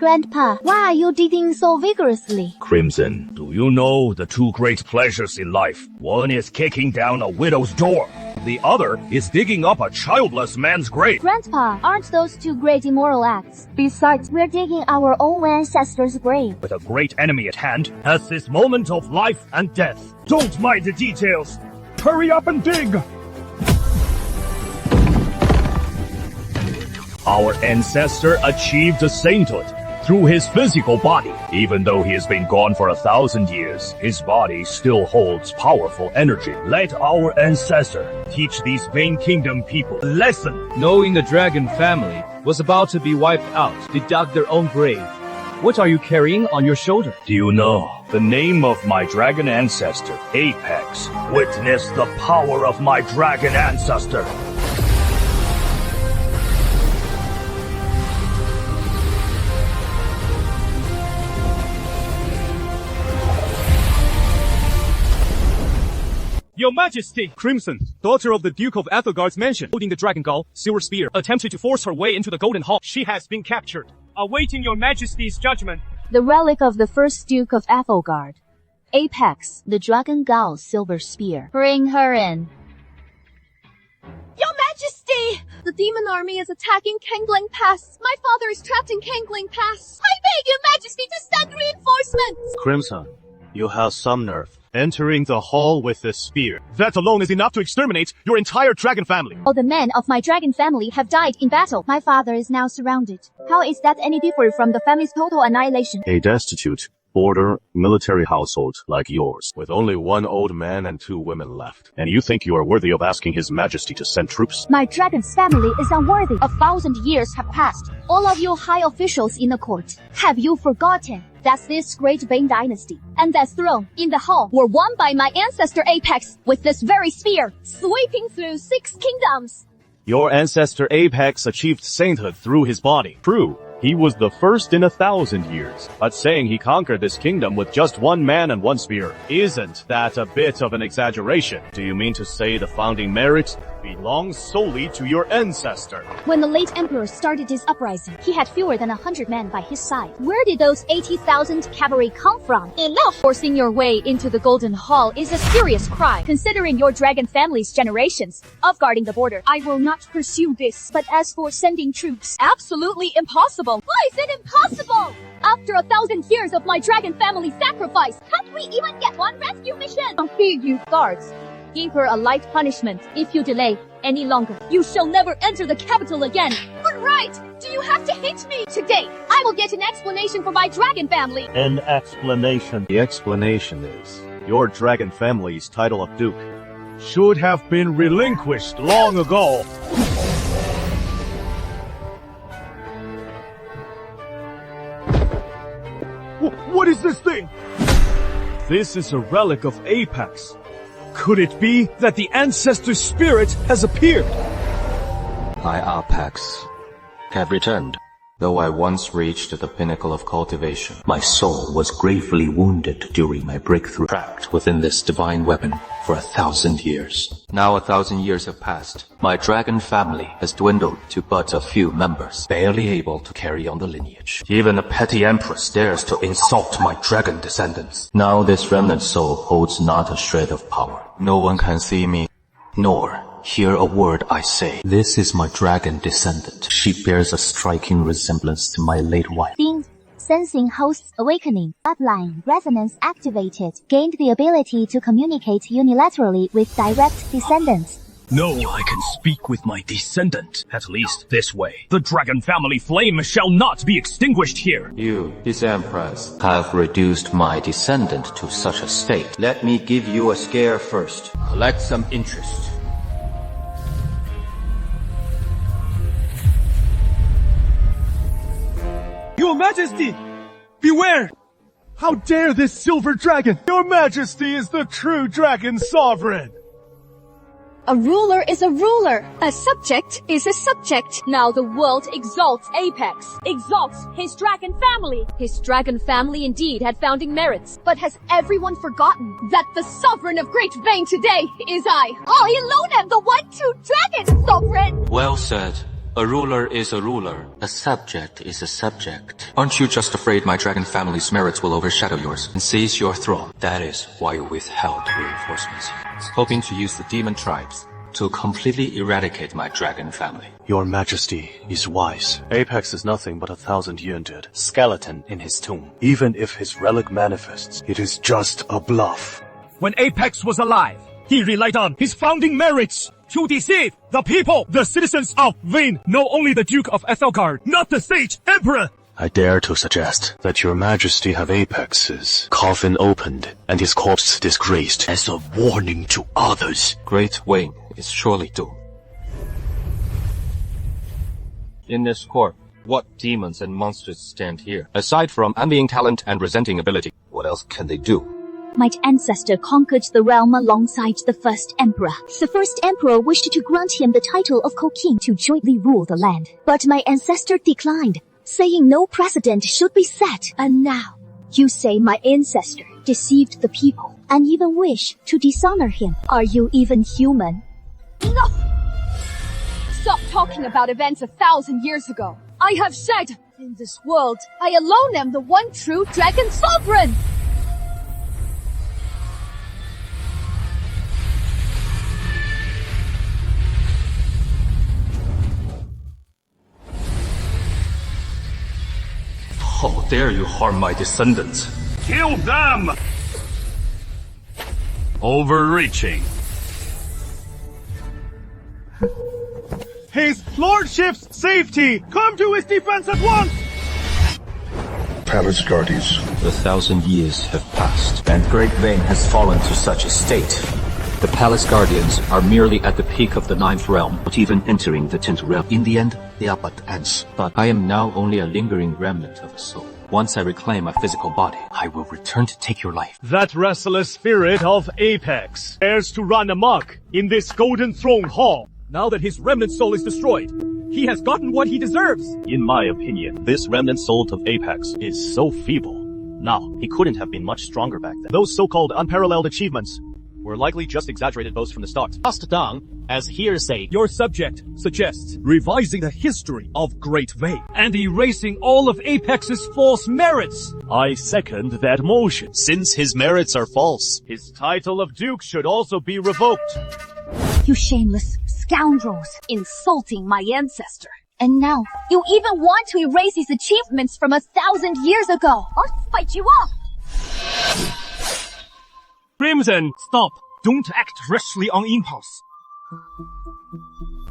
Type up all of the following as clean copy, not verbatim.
Grandpa, why are you digging so vigorously? Crimson, do you know the two great pleasures in life? One is kicking down a widow's door. The other is digging up a childless man's grave. Grandpa, aren't those two great immoral acts? Besides, we're digging our own ancestors' grave. With a great enemy at hand, at this moment of life and death. Don't mind the details. Hurry up and dig! Our ancestor achieved sainthood through his physical body. Even though he has been gone for 1,000 years, his body still holds powerful energy. Let our ancestor teach these Vain Kingdom people a lesson. Knowing the dragon family was about to be wiped out, they dug their own grave. What are you carrying on your shoulder? Do you know the name of my dragon ancestor, Apex? Witness the power of my dragon ancestor. Your Majesty! Crimson, daughter of the Duke of Ethelgard's mansion, holding the dragon gall, silver spear, attempted to force her way into the Golden Hall. She has been captured. Awaiting your Majesty's judgment. The relic of the first Duke of Ethelgard. Apex, the dragon gall silver spear. Bring her in. Your Majesty! The demon army is attacking Kangling Pass. My father is trapped in Kangling Pass. I beg your Majesty to send reinforcements! Crimson, you have some nerve. Entering the hall with this spear. That alone is enough to exterminate your entire dragon family. All the men of my dragon family have died in battle. My father is now surrounded. How is that any different from the family's total annihilation? A destitute, border, military household like yours, with only one old man and 2 women left. And you think you are worthy of asking His Majesty to send troops? My dragon's family is unworthy. 1,000 years have passed. All of you high officials in the court, have you forgotten that this great Vain dynasty and that throne in the hall were won by my ancestor Apex with this very spear, sweeping through 6 kingdoms? Your ancestor Apex achieved sainthood through his body. True, he was the first in 1,000 years. But saying he conquered this kingdom with just 1 man and 1 spear, isn't that a bit of an exaggeration? Do you mean to say the founding merit belongs solely to your ancestor? When the late emperor started his uprising, he had fewer than 100 men by his side. Where did those 80,000 cavalry come from? Enough! Forcing your way into the Golden Hall is a serious crime, considering your dragon family's generations of guarding the border. I will not pursue this, but as for sending troops, absolutely impossible. Why is it impossible? After 1,000 years of my dragon family sacrifice, can't we even get 1 rescue mission? I'll fear you, guards. Give her a light punishment. If you delay any longer, you shall never enter the capital again. But right, do you have to hit me? Today, I will get an explanation for my dragon family. An explanation? The explanation is, your dragon family's title of Duke should have been relinquished long ago. What is this thing? This is a relic of Apex. Could it be that the ancestor spirit has appeared? I, Apex, have returned. Though I once reached the pinnacle of cultivation, my soul was gravely wounded during my breakthrough, trapped within this divine weapon for 1,000 years. Now 1,000 years have passed. My dragon family has dwindled to but a few members, barely able to carry on the lineage. Even a petty empress dares to insult my dragon descendants. Now this remnant soul holds not a shred of power. No one can see me, nor hear a word I say. This is my dragon descendant. She bears a striking resemblance to my late wife. Themed, sensing host's awakening, bloodline, resonance activated, gained the ability to communicate unilaterally with direct descendants. No, I can speak with my descendant. At least this way. The dragon family flame shall not be extinguished here. You, this empress, have reduced my descendant to such a state. Let me give you a scare first. Collect some interest. Your Majesty! Beware! How dare this silver dragon? Your Majesty is the true dragon sovereign! A ruler is a ruler. A subject is a subject. Now the world exalts Apex, exalts his dragon family. His dragon family indeed had founding merits. But has everyone forgotten that the sovereign of Great Vain today is I alone am the one true dragon sovereign? Well said. A ruler is a ruler. A subject is a subject. Aren't you just afraid my dragon family's merits will overshadow yours and seize your throne? That is why you withheld reinforcements, hoping to use the demon tribes to completely eradicate my dragon family. Your Majesty is wise. Apex is nothing but 1,000-year-old skeleton in his tomb. Even if his relic manifests, it is just a bluff. When Apex was alive, he relied on his founding merits to deceive the people. The citizens of Vane know only the Duke of Ethelgard, not the Sage Emperor. I dare to suggest that your Majesty have Apex's coffin opened and his corpse disgraced as a warning to others. Great Wayne is surely doomed. In this court, what demons and monsters stand here? Aside from envying talent and resenting ability, what else can they do? My ancestor conquered the realm alongside the first emperor. The first emperor wished to grant him the title of co-king to jointly rule the land. But my ancestor declined, saying no precedent should be set. And now, you say my ancestor deceived the people and even wish to dishonor him. Are you even human? Enough! Stop talking about events 1,000 years ago. I have said, in this world, I alone am the one true dragon sovereign! How dare you harm my descendants? Kill them! Overreaching. His lordship's safety! Come to his defense at once! Palace Guardians. 1,000 years have passed, and Great Vane has fallen to such a state. The Palace Guardians are merely at the peak of the 9th realm, not even entering the 10th realm. In the end, they are but ants. But I am now only a lingering remnant of a soul. Once I reclaim my physical body, I will return to take your life. That restless spirit of Apex dares to run amok in this Golden Throne Hall. Now that his remnant soul is destroyed, he has gotten what he deserves. In my opinion, this remnant soul of Apex is so feeble. Now, he couldn't have been much stronger back then. Those so-called unparalleled achievements were likely just exaggerated boasts from the start, passed down as hearsay. Your subject suggests revising the history of Great Vane and erasing all of Apex's false merits. I second that motion. Since his merits are false, His title of Duke should also be revoked. You shameless scoundrels, Insulting my ancestor. and now You even want to erase his achievements from 1,000 years ago. I'll fight you off. Crimson, stop. Don't act rashly on impulse.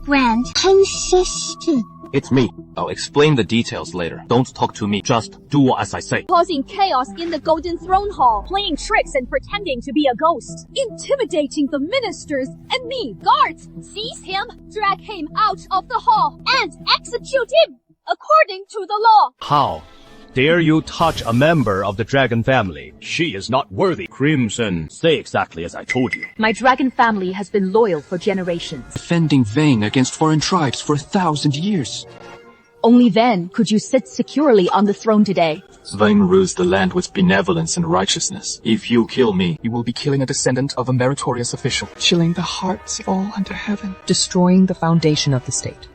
Grand ancestor. It's me. I'll explain the details later. Don't talk to me. Just do as I say. Causing chaos in the Golden Throne Hall, playing tricks and pretending to be a ghost, intimidating the ministers and me, guards. Seize him, drag him out of the hall, and execute him according to the law. How dare you touch a member of the dragon family? She is not worthy. Crimson, say exactly as I told you. My dragon family has been loyal for generations. Defending Vane against foreign tribes for 1,000 years. Only then could you sit securely on the throne today. Vane rules the land with benevolence and righteousness. If you kill me, you will be killing a descendant of a meritorious official, chilling the hearts of all under heaven. Destroying the foundation of the state.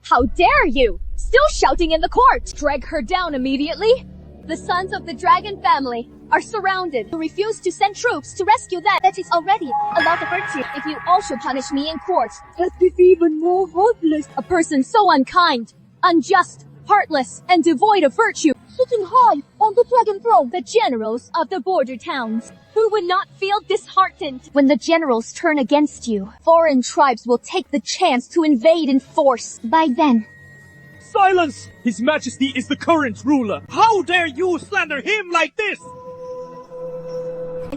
How dare you! Still shouting in the court! Drag her down immediately! The sons of the dragon family are surrounded. You refuse to send troops to rescue them. That is already a lot of virtue. If you also punish me in court, that is even more heartless. A person so unkind, unjust, heartless, and devoid of virtue, sitting high on the dragon throne, the generals of the border towns, who would not feel disheartened when the generals turn against you. Foreign tribes will take the chance to invade in force. By then, Silence! His Majesty is the current ruler. How dare you slander him like this?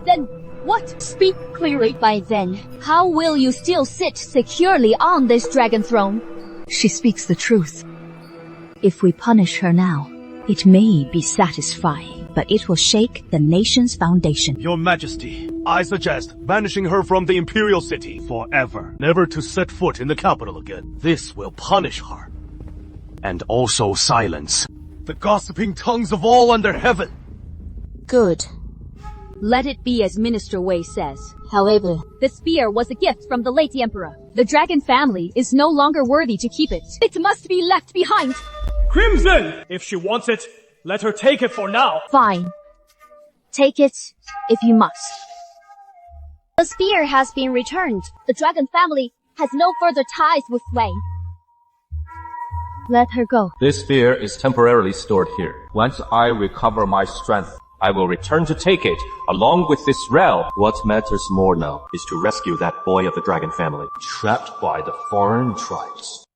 then what? Speak clearly. By then, how will you still sit securely on this dragon throne? She speaks the truth. If we punish her now, it may be satisfying, but it will shake the nation's foundation. Your Majesty, I suggest banishing her from the Imperial City forever, never to set foot in the capital again. This will punish her. And also silence the gossiping tongues of all under heaven. Good. Let it be as Minister Wei says. However, the spear was a gift from the late emperor. The dragon family is no longer worthy to keep it. It must be left behind. Crimson! If she wants it, let her take it for now. Fine. Take it, if you must. The spear has been returned. The dragon family has no further ties with Wei. Let her go. This spear is temporarily stored here. Once I recover my strength, I will return to take it, along with this realm. What matters more now is to rescue that boy of the dragon family, trapped by the foreign tribes.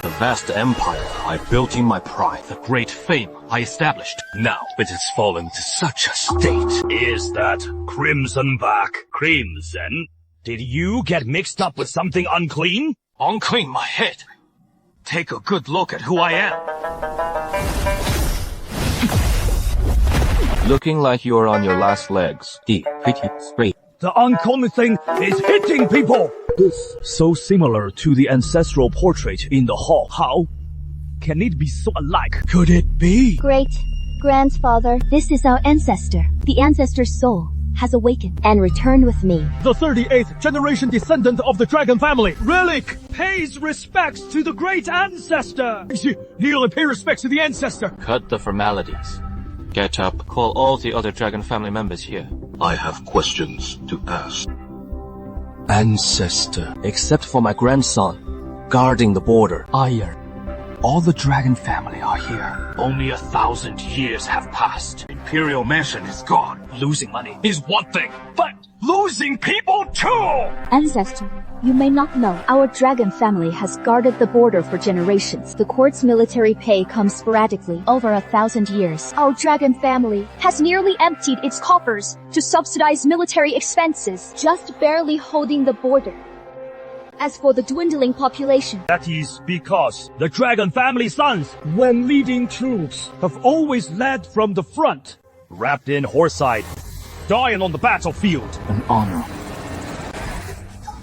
The vast empire I built in my pride, the great fame I established, now it has fallen to such a state. Is that Crimson back? Crimson? Did you get mixed up with something unclean? Unclean my head. Take a good look at who I am. Looking like you're on your last legs. Deep, pretty, straight. The uncommon thing is hitting people! This so similar to the ancestral portrait in the hall. How can it be so alike? Could it be? Great grandfather, this is our ancestor. The ancestor's soul has awakened and returned with me. The 38th generation descendant of the dragon family, Relic, pays respects to the great ancestor. He'll pay respects to the ancestor. Cut the formalities. Get up, call all the other dragon family members here. I have questions to ask. Ancestor, except for my grandson, guarding the border, Iron. All the dragon family are here. Only 1,000 years have passed. Imperial Mansion is gone. Losing money is one thing, but losing people too! Ancestor, you may not know, our dragon family has guarded the border for generations. The court's military pay comes sporadically over 1,000 years. Our dragon family has nearly emptied its coffers to subsidize military expenses, just barely holding the border. As for the dwindling population, That is because the dragon family sons, when leading troops, have always led from the front, wrapped in horsehide, dying on the battlefield. An honor.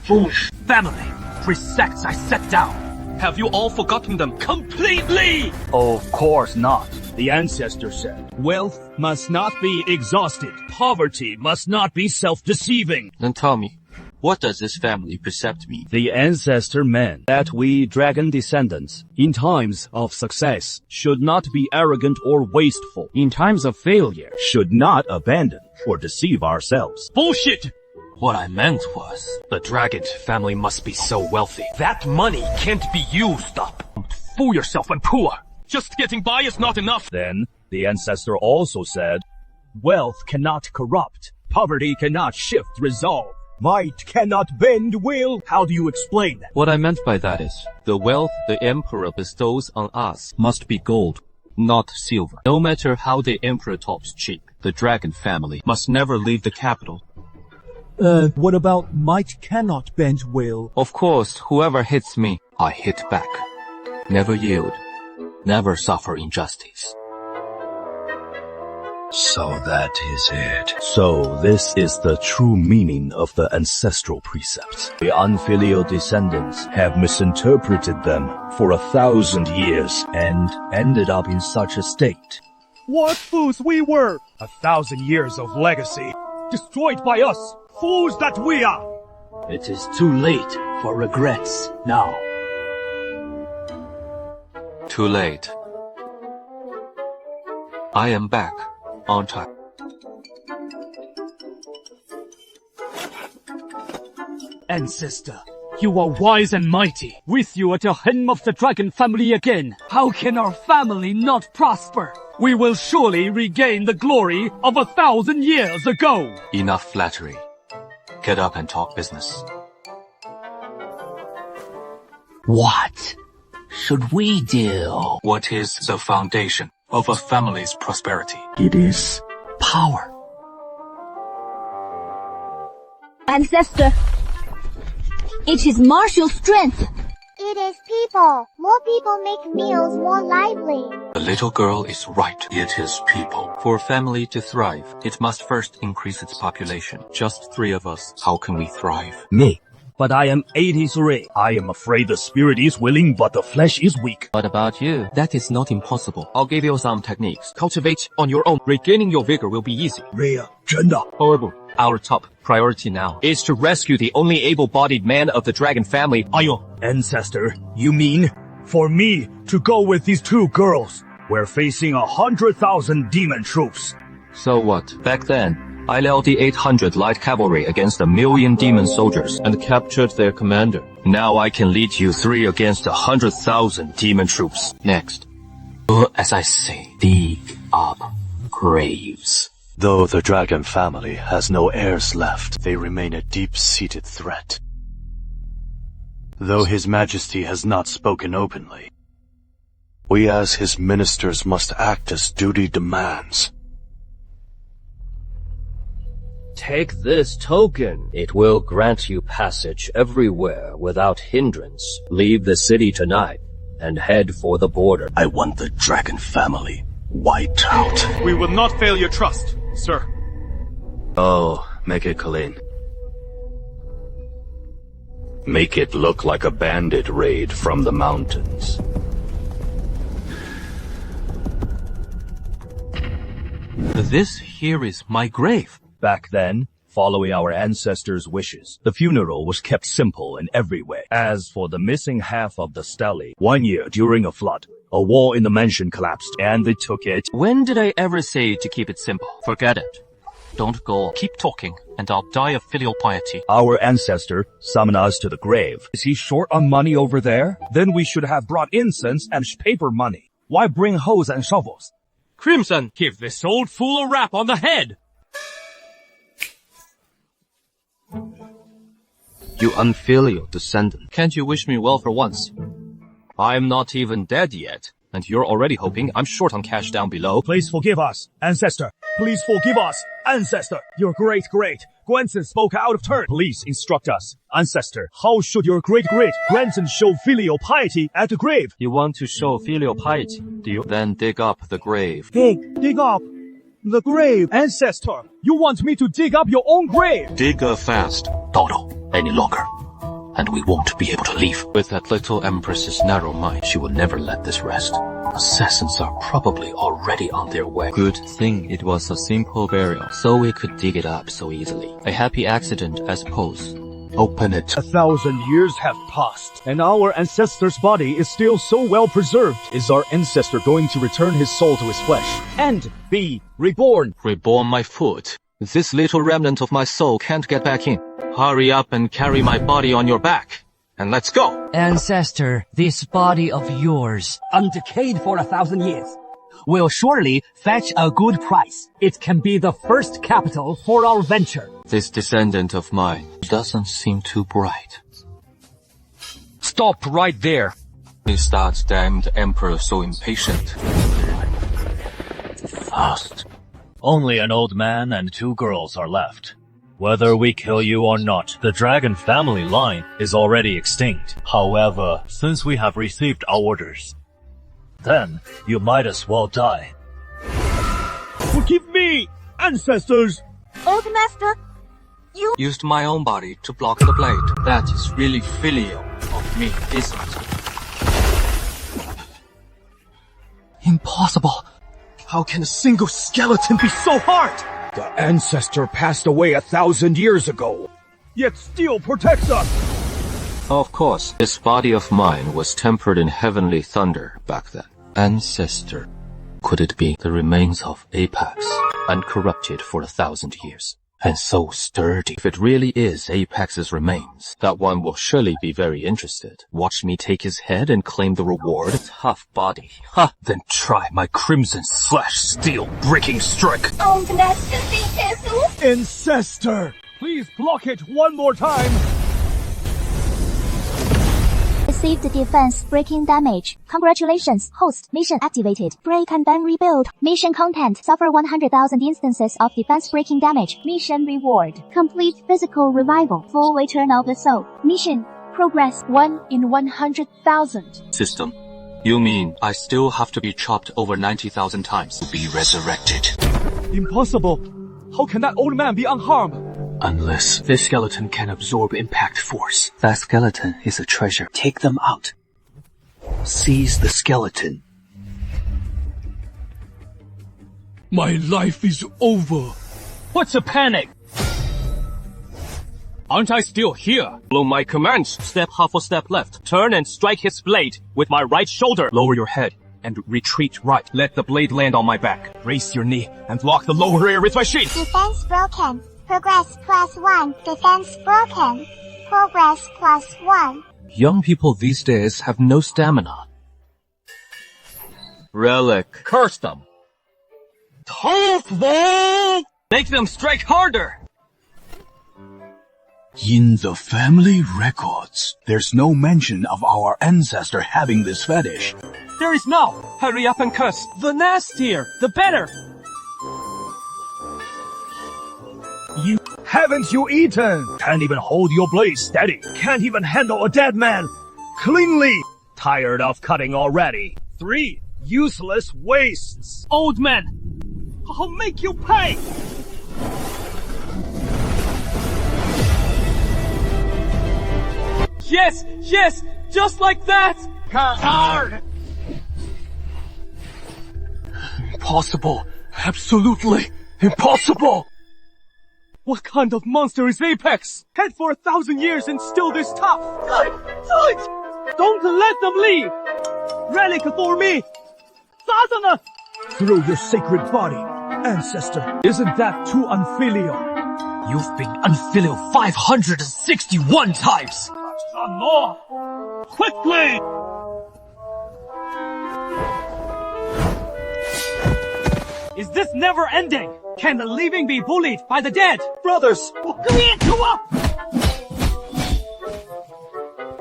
Foolish family. Precepts I set down. Have you all forgotten them completely? Of course not. The ancestor said, wealth must not be exhausted. Poverty must not be self-deceiving. Then tell me, what does this family precept mean? The ancestor meant that we dragon descendants, in times of success, should not be arrogant or wasteful. In times of failure, should not abandon or deceive ourselves. Bullshit! What I meant was, the dragon family must be so wealthy. That money can't be used up. Don't fool yourself and poor. Just getting by is not enough. Then, the ancestor also said, wealth cannot corrupt, poverty cannot shift resolve. Might cannot bend will. How do you explain that? What I meant by that is, the wealth the emperor bestows on us must be gold, not silver. No matter how the emperor talks cheap, the dragon family must never leave the capital. What about might cannot bend will? Of course, whoever hits me, I hit back. Never yield. Never suffer injustice. So that is it. So this is the true meaning of the ancestral precepts. The unfilial descendants have misinterpreted them for 1,000 years and ended up in such a state. What fools we were! 1,000 years of legacy, destroyed by us, fools that we are! It is too late for regrets now. Too late. I am back. On time. Ancestor, you are wise and mighty. With you at the helm of the dragon family again. How can our family not prosper? We will surely regain the glory of 1,000 years ago. Enough flattery. Get up and talk business. What should we do? What is the foundation of a family's prosperity? It is power. ancestor, it is martial strength. It is people. More people make meals more lively. The little girl is right. It is people. For a family to thrive, it must first increase its population. Just 3 of us. How can we thrive? Me. but I am 83. I am afraid the spirit is willing, but the flesh is weak. What about you? That is not impossible. I'll give you some techniques. Cultivate on your own. Regaining your vigor will be easy. 真的 However, our top priority now is to rescue the only able-bodied man of the dragon family. Ancestor, you mean for me to go with these two girls? We're facing 100,000 demon troops. So what? Back then, I led the 800 light cavalry against 1,000,000 demon soldiers and captured their commander. Now I can lead you 3 against 100,000 demon troops. Next. Do as I say. Dig up graves. Though the dragon family has no heirs left, they remain a deep-seated threat. Though His Majesty has not spoken openly, we as his ministers must act as duty demands. Take this token. It will grant you passage everywhere without hindrance. Leave the city tonight and head for the border. I want the dragon family wiped out. We will not fail your trust, sir. Oh, make it clean. Make it look like a bandit raid from the mountains. This here is my grave. Back then, following our ancestors' wishes, the funeral was kept simple in every way. As for the missing half of the stele, 1 year during a flood, a wall in the mansion collapsed and they took it. When did I ever say to keep it simple? Forget it. Don't go. Keep talking, and I'll die of filial piety. Our ancestor summoned us to the grave. Is he short on money over there? Then we should have brought incense and paper money. Why bring hoes and shovels? Crimson, give this old fool a rap on the head! You unfilial descendant. Can't you wish me well for once? I'm not even dead yet, and you're already hoping I'm short on cash down below. Please forgive us, ancestor. Please forgive us, ancestor. Your great-great-grandson spoke out of turn. Please instruct us, ancestor. How should your great-great-grandson show filial piety at the grave? You want to show filial piety, do you? Then dig up the grave. Dig up the grave, ancestor. You want me to dig up your own grave? Dig fast. Don't any longer. And we won't be able to leave. With that little empress's narrow mind, she will never let this rest. Assassins are probably already on their way. Good thing it was a simple burial, so we could dig it up so easily. A happy accident, I suppose. Open it. 1,000 years have passed, and our ancestor's body is still so well preserved. Is our ancestor going to return his soul to his flesh and be reborn? Reborn my foot. This little remnant of my soul can't get back in. Hurry up and carry my body on your back. And let's go. Ancestor, this body of yours, undecayed for 1,000 years, will surely fetch a good price. It can be the first capital for our venture. This descendant of mine doesn't seem too bright. Stop right there! Is that damned emperor so impatient? Fast. Only an old man and 2 girls are left. Whether we kill you or not, the dragon family line is already extinct. However, since we have received our orders, then you might as well die. Forgive me, ancestors! Old master, you Used my own body to block the blade. That is really filial of me, isn't it? Impossible! How can a single skeleton be so hard? The ancestor passed away 1,000 years ago, yet still protects us. Of course, this body of mine was tempered in heavenly thunder back then. Ancestor. Could it be the remains of Apex, uncorrupted for 1,000 years, and so sturdy? If it really is Apex's remains, that one will surely be very interested. Watch me take his head and claim the reward. Tough body. Ha! Then try my crimson slash steel breaking strike. old master Jesus. Ancestor, please block it one more time. Received defense breaking damage. Congratulations, host. Mission activated. Break and then rebuild. Mission content. Suffer 100,000 instances of defense breaking damage. Mission reward. Complete physical revival. Full return of the soul. Mission progress 1 in 100,000. System. You mean I still have to be chopped over 90,000 times to be resurrected? Impossible. How can that old man be unharmed? Unless this skeleton can absorb impact force. That skeleton is a treasure. Take them out. Seize the skeleton. My life is over. What's a panic? Aren't I still here? Follow my commands. Step half a step left. Turn and strike his blade with my right shoulder. Lower your head and retreat right. Let the blade land on my back. Raise your knee and lock the lower ear with my sheath. Defense broken. Progress +1. Defense broken. Progress +1. Young people these days have no stamina. Relic. Curse them. Make them strike harder. In the family records, there's no mention of our ancestor having this fetish. There is now. Hurry up and curse. The nastier, the better. Haven't you eaten? Can't even hold your blade steady. Can't even handle a dead man cleanly. Tired of cutting already. 3 useless wastes. Old man, I'll make you pay! Yes, yes, just like that. Hard! Impossible. Absolutely impossible. What kind of monster is Apex? Head for 1,000 years and still this tough. Don't let them leave. Relic for me. Sadhana. Through your sacred body, ancestor. Isn't that too unfilial? You've been unfilial 561 times! Some more! Quickly! Is this never ending? Can the living be bullied by the dead? Brothers.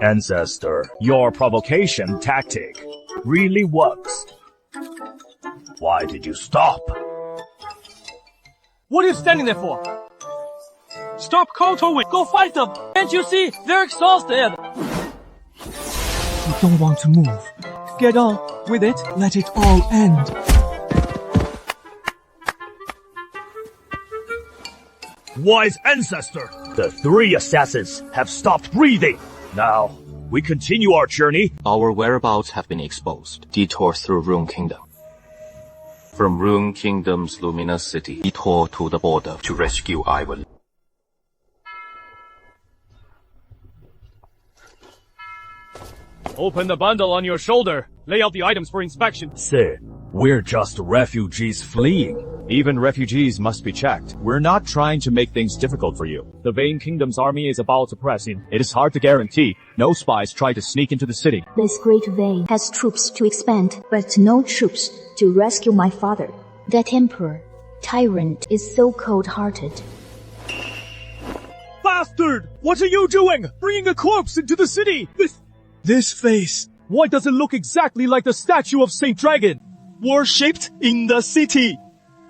Ancestor, your provocation tactic really works. Why did you stop? What are you standing there for? Stop kowtowing. Go fight them. Can't you see? They're exhausted. You don't want to move. Get on with it. Let it all end. Wise ancestor, the 3 assassins have stopped breathing. Now, we continue our journey. Our whereabouts have been exposed. Detour through Rune Kingdom. From Rune Kingdom's luminous city, detour to the border to rescue Ivan. Open the bundle on your shoulder. Lay out the items for inspection. Sir, we're just refugees fleeing. Even refugees must be checked. We're not trying to make things difficult for you. The Vane Kingdom's army is about to press in. It is hard to guarantee no spies try to sneak into the city. This great vein has troops to expand, but no troops to rescue my father. That emperor, tyrant, is so cold-hearted. Bastard! What are you doing? Bringing a corpse into the city! This face! Why does it look exactly like the statue of Saint Dragon? Worshipped in the city!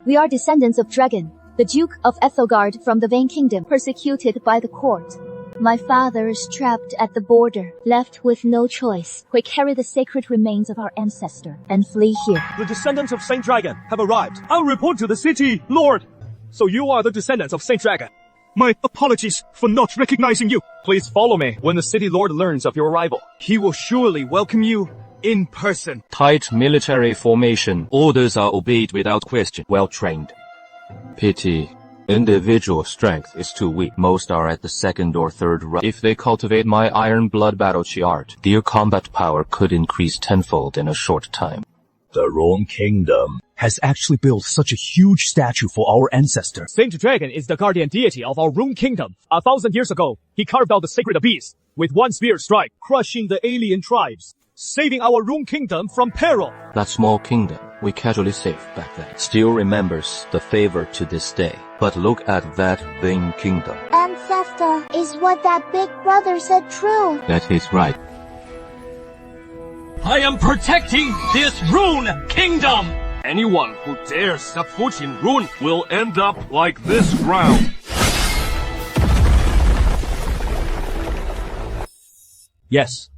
We are descendants of Dragon, the Duke of Ethelgard from the Vane Kingdom, persecuted by the court. My father is trapped at the border, left with no choice. We carry the sacred remains of our ancestor and flee here. The descendants of Saint Dragon have arrived. I'll report to the city, Lord! So you are the descendants of Saint Dragon. My apologies for not recognizing you. Please follow me when the city lord learns of your arrival. He will surely welcome you in person. Tight military formation. Orders are obeyed without question. Well trained. Pity. Individual strength is too weak. Most are at the 2nd or 3rd run. If they cultivate my Iron Blood Battle Chi art, their combat power could increase tenfold in a short time. The Rune Kingdom has actually built such a huge statue for our ancestor. Saint Dragon is the guardian deity of our Rune Kingdom. 1,000 years ago, he carved out the sacred abyss with one spear strike, crushing the alien tribes, saving our Rune Kingdom from peril. That small kingdom we casually saved back then still remembers the favor to this day. But look at that Vane Kingdom. Ancestor, is what that big brother said true? That is right. I am protecting this Rune Kingdom! Anyone who dares step foot in Rune will end up like this ground. Yes.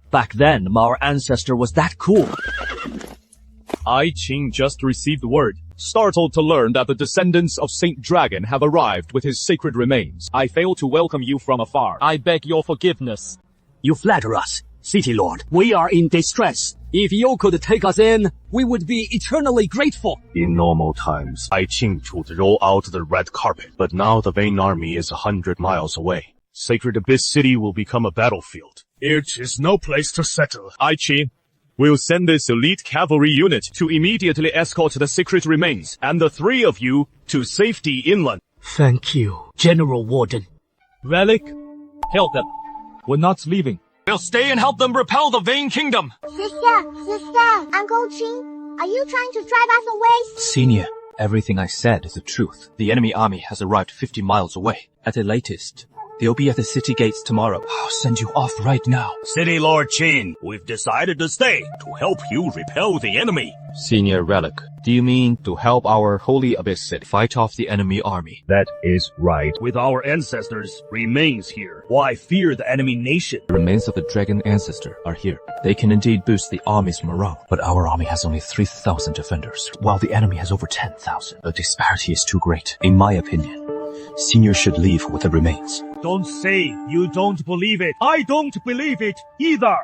Back then, our ancestor was that cool. I, Qing, just received word. Startled to learn that the descendants of Saint Dragon have arrived with his sacred remains, I fail to welcome you from afar. I beg your forgiveness. You flatter us, City Lord. We are in distress. If you could take us in, we would be eternally grateful. In normal times, I Qing would roll out the red carpet, but now the Vain Army is 100 miles away. Sacred Abyss City will become a battlefield. It is no place to settle. I Qing will send this elite cavalry unit to immediately escort the sacred remains and the three of you to safety inland. Thank you, General Warden. Relic, help them. We're not leaving. We'll stay and help them repel the Vain Kingdom. Sister, Uncle Qing, are you trying to drive us away? Senior, everything I said is the truth. The enemy army has arrived 50 miles away. At the latest, they'll be at the city gates tomorrow. I'll send you off right now. City Lord Qin, we've decided to stay to help you repel the enemy. Senior Relic, do you mean to help our Holy Abyss City fight off the enemy army? That is right. With our ancestors' remains here, why fear the enemy nation? The remains of the dragon ancestor are here. They can indeed boost the army's morale, but our army has only 3,000 defenders, while the enemy has over 10,000. The disparity is too great. In my opinion, Senior should leave with the remains. Don't say you don't believe it. I don't believe it either.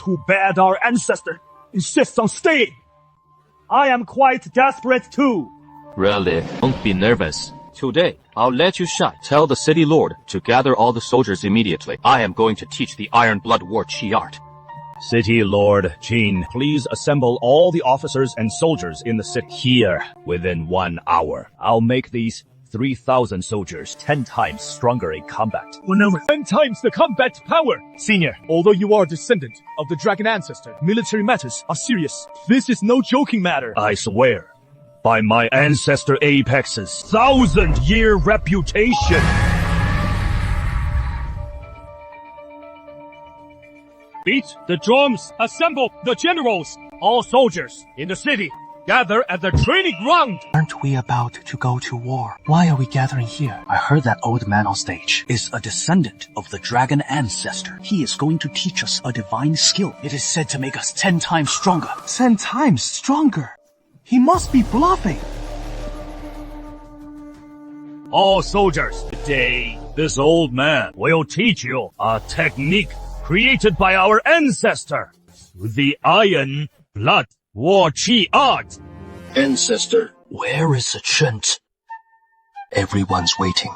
Too bad our ancestor insists on staying. I am quite desperate too. Really, don't be nervous. Today, I'll let you shine. Tell the city lord to gather all the soldiers immediately. I am going to teach the Iron Blood War Chi art. City Lord Qin, please assemble all the officers and soldiers in the city here within 1 hour. I'll make these 3,000 soldiers 10 times stronger in combat. 10 times the combat power! Senior, although you are a descendant of the dragon ancestor, military matters are serious. This is no joking matter. I swear, by my ancestor Apex's 1,000-year reputation. Beat the drums, assemble the generals, all soldiers in the city. Gather at the training ground! Aren't we about to go to war? Why are we gathering here? I heard that old man on stage is a descendant of the dragon ancestor. He is going to teach us a divine skill. It is said to make us 10 times stronger. 10 times stronger? He must be bluffing. All soldiers, today, this old man will teach you a technique created by our ancestor, the Iron Blood War Chi art. Ancestor, where is the chant? Everyone's waiting.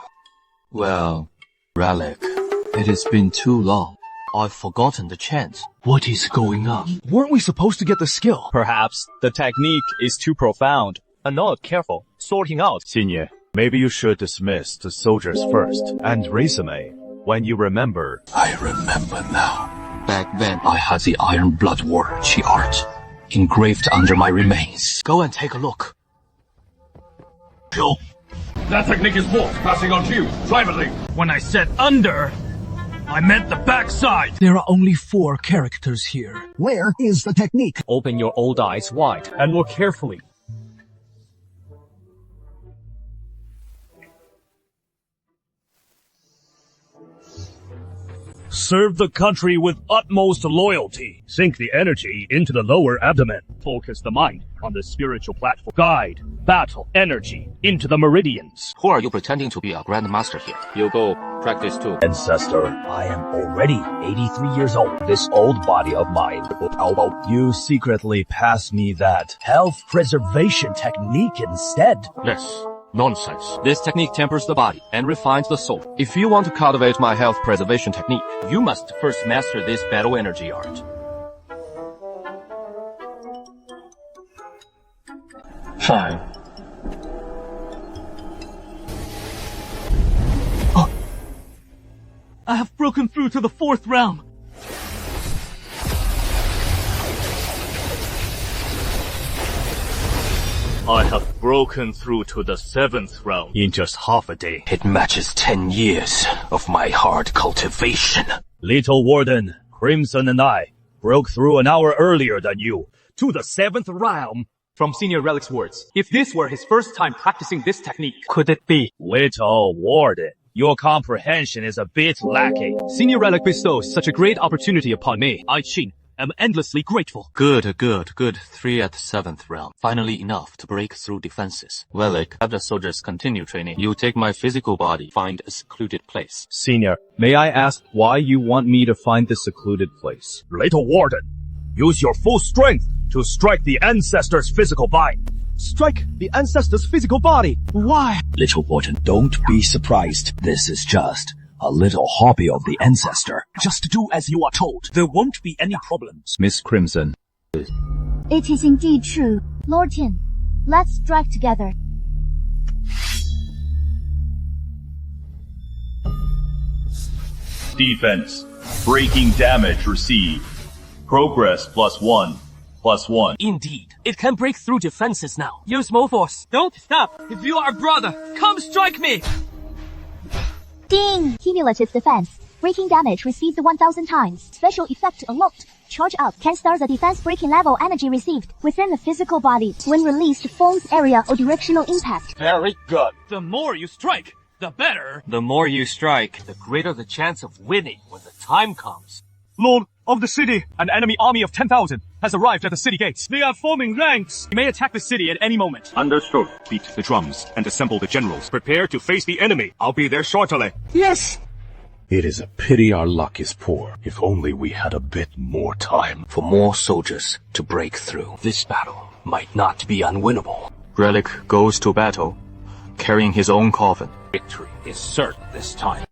Well, Relic, it has been too long. I've forgotten the chant. What is going on? Weren't we supposed to get the skill? Perhaps the technique is too profound and not careful sorting out. Senior, maybe you should dismiss the soldiers first and resume when you remember. I remember now. Back then, I had the Iron Blood War Chi art engraved under my remains. Go and take a look. That technique is false, passing on to you, privately. When I said under, I meant the backside. There are only 4 characters here. Where is the technique? Open your old eyes wide and look carefully. Serve the country with utmost loyalty. Sink the energy into the lower abdomen. Focus the mind on the spiritual platform. Guide battle energy into the meridians. Who are you pretending to be a grandmaster here? You go practice too. Ancestor, I am already 83 years old. This old body of mine. How about you secretly pass me that health preservation technique instead? Yes. Nonsense. This technique tempers the body and refines the soul. If you want to cultivate my health preservation technique, you must first master this battle energy art. Fine. Oh. I have broken through to the 4th realm. I have broken through to the 7th realm in just half a day. It matches 10 years of my hard cultivation. Little Warden, Crimson and I broke through an hour earlier than you to the 7th realm. From Senior Relic's words, if this were his first time practicing this technique, Could it be? Little Warden, your comprehension is a bit lacking. Senior Relic bestows such a great opportunity upon me, I Qin, am endlessly grateful. Good. 3 at the 7th realm. Finally enough to break through defenses. Relic, have the soldiers continue training. You take my physical body, find a secluded place. Senior, may I ask why you want me to find this secluded place? Little Warden, use your full strength to strike the ancestor's physical body. Strike the ancestor's physical body. Why? Little Warden, don't be surprised. This is just a little hobby of the ancestor. Just do as you are told. There won't be any problems. Miss Crimson. It is indeed true. Lord Tin, let's strike together. Defense. Breaking damage received. Progress +1. Indeed. It can break through defenses now. Use more force. Don't stop. If you are a brother, come strike me. Ding! Cumulative defense. Breaking damage received 1000 times. Special effect unlocked. Charge up can start the defense breaking level energy received within the physical body. When released, forms area or directional impact. Very good. The more you strike, the better. The more you strike, the greater the chance of winning when the time comes. Lord of the city, an enemy army of 10,000 has arrived at the city gates. They are forming ranks. We may attack the city at any moment. Understood. Beat the drums and assemble the generals. Prepare to face the enemy. I'll be there shortly. Yes! It is a pity our luck is poor. If only we had a bit more time. For more soldiers to break through, this battle might not be unwinnable. Relic goes to battle, carrying his own coffin. Victory is certain this time.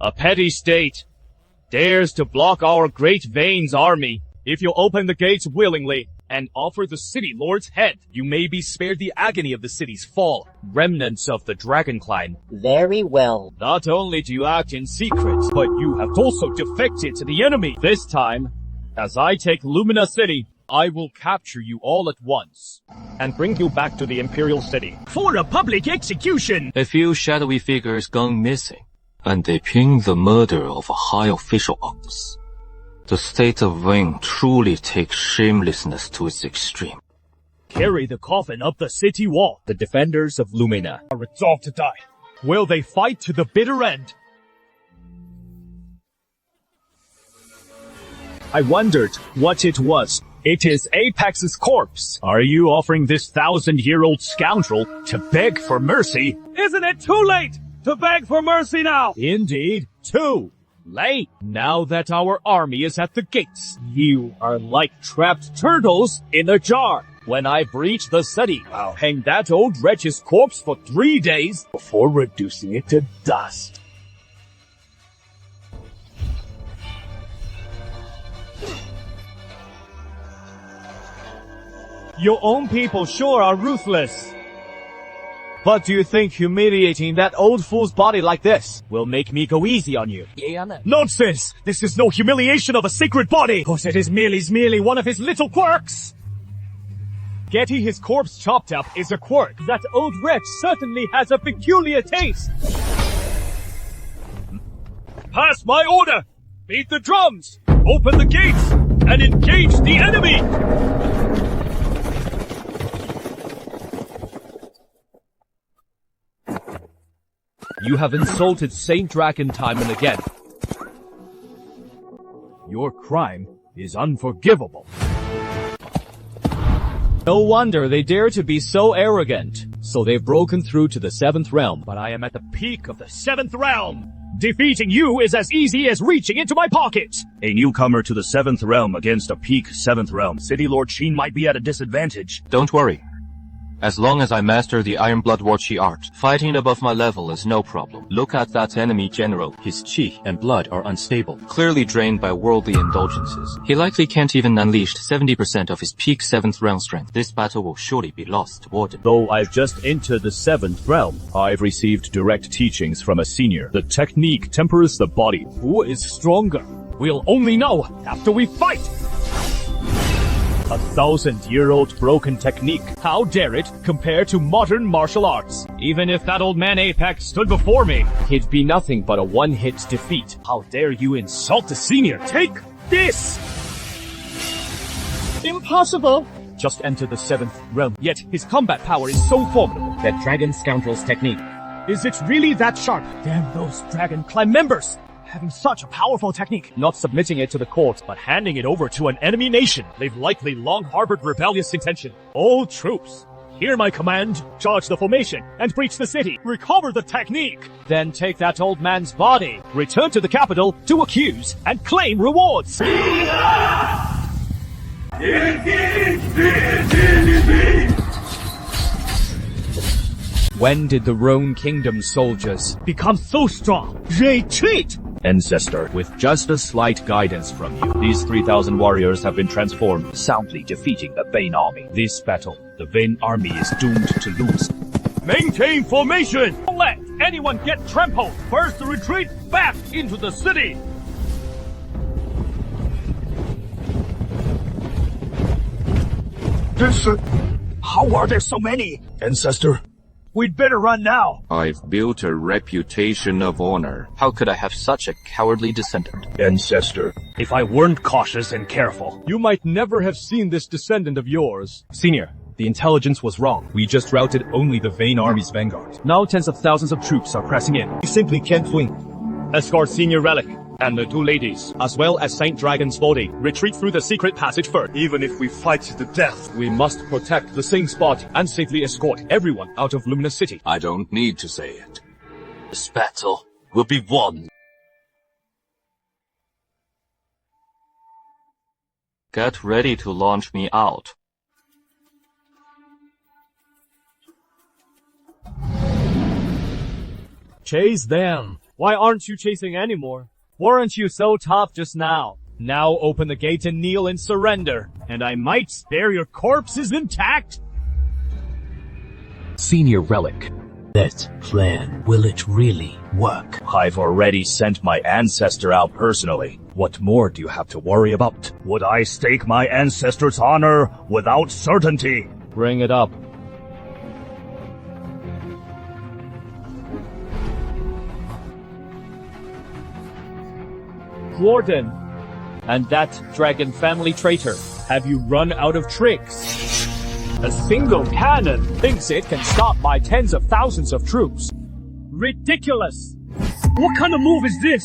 A petty state dares to block our great Vane's army. If you open the gates willingly and offer the city lord's head, you may be spared the agony of the city's fall. Remnants of the dragon clan. Very well. Not only do you act in secret, but you have also defected to the enemy. This time, as I take Lumina City, I will capture you all at once and bring you back to the Imperial City For a public execution! A few shadowy figures gone missing, and they ping the murder of a high official ox. The state of Wing truly takes shamelessness to its extreme. Carry the coffin up the city wall. The defenders of Lumina Are resolved to die. Will they fight to the bitter end? I wondered what it was. It is Apex's corpse. Are you offering this 1,000-year-old scoundrel to beg for mercy? Isn't it too late to beg for mercy now? Indeed, too late. Now that our army is at the gates, you are like trapped turtles in a jar. When I breach the city, I'll hang that old wretch's corpse for 3 days before reducing it to dust. Your own people sure are ruthless. But do you think humiliating that old fool's body like this will make me go easy on you? Nonsense! This is no humiliation of a sacred body! Because it is merely one of his little quirks. Getting his corpse chopped up is a quirk. That old wretch certainly has a peculiar taste. Pass my order! Beat the drums! Open the gates! And engage the enemy! You have insulted Saint Dragon time and again. Your crime is unforgivable. No wonder they dare to be so arrogant. So they've broken through to the 7th realm. But I am at the peak of the 7th realm. Defeating you is as easy as reaching into my pocket. A newcomer to the 7th realm against a peak 7th realm. City Lord Sheen might be at a disadvantage. Don't worry. As long as I master the Iron Blood Warchi art, fighting above my level is no problem. Look at that enemy general. His chi and blood are unstable, clearly drained by worldly indulgences. He likely can't even unleash 70% of his peak 7th realm strength. This battle will surely be lost to Warden. Though I've just entered the 7th realm, I've received direct teachings from a senior. The technique tempers the body. Who is stronger? We'll only know after we fight! A 1,000-year-old broken technique. How dare it compare to modern martial arts? Even if that old man Apex stood before me, he'd be nothing but a one-hit defeat. How dare you insult the senior? Take this! Impossible! Just entered the 7th realm, yet his combat power is so formidable. That dragon scoundrel's technique. Is it really that sharp? Damn those dragon clan members! having such a powerful technique. Not submitting it to the court, but handing it over to an enemy nation. They've likely long harbored rebellious intention. All troops, hear my command. Charge the formation and breach the city. Recover the technique. Then take that old man's body. Return to the capital to accuse and claim rewards. When did the Rhone Kingdom soldiers become so strong? Retreat! Ancestor, with just a slight guidance from you, these 3,000 warriors have been transformed, soundly defeating the Vayne army. This battle, the Vayne army is doomed to lose. Maintain formation! Don't let anyone get trampled! First retreat back into the city! How are there so many? Ancestor, We'd better run now! I've built a reputation of honor. How could I have such a cowardly descendant? Ancestor, If I weren't cautious and careful, You might never have seen this descendant of yours. Senior, the intelligence was wrong. We just routed only the Vayne army's vanguard. Now tens of thousands of troops are pressing in. We simply can't win. Escort Senior Relic and the two ladies, as well as Saint Dragon's body. Retreat through the secret passage first. even if we fight to the death, We must protect the same spot and safely escort everyone out of Luminous City. I don't need to say it. This battle will be won. Get ready to launch me out. Chase them. Why aren't you chasing anymore? Weren't you so tough just now? Now open the gate and kneel and surrender, and I might spare your corpses intact. Senior Relic. That plan, will it really work? I've already sent my ancestor out personally. What more do you have to worry about? Would I stake my ancestor's honor without certainty? Bring it up. Warden, and that dragon family traitor, have you run out of tricks? A single cannon thinks it can stop my tens of thousands of troops. Ridiculous! what kind of move is this?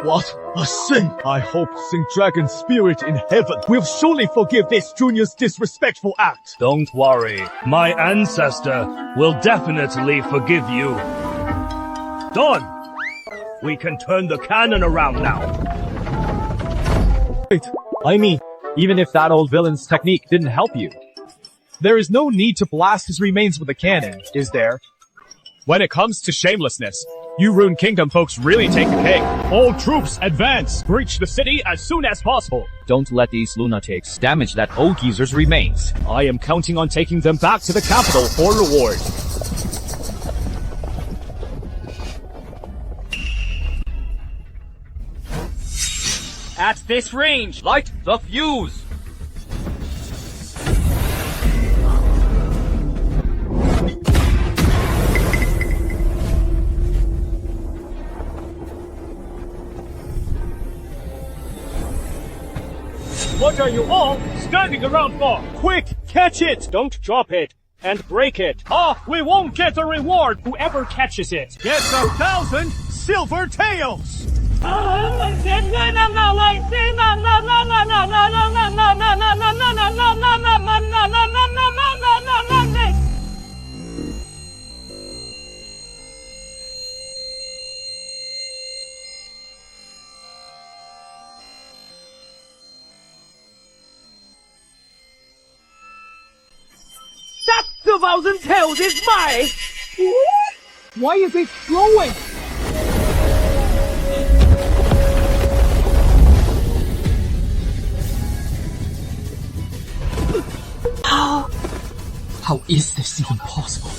What a sin! I hope Saint Dragon's spirit in heaven will surely forgive this junior's disrespectful act. Don't worry, my ancestor will definitely forgive you. Done! We can turn the cannon around now. Wait, I mean, even if that old villain's technique didn't help you, there is no need to blast his remains with a cannon, is there? When it comes to shamelessness, you Rune Kingdom folks really take the cake. All troops, advance! Breach the city as soon as possible. Don't let these lunatics damage that old geezer's remains. I am counting on taking them back to the capital for reward. At this range, Light the fuse! What are you all standing around for? Quick, catch it! Don't drop it. And break it. We won't get a reward. Whoever catches it gets 1,000 silver taels! that 2,000 taels is mine! Why is it flowing? How is this even possible?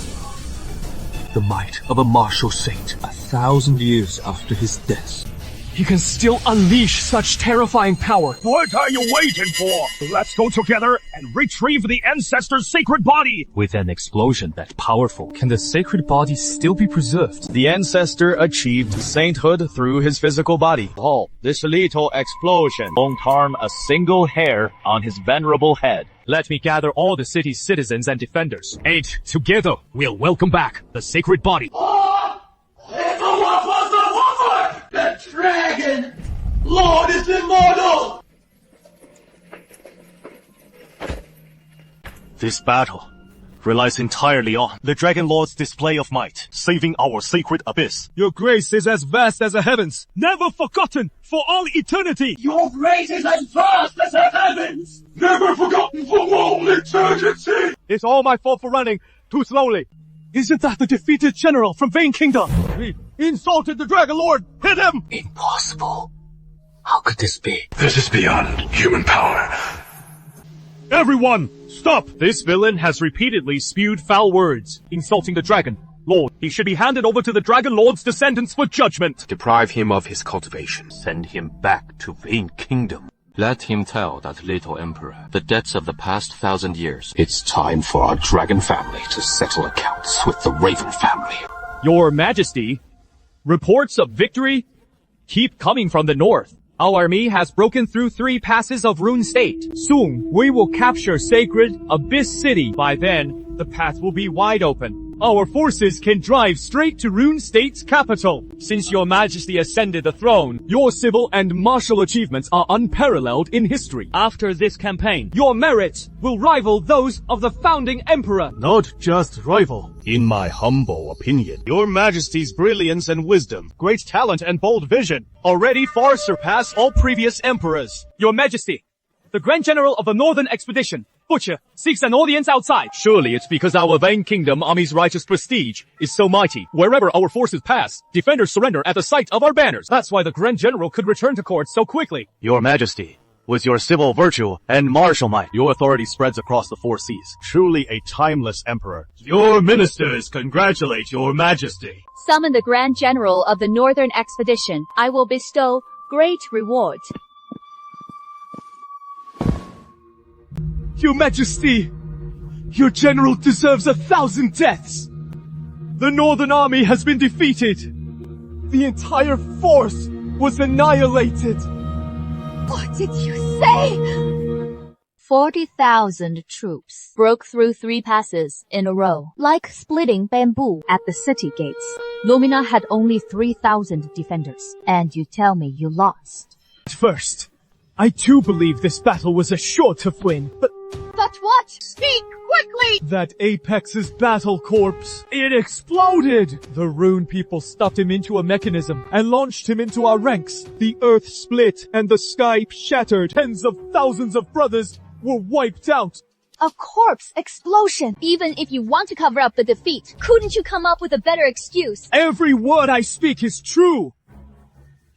The might of a martial saint 1,000 years after his death. He can still unleash such terrifying power. What are you waiting for? Let's go together and retrieve the ancestor's sacred body! With an explosion that powerful, can the sacred body still be preserved? The ancestor achieved sainthood through his physical body. This little explosion won't harm a single hair on his venerable head. Let me gather all the city's citizens and defenders. And together, we'll welcome back the sacred body. Dragon Lord is immortal! This battle relies entirely on the Dragon Lord's display of might, saving our sacred abyss. Your grace is as vast as the heavens, never forgotten for all eternity. Your grace is as vast as the heavens, never forgotten for all eternity! It's all my fault for running too slowly. Isn't that the defeated general from Vane Kingdom? He insulted the Dragon Lord! Hit him! Impossible. How could this be? This is beyond human power. Everyone, stop! This villain has repeatedly spewed foul words, insulting the Dragon Lord. He should be handed over to the Dragon Lord's descendants for judgment. Deprive him of his cultivation. Send him back to Vane Kingdom. Let him tell that little emperor the debts of the past 1,000 years. It's time for our dragon family to settle accounts with the Raven family. Your Majesty, reports of victory keep coming from the north. Our army has broken through 3 passes of Rune State. Soon, we will capture sacred Abyss City. By then, the path will be wide open. Our forces can drive straight to Rune State's capital. Since your majesty ascended the throne, your civil and martial achievements are unparalleled in history. After this campaign, your merits will rival those of the founding emperor. Not just rival. In my humble opinion, your majesty's brilliance and wisdom, great talent and bold vision, already far surpass all previous emperors. Your majesty, the Grand General of the Northern Expedition, Butcher, seeks an audience outside. Surely it's because our Vane Kingdom army's righteous prestige is so mighty. Wherever our forces pass, defenders surrender at the sight of our banners. That's why the Grand General could return to court so quickly. Your majesty, with your civil virtue and martial might, your authority spreads across the 4 seas. Truly a timeless emperor. Your ministers congratulate your majesty. Summon the Grand General of the Northern Expedition. I will bestow great rewards. Your Majesty, your general deserves 1,000 deaths. The Northern Army has been defeated. The entire force was annihilated. What did you say? 40,000 troops broke through 3 passes in a row, like splitting bamboo at the city gates. Lumina had only 3,000 defenders, and you tell me you lost. At first, I too believed this battle was a sure to win, but what? Speak quickly! that Apex's battle corpse, it exploded! The Rune people stuffed him into a mechanism and launched him into our ranks. The earth split and the sky shattered. Tens of thousands of brothers were wiped out. A corpse explosion! Even if you want to cover up the defeat, couldn't you come up with a better excuse? Every word I speak is true!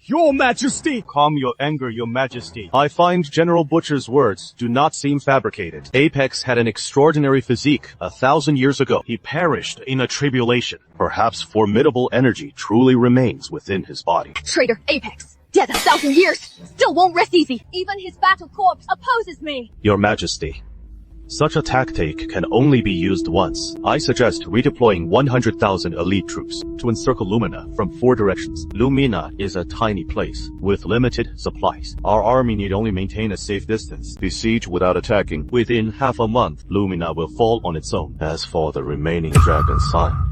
Your Majesty! Calm your anger, your majesty. I find General Butcher's words do not seem fabricated. Apex had an extraordinary physique 1,000 years ago. He perished in a tribulation. Perhaps formidable energy truly remains within his body. Traitor Apex! Dead 1,000 years! Still won't rest easy! Even his battle corpse opposes me! Your majesty, such a tactic can only be used once. I suggest redeploying 100,000 elite troops to encircle Lumina from 4 directions. Lumina is a tiny place with limited supplies. Our army need only maintain a safe distance. Besiege without attacking. Within half a month, Lumina will fall on its own. As for the remaining dragon son,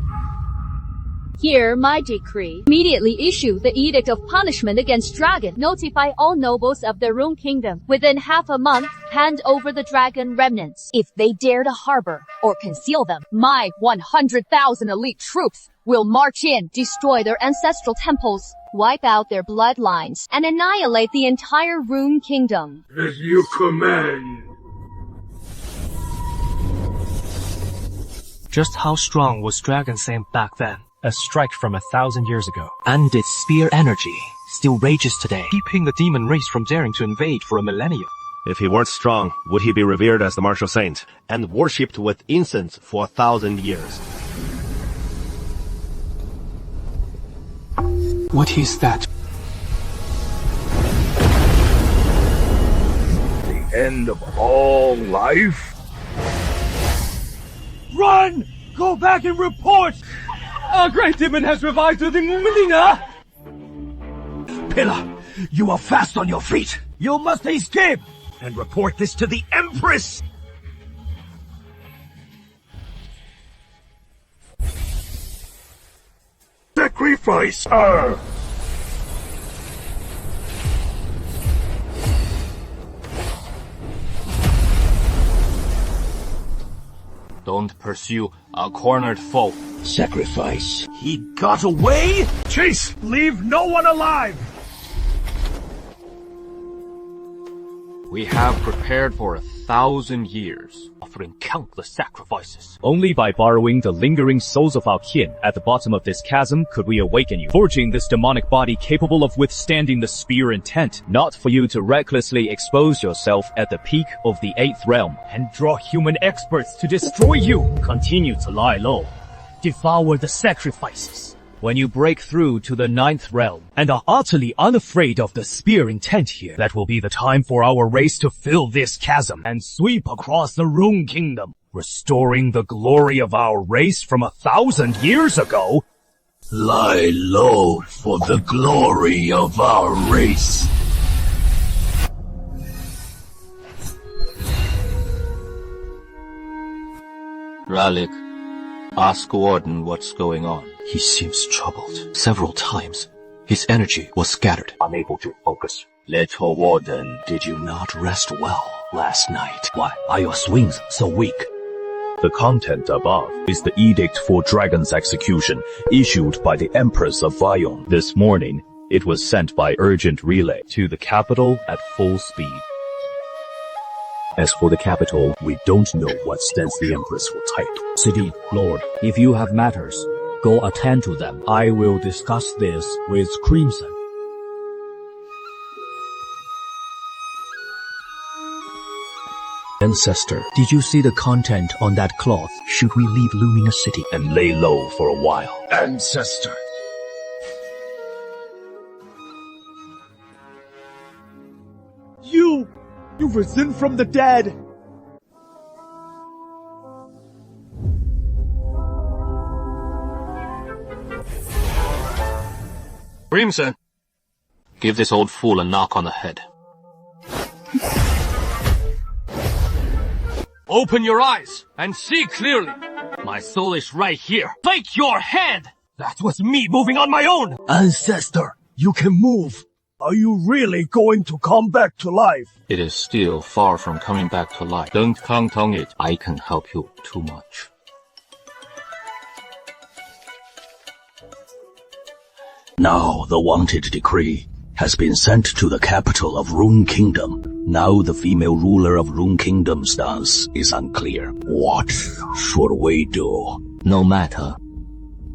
Hear my decree. Immediately issue the Edict of Punishment against Dragon. Notify all nobles of the Rune Kingdom. Within half a month, hand over the Dragon remnants. If they dare to harbor or conceal them, my 100,000 elite troops will march in, destroy their ancestral temples, wipe out their bloodlines, and annihilate the entire Rune Kingdom. As you command. Just how strong was Dragon Saint back then? A strike from 1,000 years ago. And its spear energy still rages today, keeping the demon race from daring to invade for a millennium. if he weren't strong, would he be revered as the martial saint and worshipped with incense for 1,000 years? What is that? The end of all life? Run! Go back and report! Our great demon has revived the Melina! Pillar, you are fast on your feet. You must escape and report this to the Empress. Sacrifice her! Don't pursue a cornered foe. Sacrifice. He got away? Chase! Leave no one alive! We have prepared for 1,000 years, offering countless sacrifices. Only by borrowing the lingering souls of our kin at the bottom of this chasm could we awaken you, forging this demonic body capable of withstanding the spear intent, not for you to recklessly expose yourself at the peak of the 8th realm. And draw human experts to destroy you. Continue to lie low. Devour the sacrifices. When you break through to the 9th realm and are utterly unafraid of the spear intent here, that will be the time for our race to fill this chasm and sweep across the Rune Kingdom, restoring the glory of our race from 1,000 years ago. Lie low for the glory of our race. Ralik, ask Warden what's going on. He seems troubled. Several times, his energy was scattered. Unable to focus. Little Warden, did you not rest well last night? Why are your swings so weak? The content above is the edict for Dragon's execution, issued by the Empress of Vion. This morning, it was sent by urgent relay to the capital at full speed. As for the capital, we don't know what stance the Empress will take. City Lord, if you have matters, go attend to them. I will discuss this with Crimson. Ancestor, did you see the content on that cloth? Should we leave Lumina City and lay low for a while? Ancestor. You've risen from the dead! Crimson! Give this old fool a knock on the head. Open your eyes and see clearly. My soul is right here. Fake your head! That was me moving on my own! Ancestor, you can move. Are you really going to come back to life? It is still far from coming back to life. Don't count on it. I can help you too much. Now the wanted decree has been sent to the capital of Rune Kingdom. Now the female ruler of Rune Kingdom's stance is unclear. What should we do? No matter.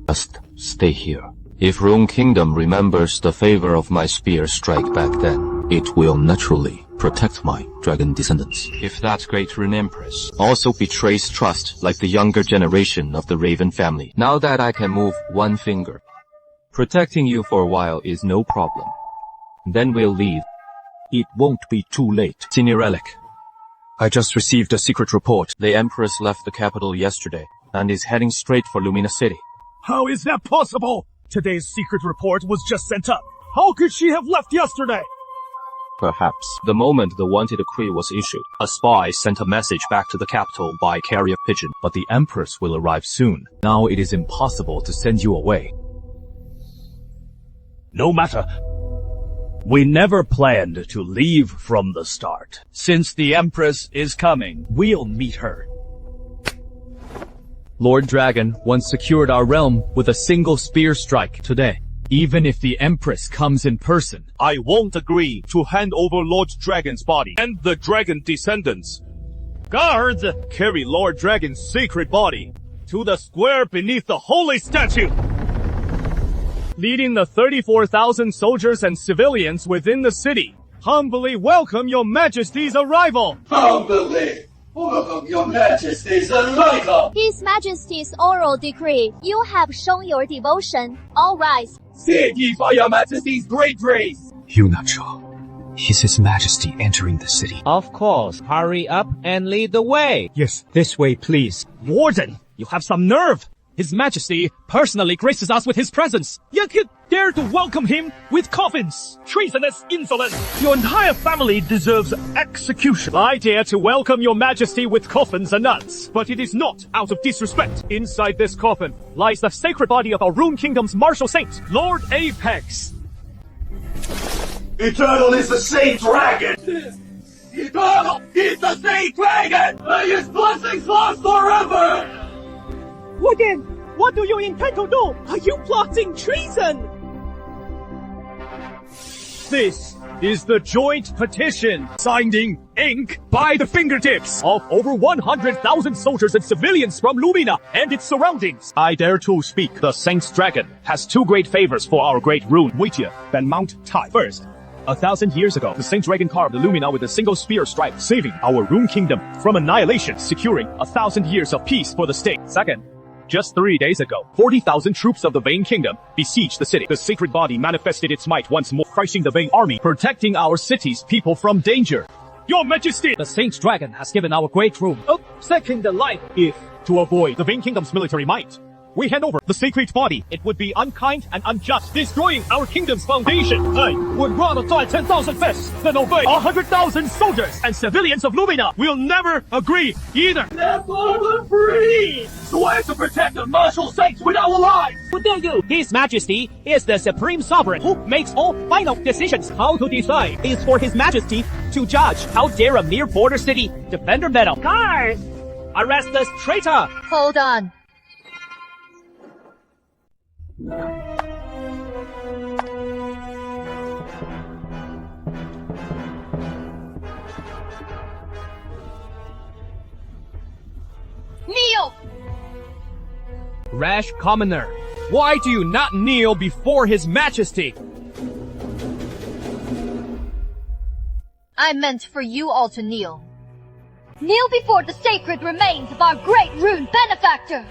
Just stay here. If Rune Kingdom remembers the favor of my spear strike back then, it will naturally protect my dragon descendants. If that great Rune Empress also betrays trust like the younger generation of the Raven family, now that I can move one finger, protecting you for a while is no problem. Then we'll leave. It won't be too late. Senior Relic, I just received a secret report. The Empress left the capital yesterday and is heading straight for Lumina City. How is that possible? Today's secret report was just sent up. How could she have left yesterday? Perhaps. The moment the wanted decree was issued, a spy sent a message back to the capital by carrier pigeon. But the Empress will arrive soon. Now it is impossible to send you away. No matter. We never planned to leave from the start. Since the Empress is coming, we'll meet her. Lord Dragon once secured our realm with a single spear strike today. Even if the Empress comes in person, I won't agree to hand over Lord Dragon's body and the Dragon Descendants. Guards, carry Lord Dragon's sacred body to the square beneath the holy statue. Leading the 34,000 soldiers and civilians within the city, humbly welcome your majesty's arrival. Humbly welcome your majesty's arrival. His Majesty's oral decree. You have shown your devotion. All rise. Stand ye for your majesty's great grace. Yunacho, is His Majesty entering the city? Of course. Hurry up and lead the way. Yes, this way, please. Warden, you have some nerve. His Majesty personally graces us with his presence. Yet you dare to welcome him with coffins. Treasonous insolence. Your entire family deserves execution. I dare to welcome your Majesty with coffins and nuts. But it is not out of disrespect. Inside this coffin lies the sacred body of our Rune Kingdom's martial saint, Lord Apex. Eternal is the same dragon. This Eternal! He's the Sea Dragon! May his blessings last forever! Again, what do you intend to do? Are you plotting treason? This is the joint petition, signed in ink by the fingertips of over 100,000 soldiers and civilians from Lumina and its surroundings. I dare to speak. The Saint Dragon has two great favors for our great rune, weightier than Mount Tai. First, 1,000 years ago, the Saint Dragon carved the Lumina with a single spear strike, saving our rune kingdom from annihilation, securing 1,000 years of peace for the state. Second, just 3 days ago, 40,000 troops of the Vane Kingdom besieged the city. The sacred body manifested its might once more, crushing the Vane army, protecting our city's people from danger. Your Majesty, the Saint Dragon has given our great rune a second life. If, to avoid the Vane Kingdom's military might, we hand over the sacred body, it would be unkind and unjust, destroying our kingdom's foundation. I would rather die 10,000 fists than obey 100,000 soldiers and civilians of Lumina. We'll never agree either. Never free! Swear to protect the martial saints with our lives! How dare you? His Majesty is the supreme sovereign who makes all final decisions. How to decide is for His Majesty to judge. How dare a mere border city defender meddle? Guards! Arrest this traitor! Hold on. Kneel! Rash commoner, why do you not kneel before His Majesty? I meant for you all to kneel. Kneel before the sacred remains of our great rune benefactor!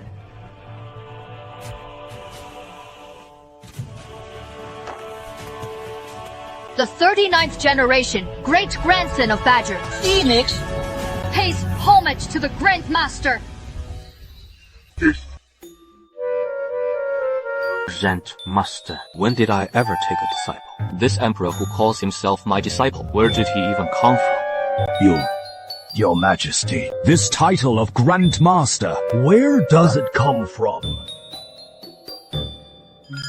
The 39th generation, great-grandson of Badger, Phoenix, pays homage to the Grand Master. Gent Master. When did I ever take a disciple? This emperor who calls himself my disciple, where did he even come from? Your Majesty, this title of Grand Master, where does it come from?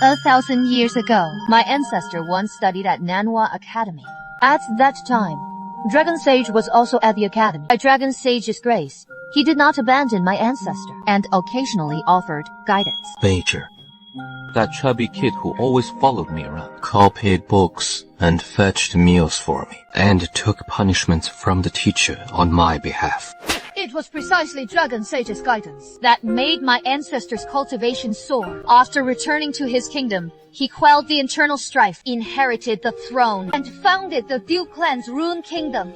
1,000 years ago, my ancestor once studied at Manhua Academy. At that time, Dragon Sage was also at the academy. By Dragon Sage's grace, he did not abandon my ancestor, and occasionally offered guidance. Major. That chubby kid who always followed me around, copied books and fetched meals for me, and took punishments from the teacher on my behalf. It was precisely Dragon Sage's guidance that made my ancestor's cultivation soar. After returning to his kingdom, he quelled the internal strife, inherited the throne, and founded the Duke clan's Rune Kingdom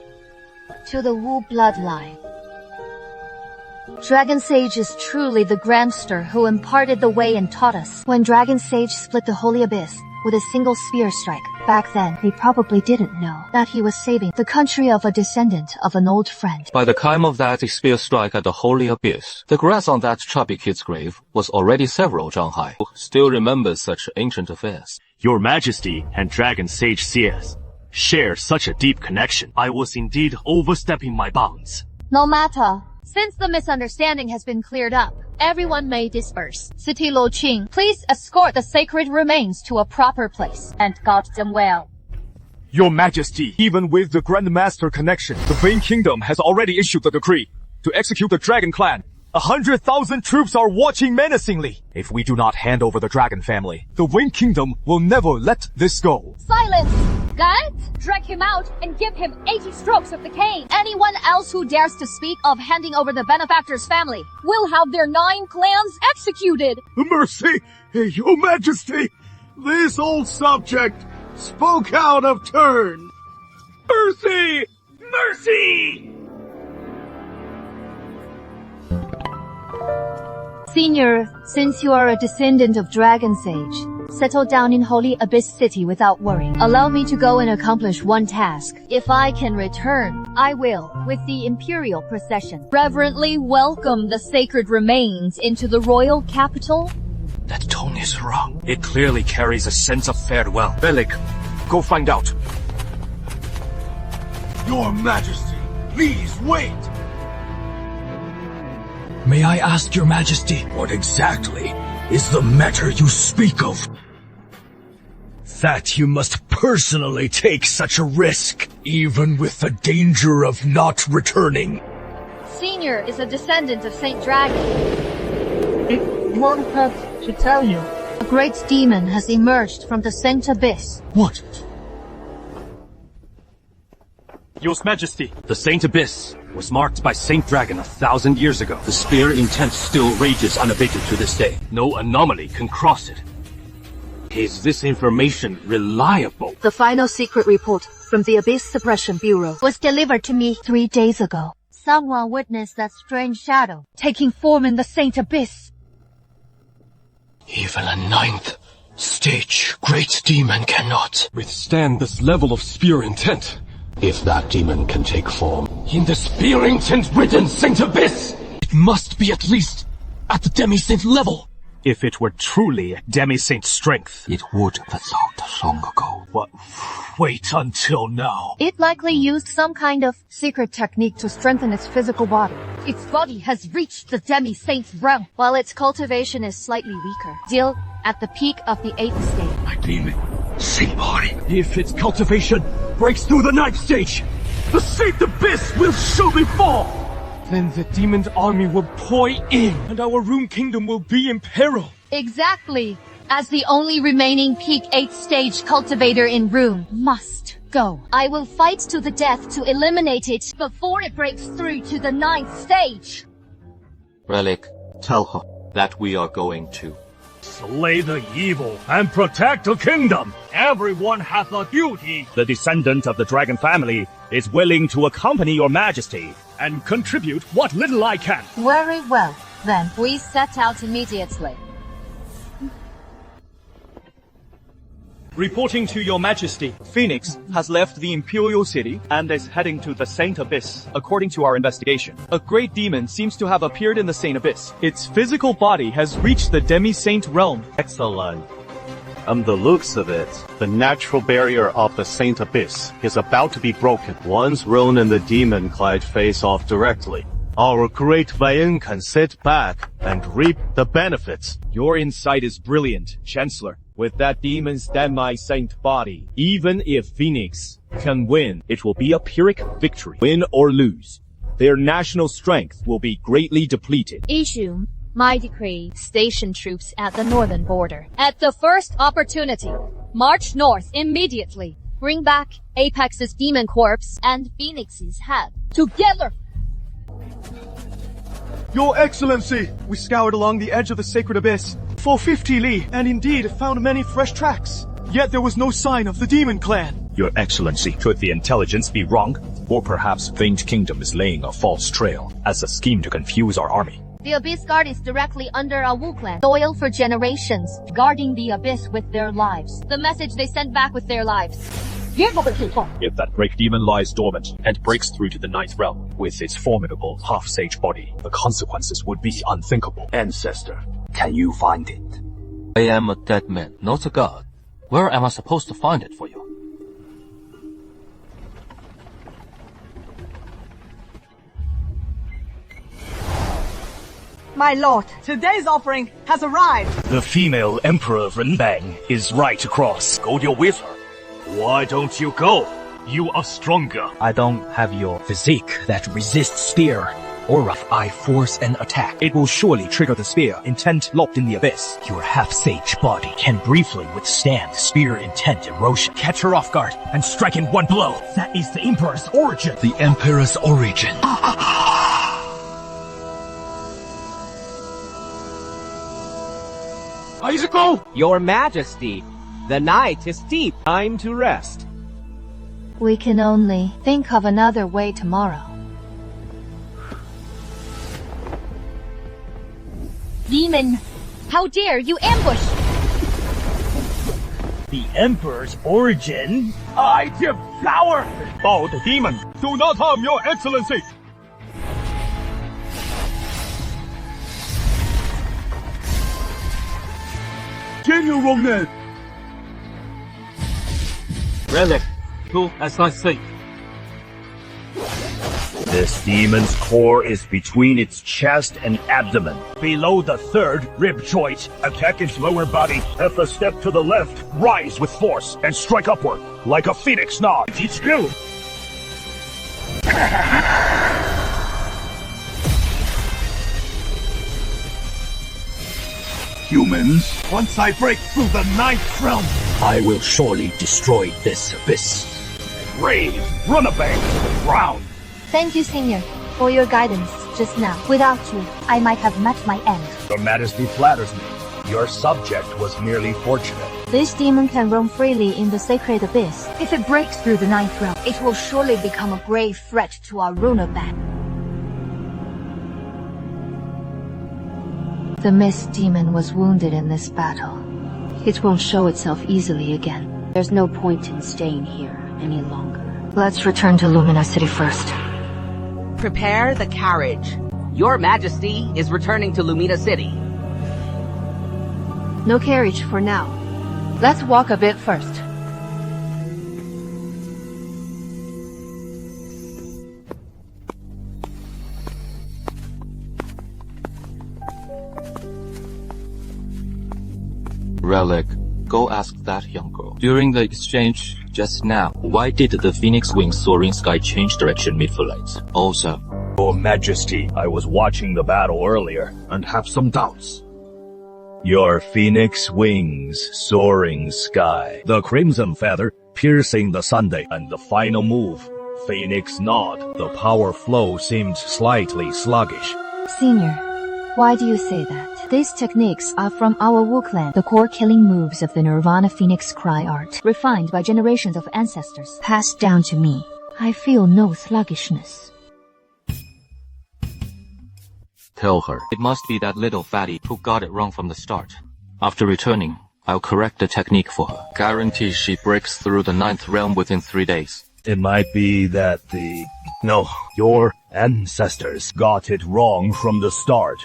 to the Wu bloodline. Dragon Sage is truly the grandster who imparted the way and taught us. When Dragon Sage split the Holy Abyss with a single spear strike, back then he probably didn't know that he was saving the country of a descendant of an old friend. By the time of that spear strike at the Holy Abyss, the grass on that chubby kid's grave was already several Zhanghai who still remembers such ancient affairs. Your Majesty and Dragon Sage Seers share such a deep connection. I was indeed overstepping my bounds. No matter. Since the misunderstanding has been cleared up, everyone may disperse. City Lord Qing, please escort the sacred remains to a proper place and guard them well. Your Majesty, even with the Grand Master connection, the Vane Kingdom has already issued the decree to execute the Dragon Clan. 100,000 troops are watching menacingly. If we do not hand over the Dragon family, the Vane Kingdom will never let this go. Silence! Guards, drag him out and give him 80 strokes of the cane. Anyone else who dares to speak of handing over the benefactor's family will have their 9 clans executed. Mercy, Your Majesty! This old subject spoke out of turn. Mercy! Mercy! Senior, since you are a descendant of Dragon Sage, settle down in Holy Abyss City without worrying. Allow me to go and accomplish one task. If I can return, I will, with the Imperial procession, reverently welcome the sacred remains into the royal capital. That tone is wrong. It clearly carries a sense of farewell. Belik, go find out. Your Majesty, please wait! May I ask your Majesty, what exactly is the matter you speak of? that you must personally take such a risk, even with the danger of not returning. Senior is a descendant of Saint Dragon. It won't hurt to tell you. A great demon has emerged from the Saint Abyss. What? Your Majesty, the Saint Abyss was marked by Saint Dragon 1,000 years ago. The spear intent still rages unabated to this day. No anomaly can cross it. Is this information reliable? The final secret report from the Abyss Suppression Bureau was delivered to me 3 days ago. Someone witnessed that strange shadow taking form in the Saint Abyss. Even a 9th stage great demon cannot Withstand this level of spear intent. If that demon can take form, In the spear intent-ridden Saint Abyss, it must be at least at the demi-saint level. If it were truly demi-saint strength, it would have thought long ago. But wait until now. It likely used some kind of secret technique to strengthen its physical body. Its body has reached the demi-saint's realm, while its cultivation is slightly weaker. Still at the peak of the 8th stage. My demon, saint body. If its cultivation breaks through the 9th stage, the Saint Abyss will surely fall! Then the demon's army will pour in, and our Rune Kingdom will be in peril. Exactly. As the only remaining peak 8th stage cultivator in Rune must go. I will fight to the death to eliminate it before it breaks through to the 9th stage. Relic, tell her that we are going to slay the evil and protect the kingdom. Everyone hath a duty. The descendant of the dragon family is willing to accompany your majesty and contribute what little I can. Very well, then. We set out immediately. Reporting to your majesty, Phoenix has left the Imperial City and is heading to the Saint Abyss. According to our investigation, a great demon seems to have appeared in the Saint Abyss. Its physical body has reached the demi-saint realm. Excellent. The looks of it, the natural barrier of the Saint Abyss is about to be broken. Once Rune and the demon collide face off directly, our great Vayen can sit back and reap the benefits. Your insight is brilliant, Chancellor. With that demon's demi-saint body, even if Phoenix can win, it will be a Pyrrhic victory. Win or lose, their national strength will be greatly depleted. Issue my decree. Station troops at the northern border. At the first opportunity, march north immediately. Bring back Apex's demon corpse and Phoenix's head. Together! Your Excellency, we scoured along the edge of the sacred abyss for 50 li and indeed found many fresh tracks. Yet there was no sign of the demon clan. Your Excellency, could the intelligence be wrong? Or perhaps Faint Kingdom is laying a false trail as a scheme to confuse our army. The Abyss Guard is directly under a Wu clan, loyal for generations, guarding the Abyss with their lives. The message they sent back with their lives. If that great demon lies dormant and breaks through to the 9th realm with its formidable half-sage body, the consequences would be unthinkable. Ancestor, can you find it? I am a dead man, not a god. Where am I supposed to find it for you? My lord, today's offering has arrived. The female Emperor Renbang is right across. Go deal with her. Why don't you go? You are stronger. I don't have your physique that resists spear. Or if I force an attack, it will surely trigger the spear intent locked in the abyss. Your half-sage body can briefly withstand spear intent erosion. Catch her off guard and strike in one blow. That is the Emperor's origin. The Emperor's origin. Isaac! Your Majesty, the night is deep. Time to rest. We can only think of another way tomorrow. Demon, how dare you ambush? The Emperor's origin? I devour! Oh, the demon! Do not harm your Excellency! General! Relic, do as I say. This demon's core is between its chest and abdomen, below the third rib joint. Attack its lower body. If a step to the left, rise with force and strike upward like a phoenix nod. Teach skill. Humans, once I break through the 9th realm, I will surely destroy this abyss. Rave, run a bank to the ground. Thank you, Senior, for your guidance just now. Without you, I might have met my end. Your Majesty flatters me. Your subject was merely fortunate. This demon can roam freely in the sacred abyss. If it breaks through the 9th realm, it will surely become a grave threat to our ruler band. The mist demon was wounded in this battle. It won't show itself easily again. There's no point in staying here any longer. Let's return to Lumina City first. Prepare the carriage. Your Majesty is returning to Lumina City. No carriage for now. Let's walk a bit first. Relic, go ask that young girl. During the exchange just now, why did the Phoenix Wing soaring sky change direction mid-flight? Also, Your Majesty, I was watching the battle earlier and have some doubts. Your phoenix wings, soaring sky. The crimson feather, piercing the Sunday, and the final move, phoenix nod. The power flow seemed slightly sluggish. Senior, why do you say that? These techniques are from our Wu clan, the core killing moves of the Nirvana Phoenix Cry art, refined by generations of ancestors, passed down to me. I feel no sluggishness. tell her it must be that little fatty who got it wrong from the start. After returning, I'll correct the technique for her. Guarantee she breaks through the 9th realm within 3 days. It might be that your ancestors got it wrong from the start.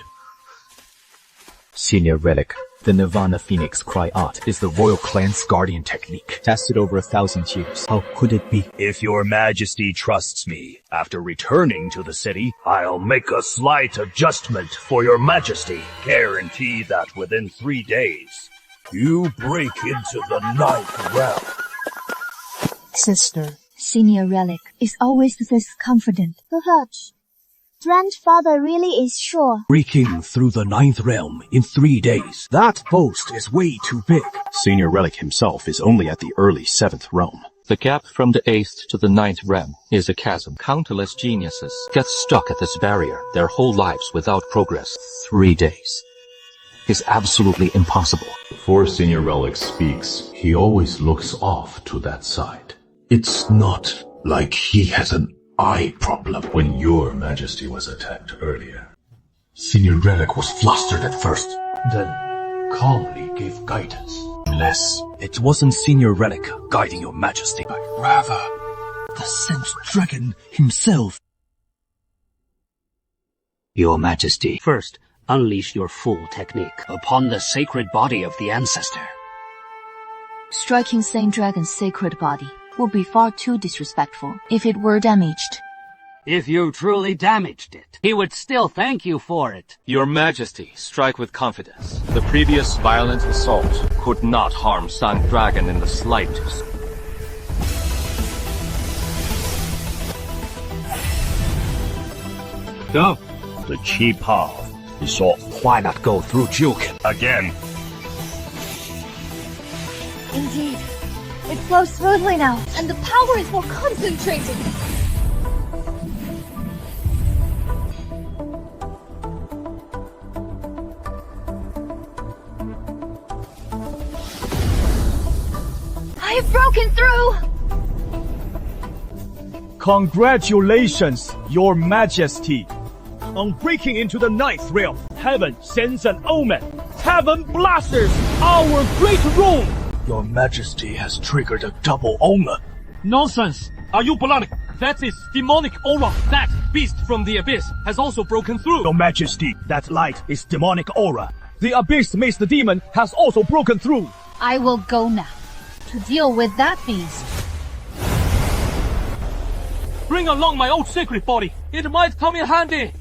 Senior Relic, the Nirvana Phoenix Cry art is the royal clan's guardian technique, tested over 1,000 years. How could it be? If your majesty trusts me, after returning to the city, I'll make a slight adjustment for your majesty. Guarantee that within 3 days, you break into the 9th realm. Sister, Senior Relic is always this confident. Perhaps grandfather really is sure. Breaking through the 9th realm in 3 days. That boast is way too big. Senior Relic himself is only at the early 7th realm. The gap from the 8th to the 9th realm is a chasm. Countless geniuses get stuck at this barrier their whole lives without progress. 3 days is absolutely impossible. Before Senior Relic speaks, he always looks off to that side. It's not like he has an eye problem. When your majesty was attacked earlier, Senior Relic was flustered at first, then calmly gave guidance. Unless it wasn't Senior Relic guiding your majesty, but rather the Sense Dragon himself. Your majesty, first, unleash your full technique upon the sacred body of the ancestor. Striking Saint Dragon's sacred body would be far too disrespectful if it were damaged. If you truly damaged it, he would still thank you for it. Your Majesty, strike with confidence. The previous violent assault could not harm Saint Dragon in the slightest. Go. The cheap path is off. Why not go through Juke Again. Indeed. It flows smoothly now, and the power is more concentrated. I have broken through! Congratulations, Your Majesty! On breaking into the 9th realm, Heaven sends an omen. Heaven blasters our great rule! Your Majesty has triggered a double omen. Nonsense! Are you balonic? That is demonic aura. That beast from the abyss has also broken through. Your Majesty, that light is demonic aura. The abyss makes the demon has also broken through. I will go now to deal with that beast. Bring along my old sacred body. It might come in handy.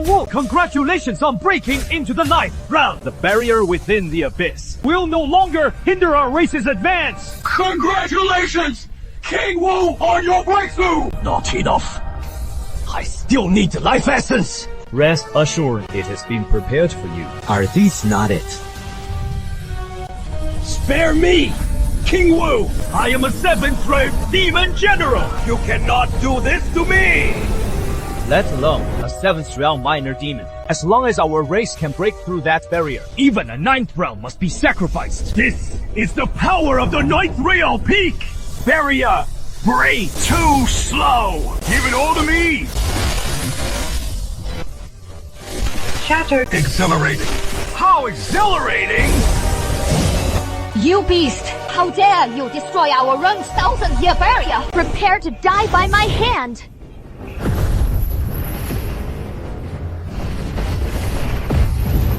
Wu, congratulations on breaking into the 9th round. The barrier within the abyss will no longer hinder our race's advance. Congratulations, King Wu, on your breakthrough! Not enough. I still need the life essence. Rest assured, it has been prepared for you. Are these not it? Spare me, King Wu! I am a 7th-ranked demon general! You cannot do this to me! Let alone a 7th round minor demon. As long as our race can break through that barrier, even a 9th round must be sacrificed. This is the power of the 9th Real Peak! Barrier! Break! Too slow! Give it all to me! Shattered. Exhilarating! How exhilarating! You beast! How dare you destroy our own 1,000-year barrier! Prepare to die by my hand!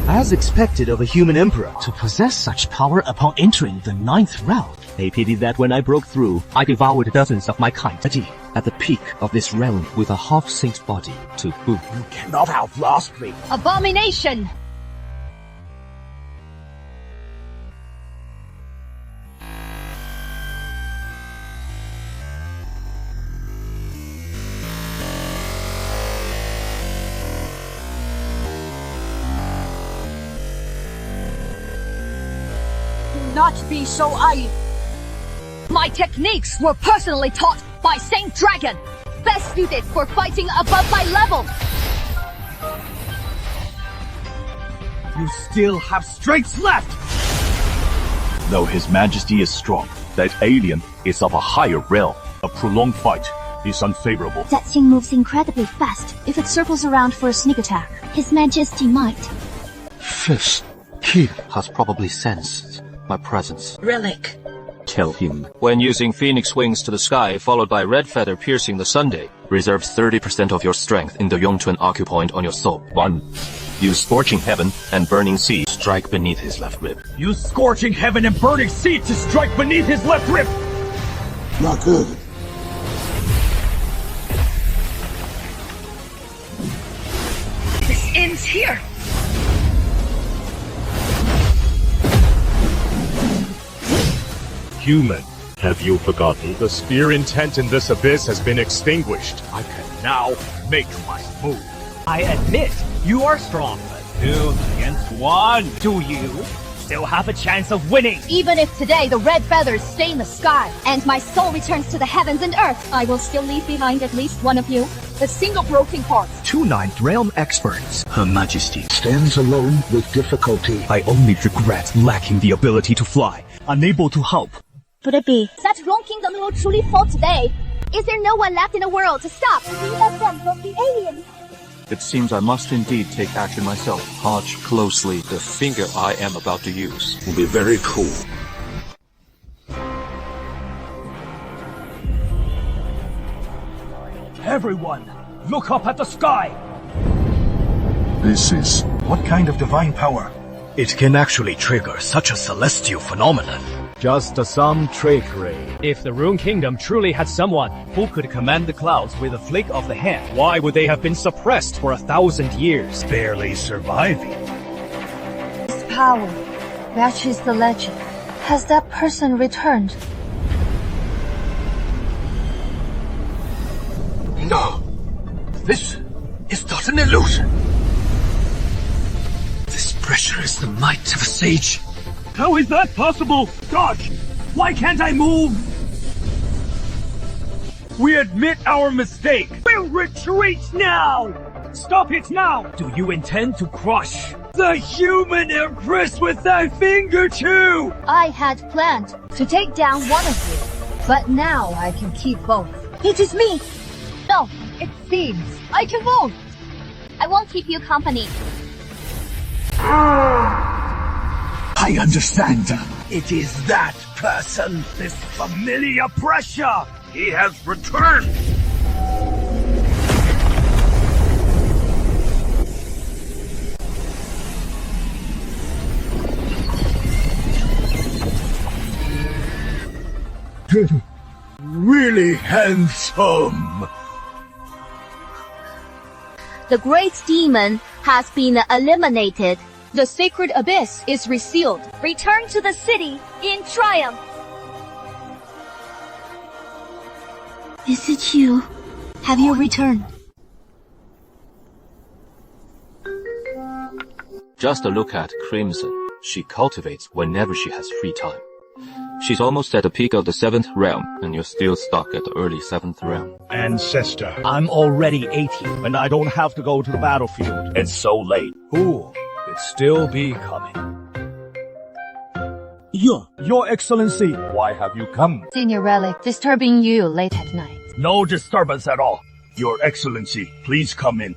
As expected of a human emperor, to possess such power upon entering the 9th round. They pitied that when I broke through, I devoured dozens of my kind. At the peak of this realm with a half-saint body to boot. You cannot outlast me. Abomination! Not be so naive. My techniques were personally taught by Saint Dragon, best suited for fighting above my level. You still have strength left! Though His Majesty is strong, that alien is of a higher realm. A prolonged fight is unfavorable. That thing moves incredibly fast. If it circles around for a sneak attack, His Majesty might. Fish. He has probably sensed my presence. Relic. Tell him. When using Phoenix Wings to the sky, followed by Red Feather piercing the Sunday, reserve 30% of your strength in the Yongchuan acupoint on your soul. 1. Use Scorching Heaven and Burning Sea. Strike beneath his left rib. Use Scorching Heaven and Burning Sea to strike beneath his left rib! Not good. This ends here. Human, have you forgotten? The spear intent in this abyss has been extinguished. I can now make my move. I admit, you are strong, but 2 against 1. Do you still have a chance of winning? Even if today the red feathers stay in the sky, and my soul returns to the heavens and earth, I will still leave behind at least one of you. The single broken heart. 2 9th realm experts. Her Majesty Stands alone with difficulty. I only regret lacking the ability to fly, unable to help. Could it be that Wrong Kingdom will truly fall today? Is there no one left in the world to stop? We left them from the aliens. It seems I must indeed take action myself. Watch closely. The finger I am about to use will be very cool. Everyone, look up at the sky! This is... What kind of divine power? It can actually trigger such a celestial phenomenon. Just some trickery. If the Rune Kingdom truly had someone who could command the clouds with a flick of the hand, why would they have been suppressed for 1,000 years, barely surviving? This power matches the legend. Has that person returned? No! This is not an illusion! This pressure is the might of a sage. How is that possible? Dodge! Why can't I move? We admit our mistake. We'll retreat now! Stop it now! Do you intend to crush The human empress with thy finger too! I had planned to take down one of you, but now I can keep both. It is me! No, it seems I can move. I won't keep you company. I understand. It is that person, this familiar pressure. He has returned. Really handsome. The great demon has been eliminated. The sacred abyss is resealed. Return to the city in triumph. Is it you? Have you returned? Just a look at Crimson. She cultivates whenever she has free time. She's almost at the peak of the 7th realm, and you're still stuck at the early 7th realm. Ancestor, I'm already 80. and I don't have to go to the battlefield. It's so late. Ooh, it still be coming. Your Excellency. Why have you come? Senior Relic, disturbing you late at night. No disturbance at all. Your Excellency, please come in.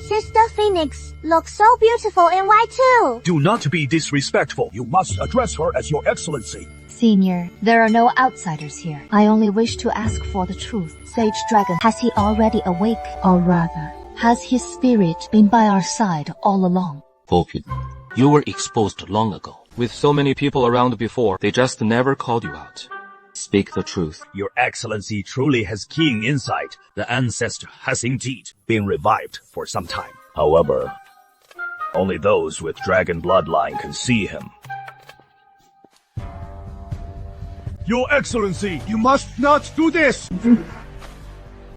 Sister Phoenix looks so beautiful in white too. Do not be disrespectful. You must address her as Your Excellency. Senior, there are no outsiders here. I only wish to ask for the truth. Sage Dragon, has he already awake? Or rather, has his spirit been by our side all along? Forbidden. You were exposed long ago. With so many people around before, they just never called you out. Speak the truth. Your Excellency truly has keen insight. The ancestor has indeed been revived for some time. However, only those with dragon bloodline can see him. Your Excellency, you must not do this!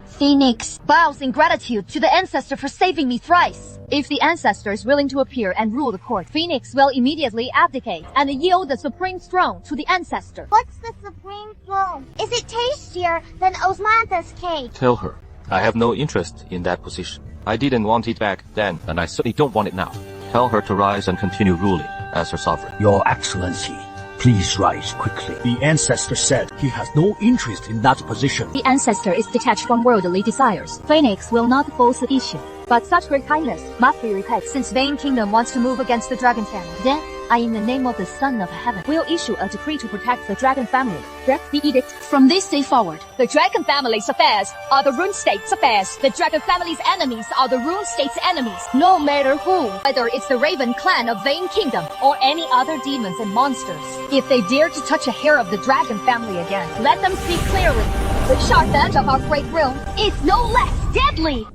Phoenix bows in gratitude to the ancestor for saving me thrice. If the ancestor is willing to appear and rule the court, Phoenix will immediately abdicate and yield the supreme throne to the ancestor. What's the supreme throne? Is it tastier than Osmanthus cake? Tell her, I have no interest in that position. I didn't want it back then, and I certainly don't want it now. Tell her to rise and continue ruling as her sovereign. Your Excellency, please rise quickly. The ancestor said he has no interest in that position. The ancestor is detached from worldly desires. Phoenix will not force the issue. But such great kindness must be repaid since Vane Kingdom wants to move against the Dragon family. Then, I, in the name of the Son of Heaven, will issue a decree to protect the Dragon family. Direct the edict. From this day forward, the Dragon family's affairs are the Rune State's affairs. The Dragon family's enemies are the Rune State's enemies. No matter who, whether it's the Raven clan of Vane Kingdom or any other demons and monsters. If they dare to touch a hair of the Dragon family again, let them see clearly. The sharp edge of our great realm is no less deadly.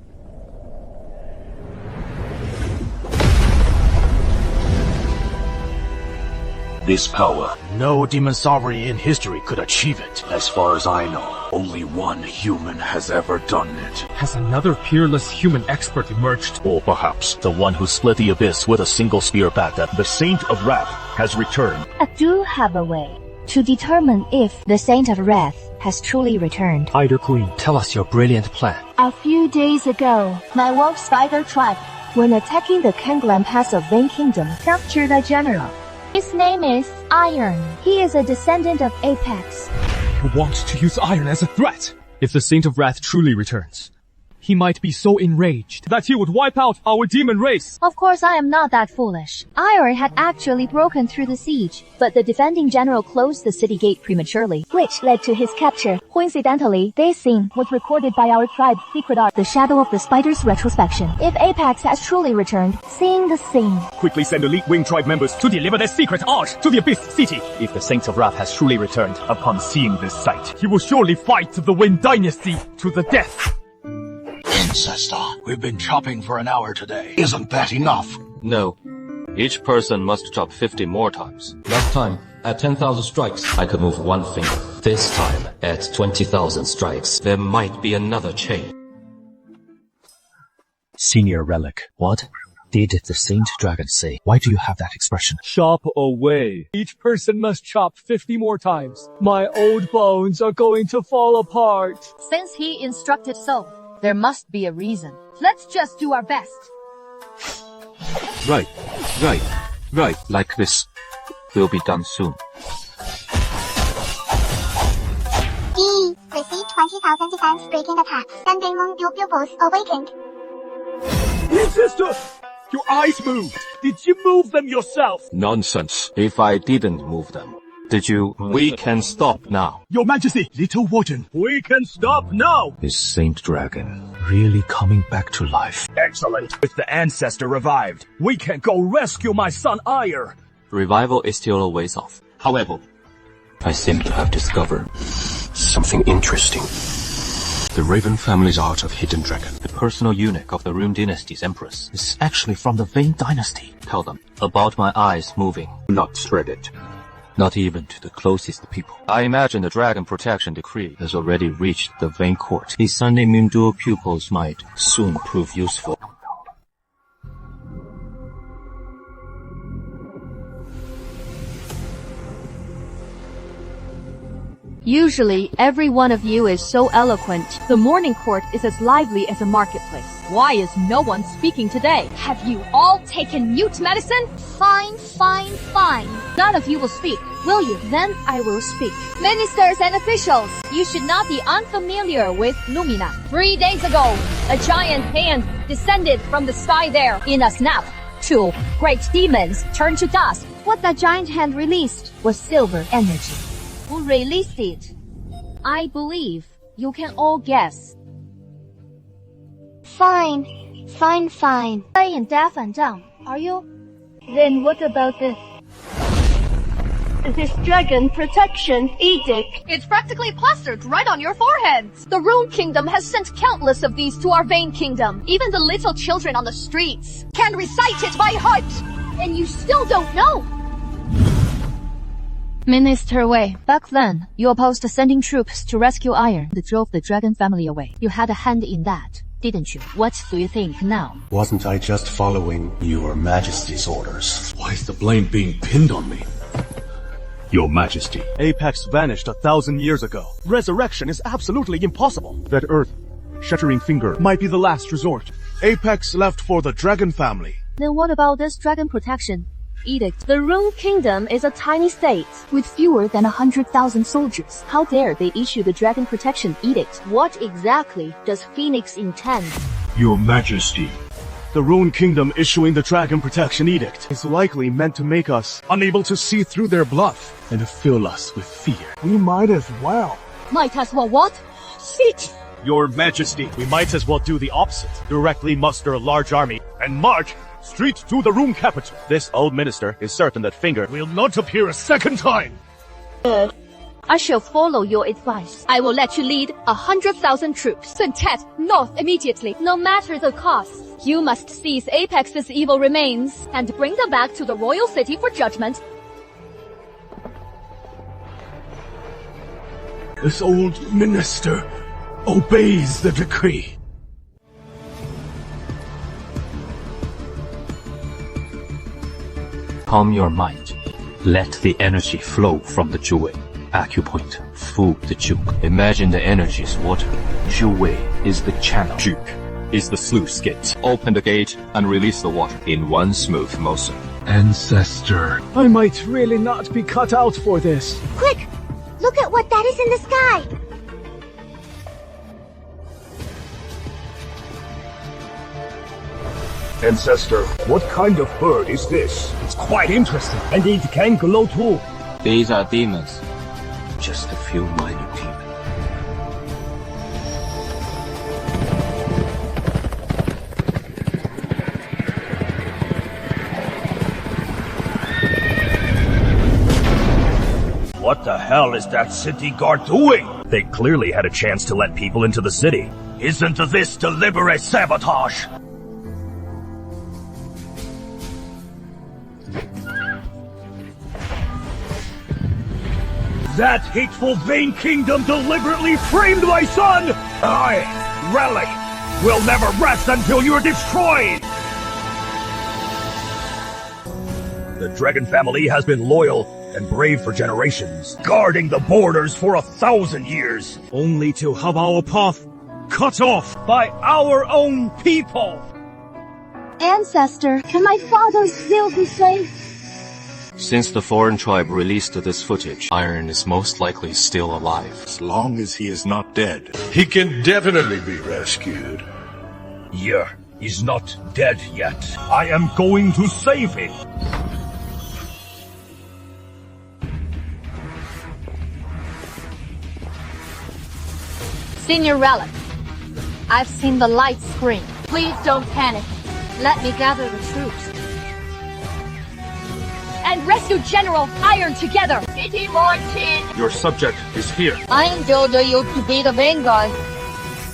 This power, No demon sovereign in history could achieve it. as far as I know, only one human has ever done it. Has another peerless human expert emerged? Or perhaps the one who split the abyss with a single spear back then. The Saint of Wrath has returned. I do have a way to determine if the Saint of Wrath has truly returned. Spider Queen, tell us your brilliant plan. A few days ago, my wolf spider tribe, when attacking the Kanglam Pass of Vane Kingdom, captured a general. His name is Iron. He is a descendant of Apex. You want to use iron as a threat? If the Saint of Wrath truly returns, he might be so enraged that he would wipe out our demon race. Of course, I am not that foolish. Iron had actually broken through the siege, but the defending general closed the city gate prematurely, which led to his capture. Coincidentally, this scene was recorded by our tribe's secret art, The Shadow of the Spider's retrospection. If Apex has truly returned, seeing the scene. Quickly send elite wing tribe members to deliver their secret art to the Abyss City. If the Saint of Wrath has truly returned upon seeing this sight, He will surely fight the Wind Dynasty to the death. Ancestor, we've been chopping for an hour today. Isn't that enough? No. Each person must chop 50 more times. Last time, at 10,000 strikes, I could move one finger. This time, at 20,000 strikes, there might be another chain. Senior Relic, what did the Saint Dragon say? Why do you have that expression? Chop away. Each person must chop 50 more times. My old bones are going to fall apart. Since he instructed so, there must be a reason. Let's just do our best. Right. Like this. Will be done soon. E. Received 20,000 defense breaking attacks. Sending moon pupils awakened. Sister, your eyes moved. Did you move them yourself? Nonsense. If I didn't move them, did you? We can stop now. Your Majesty, Little Warden, we can stop now. Is Saint Dragon really coming back to life? Excellent. With the ancestor revived, we can go rescue my son Ire. Revival is still a ways off. However, I seem to have discovered something interesting. The Raven family's art of hidden dragon. The personal eunuch of the Rune Dynasty's empress is actually from the Vane dynasty. Tell them about my eyes moving. Not shredded. Not even to the closest people. I imagine the Dragon Protection Decree has already reached the Vane court. His Sunday Moon dual pupils might soon prove useful. Usually, every one of you is so eloquent. The morning court is as lively as a marketplace. Why is no one speaking today? Have you all taken mute medicine? Fine, fine, fine. None of you will speak, will you? Then I will speak. Ministers and officials, you should not be unfamiliar with Lumina. 3 days ago, a giant hand descended from the sky there. In a snap, 2 great demons turned to dust. What the giant hand released was silver energy. Who released it? I believe you can all guess. Fine, fine, fine. 白眼打反仗, are you? Then what about this? This Dragon Protection Edict. It's practically plastered right on your foreheads. The Rune Kingdom has sent countless of these to our Vane Kingdom. Even the little children on the streets can recite it by heart. And you still don't know. Minister Wei, back then, you opposed sending troops to rescue Iron that drove the Dragon family away. You had a hand in that, didn't you? What do you think now? Wasn't I just following your Majesty's orders? Why is the blame being pinned on me? Your Majesty. Apex vanished 1,000 years ago. Resurrection is absolutely impossible. That earth-shattering finger might be the last resort. Apex left for the Dragon family. Then what about this Dragon Protection Edict? The Rune Kingdom is a tiny state with fewer than 100,000 soldiers. How dare they issue the Dragon Protection Edict? What exactly does Phoenix intend? Your Majesty. The Rune Kingdom issuing the Dragon Protection Edict is likely meant to make us unable to see through their bluff and to fill us with fear. We might as well. Might as well what? Sit! Your Majesty, we might as well do the opposite. Directly muster a large army and march straight to the Rune capital. This old minister is certain that Finger will not appear a second time. I shall follow your advice. I will let you lead 100,000 troops to Tet north immediately, no matter the cost. You must seize Apex's evil remains and bring them back to the royal city for judgment. This old minister obeys the decree. Calm your mind. Let the energy flow from the Zhuwei. Acupoint, Fu the Juke. Imagine the energy is water. Zhuwei is the channel. Juke is the sluice gate. Open the gate and release the water in one smooth motion. Ancestor. I might really not be cut out for this. Quick! Look at what that is in the sky! Ancestor, what kind of bird is this? It's quite interesting, and it can glow too. These are demons. Just a few minor demons. What the hell is that city guard doing? They clearly had a chance to let people into the city. Isn't this deliberate sabotage? That hateful Vane Kingdom deliberately framed my son! I, Relic, will never rest until you're destroyed! The Dragon family has been loyal and brave for generations, guarding the borders for 1,000 years, only to have our path cut off by our own people! Ancestor, can my father still be safe? Since the foreign tribe released this footage, Iron is most likely still alive. As long as he is not dead, he can definitely be rescued. Yeah, he's not dead yet. I am going to save him. Senior Relic, I've seen the light screen. Please don't panic. Let me gather the troops. and rescue General Iron together. City launching. Your subject is here. I order you to be the vanguard.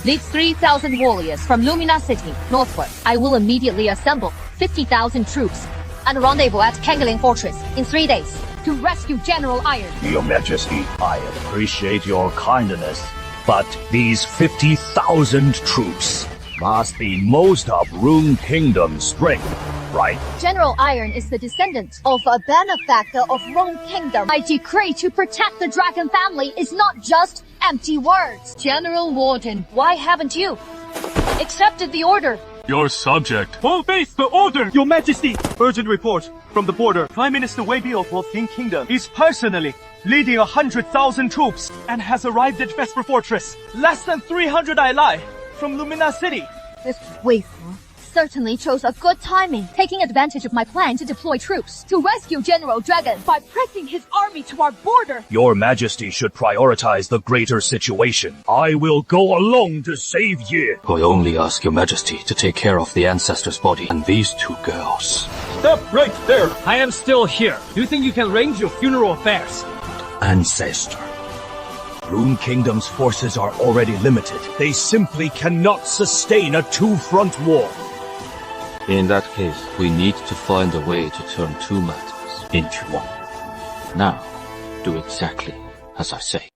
Lead 3,000 warriors from Lumina City, northward. I will immediately assemble 50,000 troops and rendezvous at Kangeling Fortress in 3 days to rescue General Iron. Your Majesty, I appreciate your kindness, but these 50,000 troops must be most of Rune Kingdom's strength, right? General Iron is the descendant of a benefactor of Rune Kingdom. My decree to protect the dragon family is not just empty words. General Warden, why haven't you accepted the order? Your subject obeys the order. Your Majesty! Urgent report from the border. Prime Minister Wei Bi of Wolfing Kingdom is personally leading 100,000 troops and has arrived at Vesper Fortress. Less than 300 Ailai from Lumina City. This Wei certainly chose a good timing, taking advantage of my plan to deploy troops to rescue General Dragon by pressing his army to our border. Your Majesty should prioritize the greater situation. I will go alone to save Ye. I only ask your Majesty to take care of the ancestor's body and these 2 girls. Step right there. I am still here. Do you think you can arrange your funeral affairs? Ancestor. Rune Kingdom's forces are already limited. They simply cannot sustain a 2-front war. In that case, we need to find a way to turn 2 matters into 1. Now, do exactly as I say.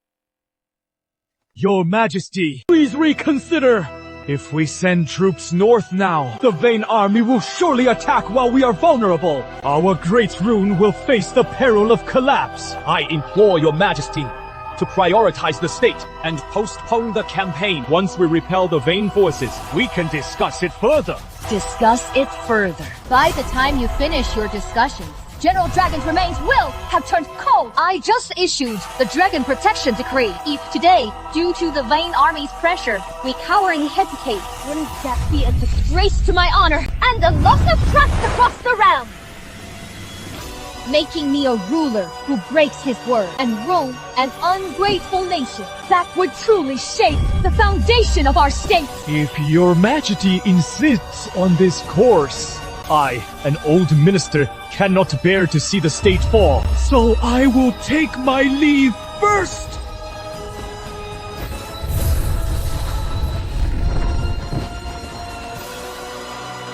Your Majesty, please reconsider. If we send troops north now, the Vane army will surely attack while we are vulnerable. Our great rune will face the peril of collapse. I implore your Majesty to prioritize the state and postpone the campaign. Once we repel the Vane forces, we can discuss it further. Discuss it further. By the time you finish your discussions, General Dragon's remains will have turned cold. I just issued the Dragon Protection Decree. If today, due to the Vane army's pressure, we cower and hesitate, wouldn't that be a disgrace to my honor and a loss of trust across the realm? Making me a ruler who breaks his word and rule an ungrateful nation. That would truly shake the foundation of our state. If your Majesty insists on this course, I, an old minister, cannot bear to see the state fall. So I will take my leave first.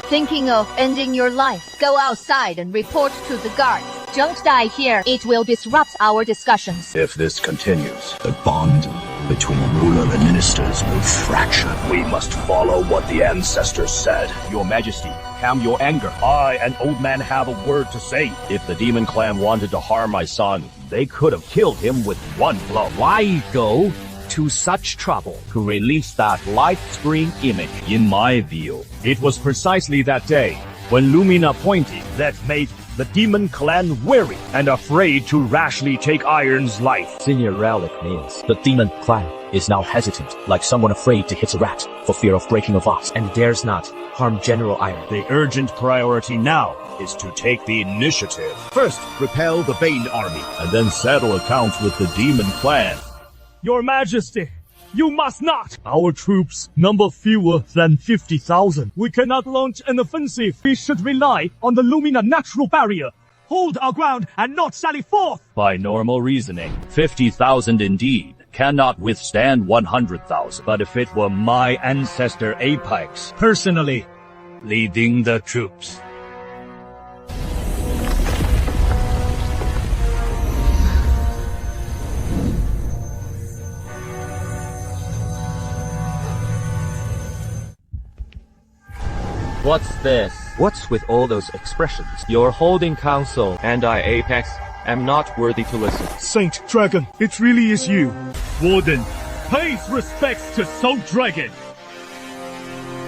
Thinking of ending your life? Go outside and report to the guards. Don't die here. It will disrupt our discussions. If this continues, The bond between ruler and ministers will fracture. we must follow what the ancestors said. Your Majesty, calm your anger. I, an old man, have a word to say. If the demon clan wanted to harm my son, they could have killed him with 1 blow. Why go to such trouble To release that light screen image. In my view, it was precisely that day when Lumina pointed that made the demon clan wary and afraid to rashly take Iron's life. Senior relic means the demon clan is now hesitant, like someone afraid to hit a rat for fear of breaking a vase, and dares not harm General Iron. The urgent priority now is to take the initiative. First, repel the Vane army, and then settle accounts with the demon clan. Your Majesty, you must not! Our troops number fewer than 50,000. We cannot launch an offensive. We should rely on the Lumina natural barrier. Hold our ground and not sally forth! By normal reasoning, 50,000 indeed cannot withstand 100,000. But if it were my ancestor Apex Personally, leading the troops, What's this? What's with all those expressions? You're holding council, and I, Apex, am not worthy to listen. Saint Dragon, it really is you. Warden, pays respects to Soul Dragon.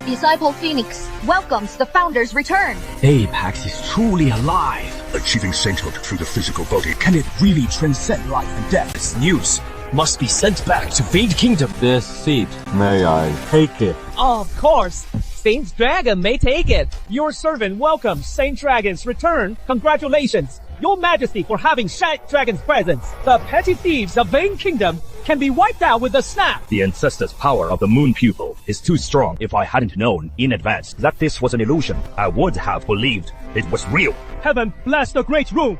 Disciple Phoenix welcomes the Founder's return. Apex is truly alive. Achieving sainthood through the physical body, can it really transcend life and death? This news must be sent back to Vane Kingdom. This seat, may I take it? Of course. Saint Dragon may take it. Your servant welcomes Saint Dragon's return. Congratulations, Your Majesty, for having Saint Dragon's presence. The petty thieves of Vane Kingdom can be wiped out with a snap. the ancestor's power of the moon pupil is too strong. If I hadn't known in advance that this was an illusion, I would have believed it was real. Heaven bless the great rune.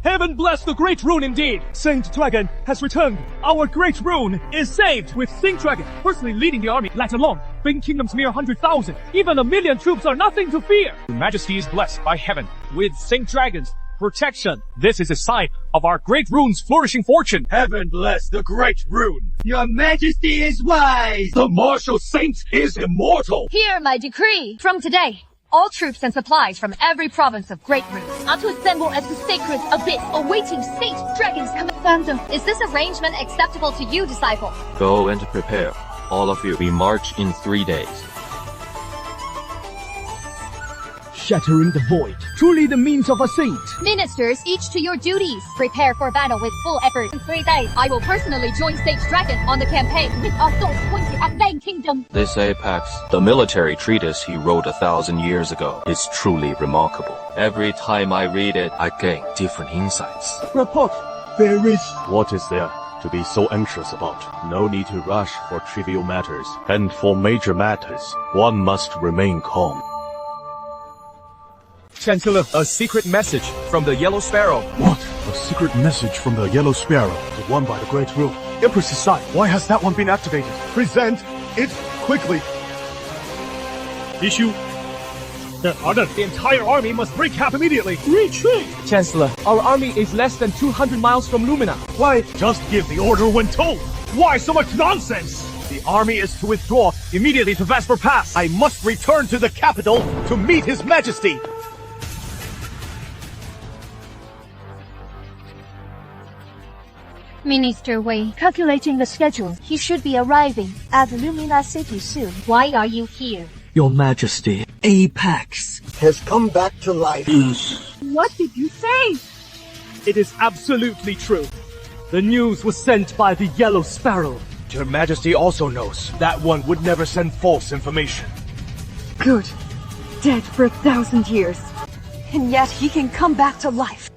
Heaven bless the great rune indeed! Saint Dragon has returned! Our great rune is saved! With Saint Dragon personally leading the army, let alone Bane Kingdom's mere 100,000. Even 1,000,000 troops are nothing to fear! Your Majesty is blessed by heaven with Saint Dragon's protection. This is a sign of our great rune's flourishing fortune. Heaven bless the great rune! Your Majesty is wise! The martial saint is immortal! Hear my decree! From today, all troops and supplies from every province of Great Rune are to assemble at the sacred abyss awaiting Saint Dragon's command. Phantom, is this arrangement acceptable to you, disciple? Go and prepare. All of you, we march in 3 days. Shattering the void, truly the means of a saint. Ministers, each to your duties. Prepare for battle with full effort. In 3 days, I will personally join Saint Dragon on the campaign with our swords pointed at Bane Kingdom. This Apex, the military treatise he wrote 1,000 years ago, is truly remarkable. Every time I read it, I gain different insights. Report! There is... What is there to be so anxious about? No need to rush for trivial matters. And for major matters, one must remain calm. Chancellor, a secret message from the Yellow Sparrow. What? A secret message from the Yellow Sparrow, the one by the Great Rune. Empress's side, why has that one been activated? Present it quickly. Issue the order. The entire army must break camp immediately. Retreat! Chancellor, our army is less than 200 miles from Lumina. Why? Just give the order when told. Why so much nonsense? The army is to withdraw immediately to Vesper Pass. I must return to the capital to meet His Majesty. Minister Wei, calculating the schedule, he should be arriving at Lumina City soon. Why are you here? Your Majesty, Apex has come back to life. What did you say? It is absolutely true. The news was sent by the Yellow Sparrow. Your Majesty also knows that one would never send false information. Good. Dead for 1,000 years. And yet he can come back to life.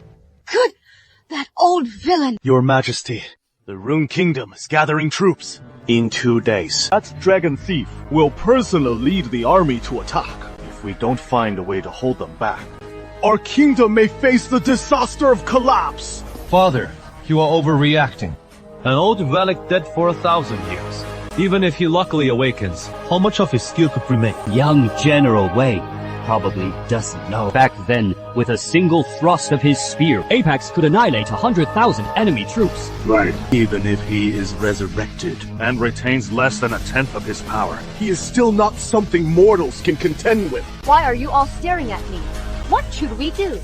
Good. That old villain! Your Majesty, the Rune Kingdom is gathering troops. In 2 days, that dragon thief will personally lead the army to attack. If we don't find a way to hold them back, our kingdom may face the disaster of collapse. Father, you are overreacting. An old relic dead for 1,000 years. Even if he luckily awakens, how much of his skill could remain? Young General Wei probably doesn't know. Back then, with a single thrust of his spear, Apex could annihilate 100,000 enemy troops. Right. Even if he is resurrected and retains less than 1/10 of his power, he is still not something mortals can contend with. Why are you all staring at me? What should we do?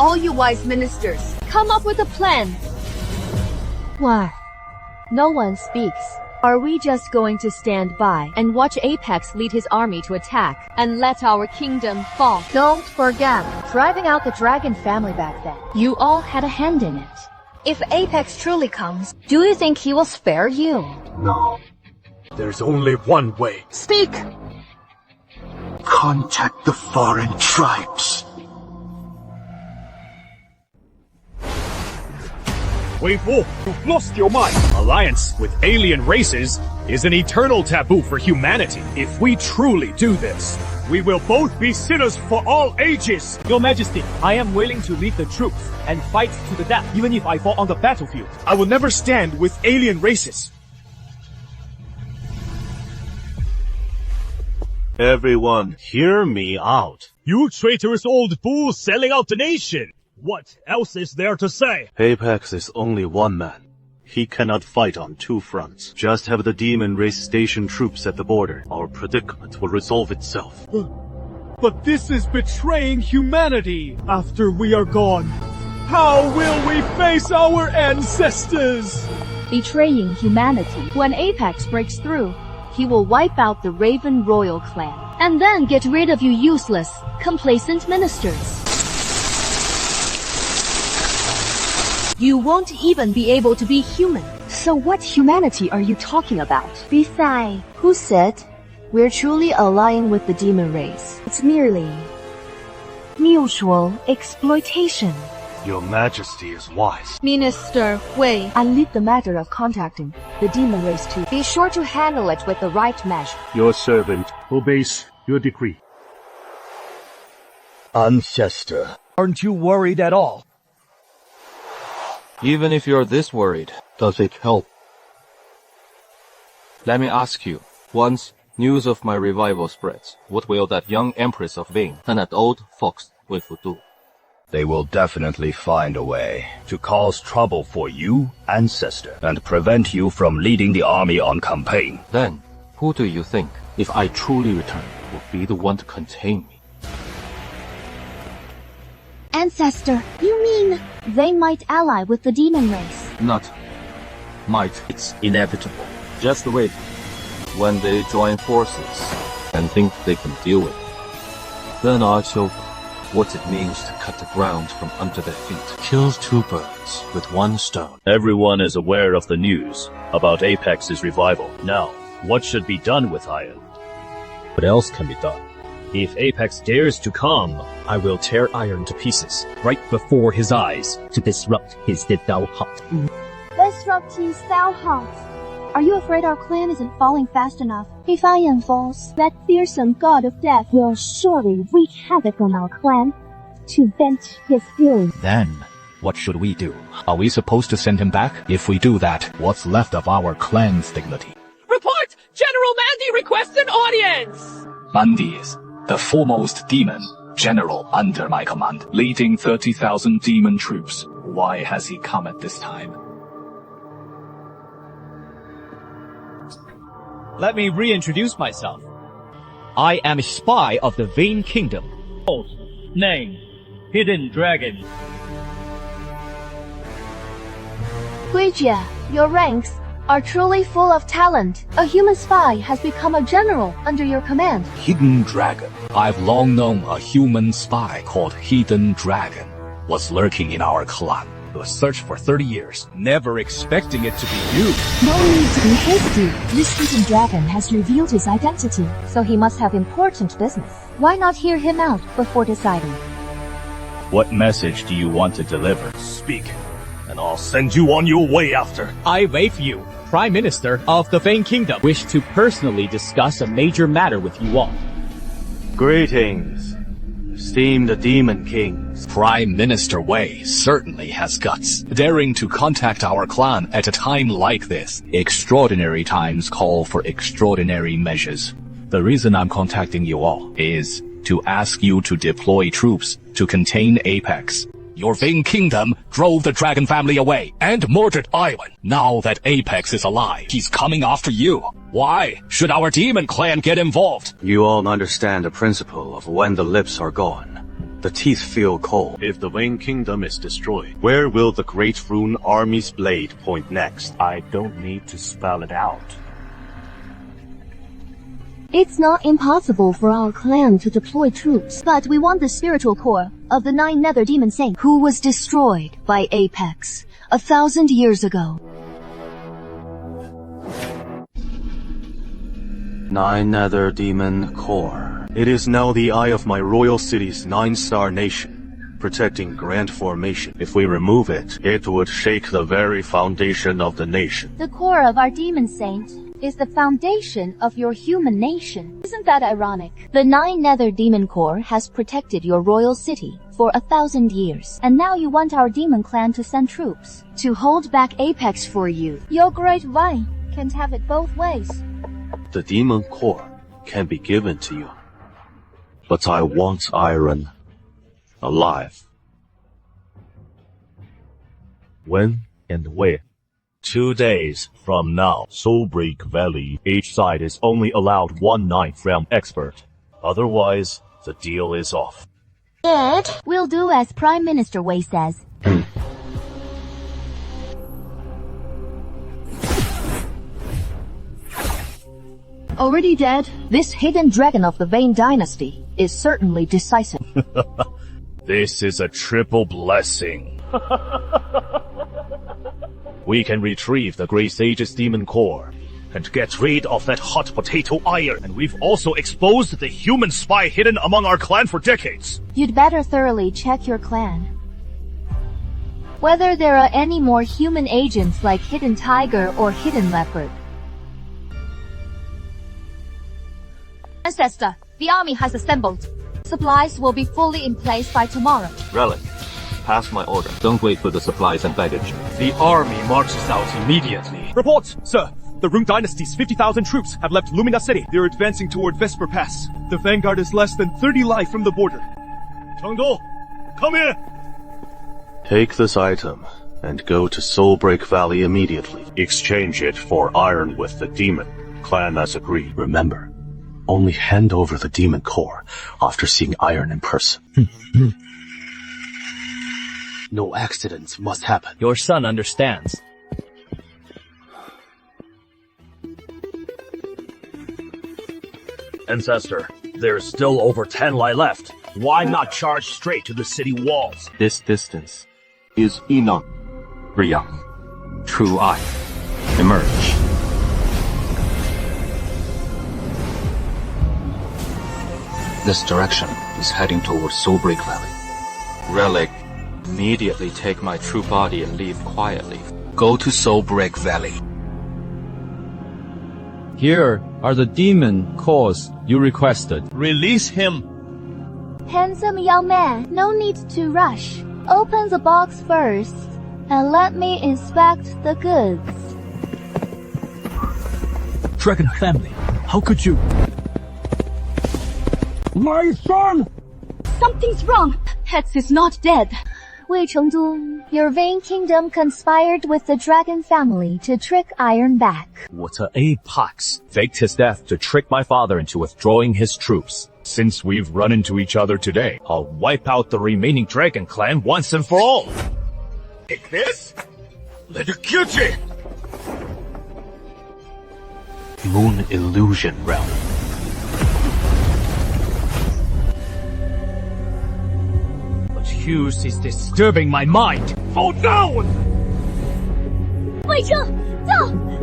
All you wise ministers, come up with a plan. Why? No one speaks. Are we just going to stand by and watch Apex lead his army to attack and let our kingdom fall? Don't forget, driving out the dragon family back then. You all had a hand in it. If Apex truly comes, do you think he will spare you? No. There's only one way. Speak! Contact the foreign tribes. Wei Fu, you've lost your mind. Alliance with alien races is an eternal taboo for humanity. If we truly do this, we will both be sinners for all ages. Your Majesty, I am willing to lead the troops and fight to the death, even if I fall on the battlefield. I will never stand with alien races. Everyone, hear me out. You traitorous old fool selling out the nation! What else is there to say? Apex is only one man. He cannot fight on 2 fronts. Just have the demon race station troops at the border. Our predicament will resolve itself. But this is betraying humanity after we are gone. How will we face our ancestors? Betraying humanity. When Apex breaks through, he will wipe out the Raven Royal clan and then get rid of you useless, complacent ministers. You won't even be able to be human. So what humanity are you talking about? Besides, who said we're truly allying with the demon race? It's merely mutual exploitation. Your Majesty is wise. Minister Wei, I leave the matter of contacting the demon race to. Be sure to handle it with the right measure. Your servant obeys your decree. Ancestor, Aren't you worried at all? Even if you're this worried, Does it help? let me ask you, once news of my revival spreads, what will that young empress of Ving and that old fox Weifu do? They will definitely find a way to cause trouble for you, ancestor, and prevent you from leading the army on campaign. Then, who do you think? If I truly return, will be the one to contain me. Ancestor, you mean they might ally with the demon race? Not might. It's inevitable. Just wait. When they join forces and think they can deal with it, then I'll show them what it means to cut the ground from under their feet. Kills two birds with one stone. Everyone is aware of the news about Apex's revival. Now, what should be done with Iron? What else can be done? If Apex dares to come, I will tear Iron to pieces, right before his eyes, to disrupt his Dao Hut. Disrupt his Dao Hut. Are you afraid our clan isn't falling fast enough? If Iron falls, that fearsome god of death will surely wreak havoc on our clan to vent his fury. Then, what should we do? Are we supposed to send him back? If we do that, what's left of our clan's dignity? Report! General Mandy requests an audience! Mandy is the foremost demon, general under my command, leading 30,000 demon troops. Why has he come at this time? Let me reintroduce myself. I am a spy of the Vane Kingdom. Name, Hidden Dragon. Guijia, your ranks are truly full of talent. A human spy has become a general under your command. Hidden Dragon. I've long known a human spy called Hidden Dragon was lurking in our clan. We searched for 30 years, never expecting it to be you. No need to be hasty. This hidden dragon has revealed his identity, so he must have important business. Why not hear him out before deciding? What message do you want to deliver? Speak, and I'll send you on your way after. I, Weifu, Prime Minister of the Vane Kingdom, wish to personally discuss a major matter with you all. Greetings, esteemed Demon Kings. Prime Minister Wei certainly has guts, daring to contact our clan at a time like this. Extraordinary times call for extraordinary measures. The reason I'm contacting you all is to ask you to deploy troops to contain Apex. Your Ving Kingdom drove the dragon family away and murdered Iwan. Now that Apex is alive, he's coming after you. Why should our demon clan get involved? You all understand the principle of when the lips are gone, the teeth feel cold. If the Ving Kingdom is destroyed, where will the Great Rune Army's blade point next? I don't need to spell it out. It's not impossible for our clan to deploy troops, but we want the spiritual core of the 9 Nether Demon Saints who was destroyed by Apex 1,000 years ago. 9 Nether Demon Core. It is now the eye of my royal city's 9-star nation, protecting Grand Formation. If we remove it, it would shake the very foundation of the nation. The core of our Demon Saint is the foundation of your human nation. Isn't that ironic? The 9 Nether Demon Corps has protected your royal city for 1,000 years, and now you want our demon clan to send troops to hold back Apex for you. Your great Vine can't have it both ways. The Demon Core can be given to you, but I want Iron alive. When and where? 2 days from now. Soulbreak Valley. Each side is only allowed 1 night from expert. Otherwise, the deal is off. Good. We'll do as Prime Minister Wei says. Already dead, this hidden dragon of the Vane dynasty is certainly decisive. This is a triple blessing. We can retrieve the Grey Sage's Demon Core and get rid of that hot potato Iron. And we've also exposed the human spy hidden among our clan for decades. You'd better thoroughly check your clan. Whether there are any more human agents like Hidden Tiger or Hidden Leopard. Ancestor, the army has assembled. Supplies will be fully in place by tomorrow. Relic, pass my order. Don't wait for the supplies and baggage. The army marches out immediately. Report, sir. The Rune Dynasty's 50,000 troops have left Lumina City. They're advancing toward Vesper Pass. The vanguard is less than 30 li from the border. Chengdu, come here! Take this item and go to Soulbreak Valley immediately. Exchange it for iron with the demon clan as agreed. Remember, only hand over the demon core after seeing iron in person. No accidents must happen. Your son understands. Ancestor, there's still over 10 li left. Why not charge straight to the city walls? This distance is enough. Riyang, true eye, emerge. This direction is heading towards Soulbreak Valley. Relic, immediately take my true body and leave quietly. Go to Soulbreak Valley. Here are the demon cores you requested. Release him! Handsome young man, no need to rush. Open the box first, and let me inspect the goods. Dragon family, how could you? My son! Something's wrong. Hetz is not dead. Wei Chengdu, your vain kingdom conspired with the dragon family to trick Iron back. What a apex! Faked his death to trick my father into withdrawing his troops. Since we've run into each other today, I'll wipe out the remaining dragon clan once and for all. Take this? Let it kill you! Moon Illusion Realm. Hughes is disturbing my mind. Fall down! Wei Cheng,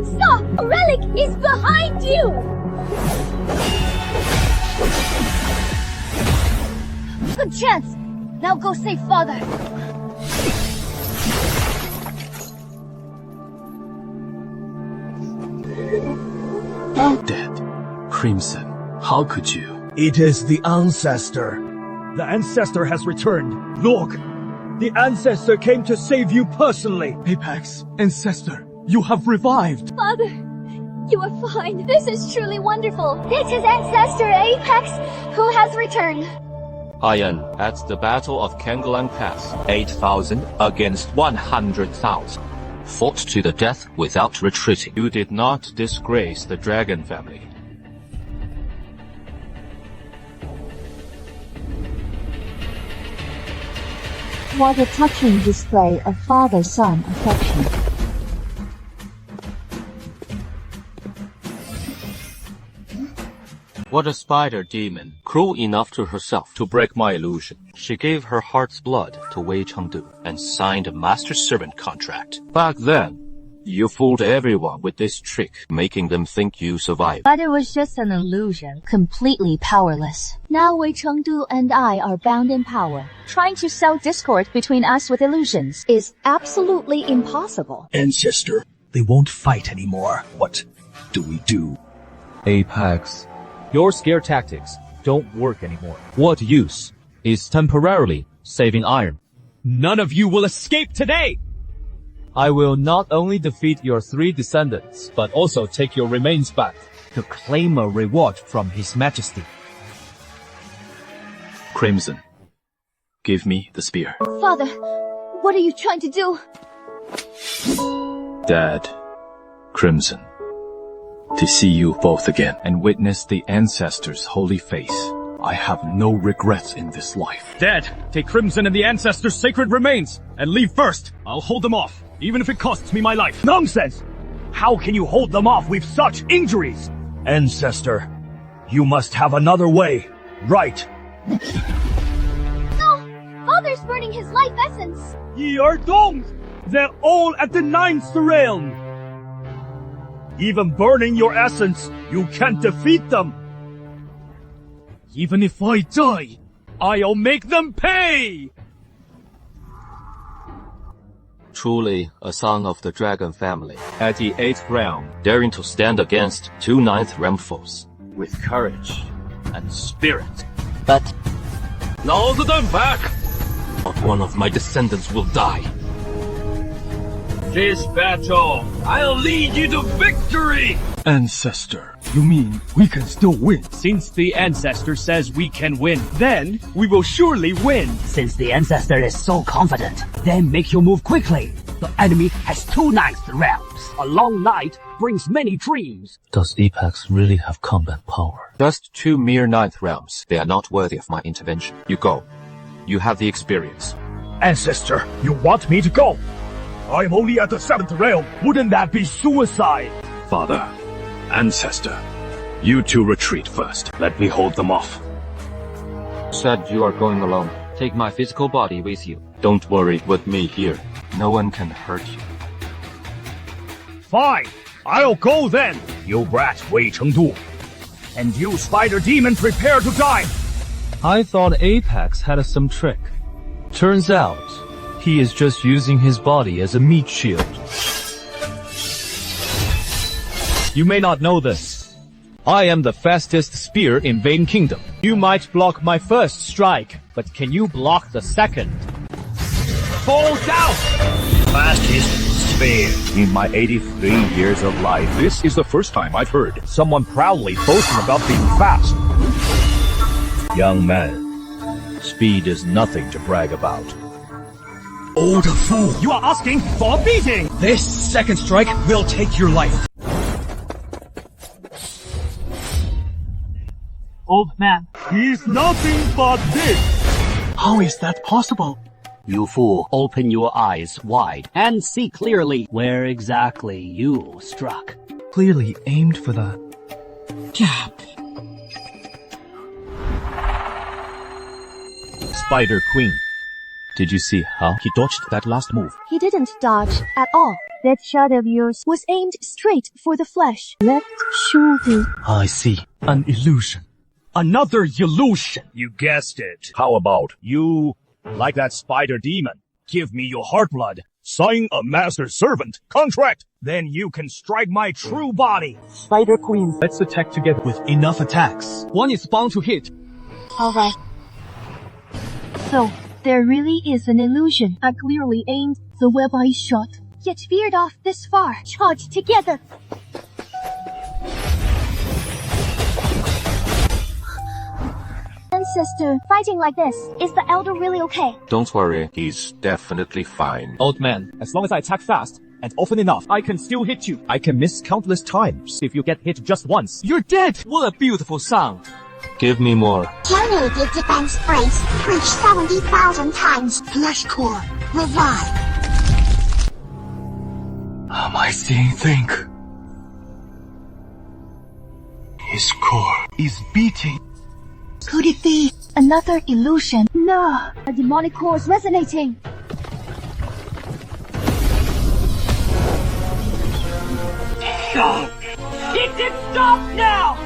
stop! A relic is behind you! Good chance. Now go save father. Dead. Crimson, how could you? It is the ancestor. The ancestor has returned. Look! The ancestor came to save you personally. Apex, ancestor, you have revived. Father, you are fine. This is truly wonderful. It is ancestor Apex who has returned. Iron, at the Battle of Kangalang Pass, 8,000 against 100,000. Fought to the death without retreating. You did not disgrace the dragon family. What a touching display of father-son affection. What a spider demon, cruel enough to herself to break my illusion. She gave her heart's blood to Wei Chengdu and signed a master servant contract. Back then, you fooled everyone with this trick, making them think you survived. But it was just an illusion, completely powerless. Now Wei Chengdu and I are bound in power. Trying to sow discord between us with illusions is absolutely impossible. Ancestor, they won't fight anymore. What do we do? Apex, your scare tactics don't work anymore. What use is temporarily saving Iron? None of you will escape today! I will not only defeat your 3 descendants, but also take your remains back to claim a reward from His Majesty. Crimson, give me the spear. Father, what are you trying to do? Dad, Crimson, to see you both again and witness the ancestors' holy face. I have no regrets in this life. Dad, take Crimson and the ancestors' sacred remains and leave first. I'll hold them off, even if it costs me my life. Nonsense! How can you hold them off with such injuries? Ancestor, you must have another way, right? No! Father's burning his life essence! Ye are doomed! They're all at the 9th realm! Even burning your essence, you can't defeat them! Even if I die, I'll make them pay! Truly a son of the dragon family. At the 8th realm, daring to stand against 2 9th realm foes. With courage and spirit. But now them back! one of my descendants will die. This battle, I'll lead you to victory! Ancestor, you mean we can still win? Since the ancestor says we can win, then we will surely win. Since the ancestor is so confident, then make your move quickly. The enemy has 2 ninth realms. A long night brings many dreams. Does Apex really have combat power? Just 2 mere 9th realms. They are not worthy of my intervention. You go. You have the experience. Ancestor, you want me to go? I'm only at the 7th realm. Wouldn't that be suicide? Father, Ancestor, you two retreat first. Let me hold them off. Said you are going alone. Take my physical body with you. Don't worry with me here. No one can hurt you. Fine, I'll go then. You brat Wei Chengdu. And you spider demon prepare to die. I thought Apex had some trick. Turns out, he is just using his body as a meat shield. You may not know this. I am the fastest spear in Vane Kingdom. You might block my first strike, but can you block the second? Fall down! Fastest spear. In my 83 years of life, this is the first time I've heard someone proudly boasting about being fast. Young man, speed is nothing to brag about. Old fool! You are asking for a beating! This second strike will take your life. Old man, He's nothing but this! How is that possible? You fool, open your eyes wide and see clearly where exactly you struck. Clearly aimed for the gap. Spider Queen. Did you see how he dodged that last move? He didn't dodge at all. That shot of yours was aimed straight for the flesh. Left shoulder. I see. An illusion. Another illusion. You guessed it. How about you, like that spider demon, give me your heart blood, sign a master servant contract, then you can strike my true body. Spider Queen. Let's attack together with enough attacks. One is bound to hit. Alright. So, there really is an illusion. I clearly aimed the web I shot, yet veered off this far. Charge together. Ancestor, fighting like this, is the elder really okay? Don't worry, he's definitely fine. Old man, as long as I attack fast and often enough, I can still hit you. I can miss countless times. If you get hit just once, You're dead! What a beautiful sound. Give me more. Generated defense brace. Reach 70,000 times. Flesh core. Revive. Am I seeing think? His core is beating. Could it be another illusion? No, a demonic core is resonating. Stop! It did stop now!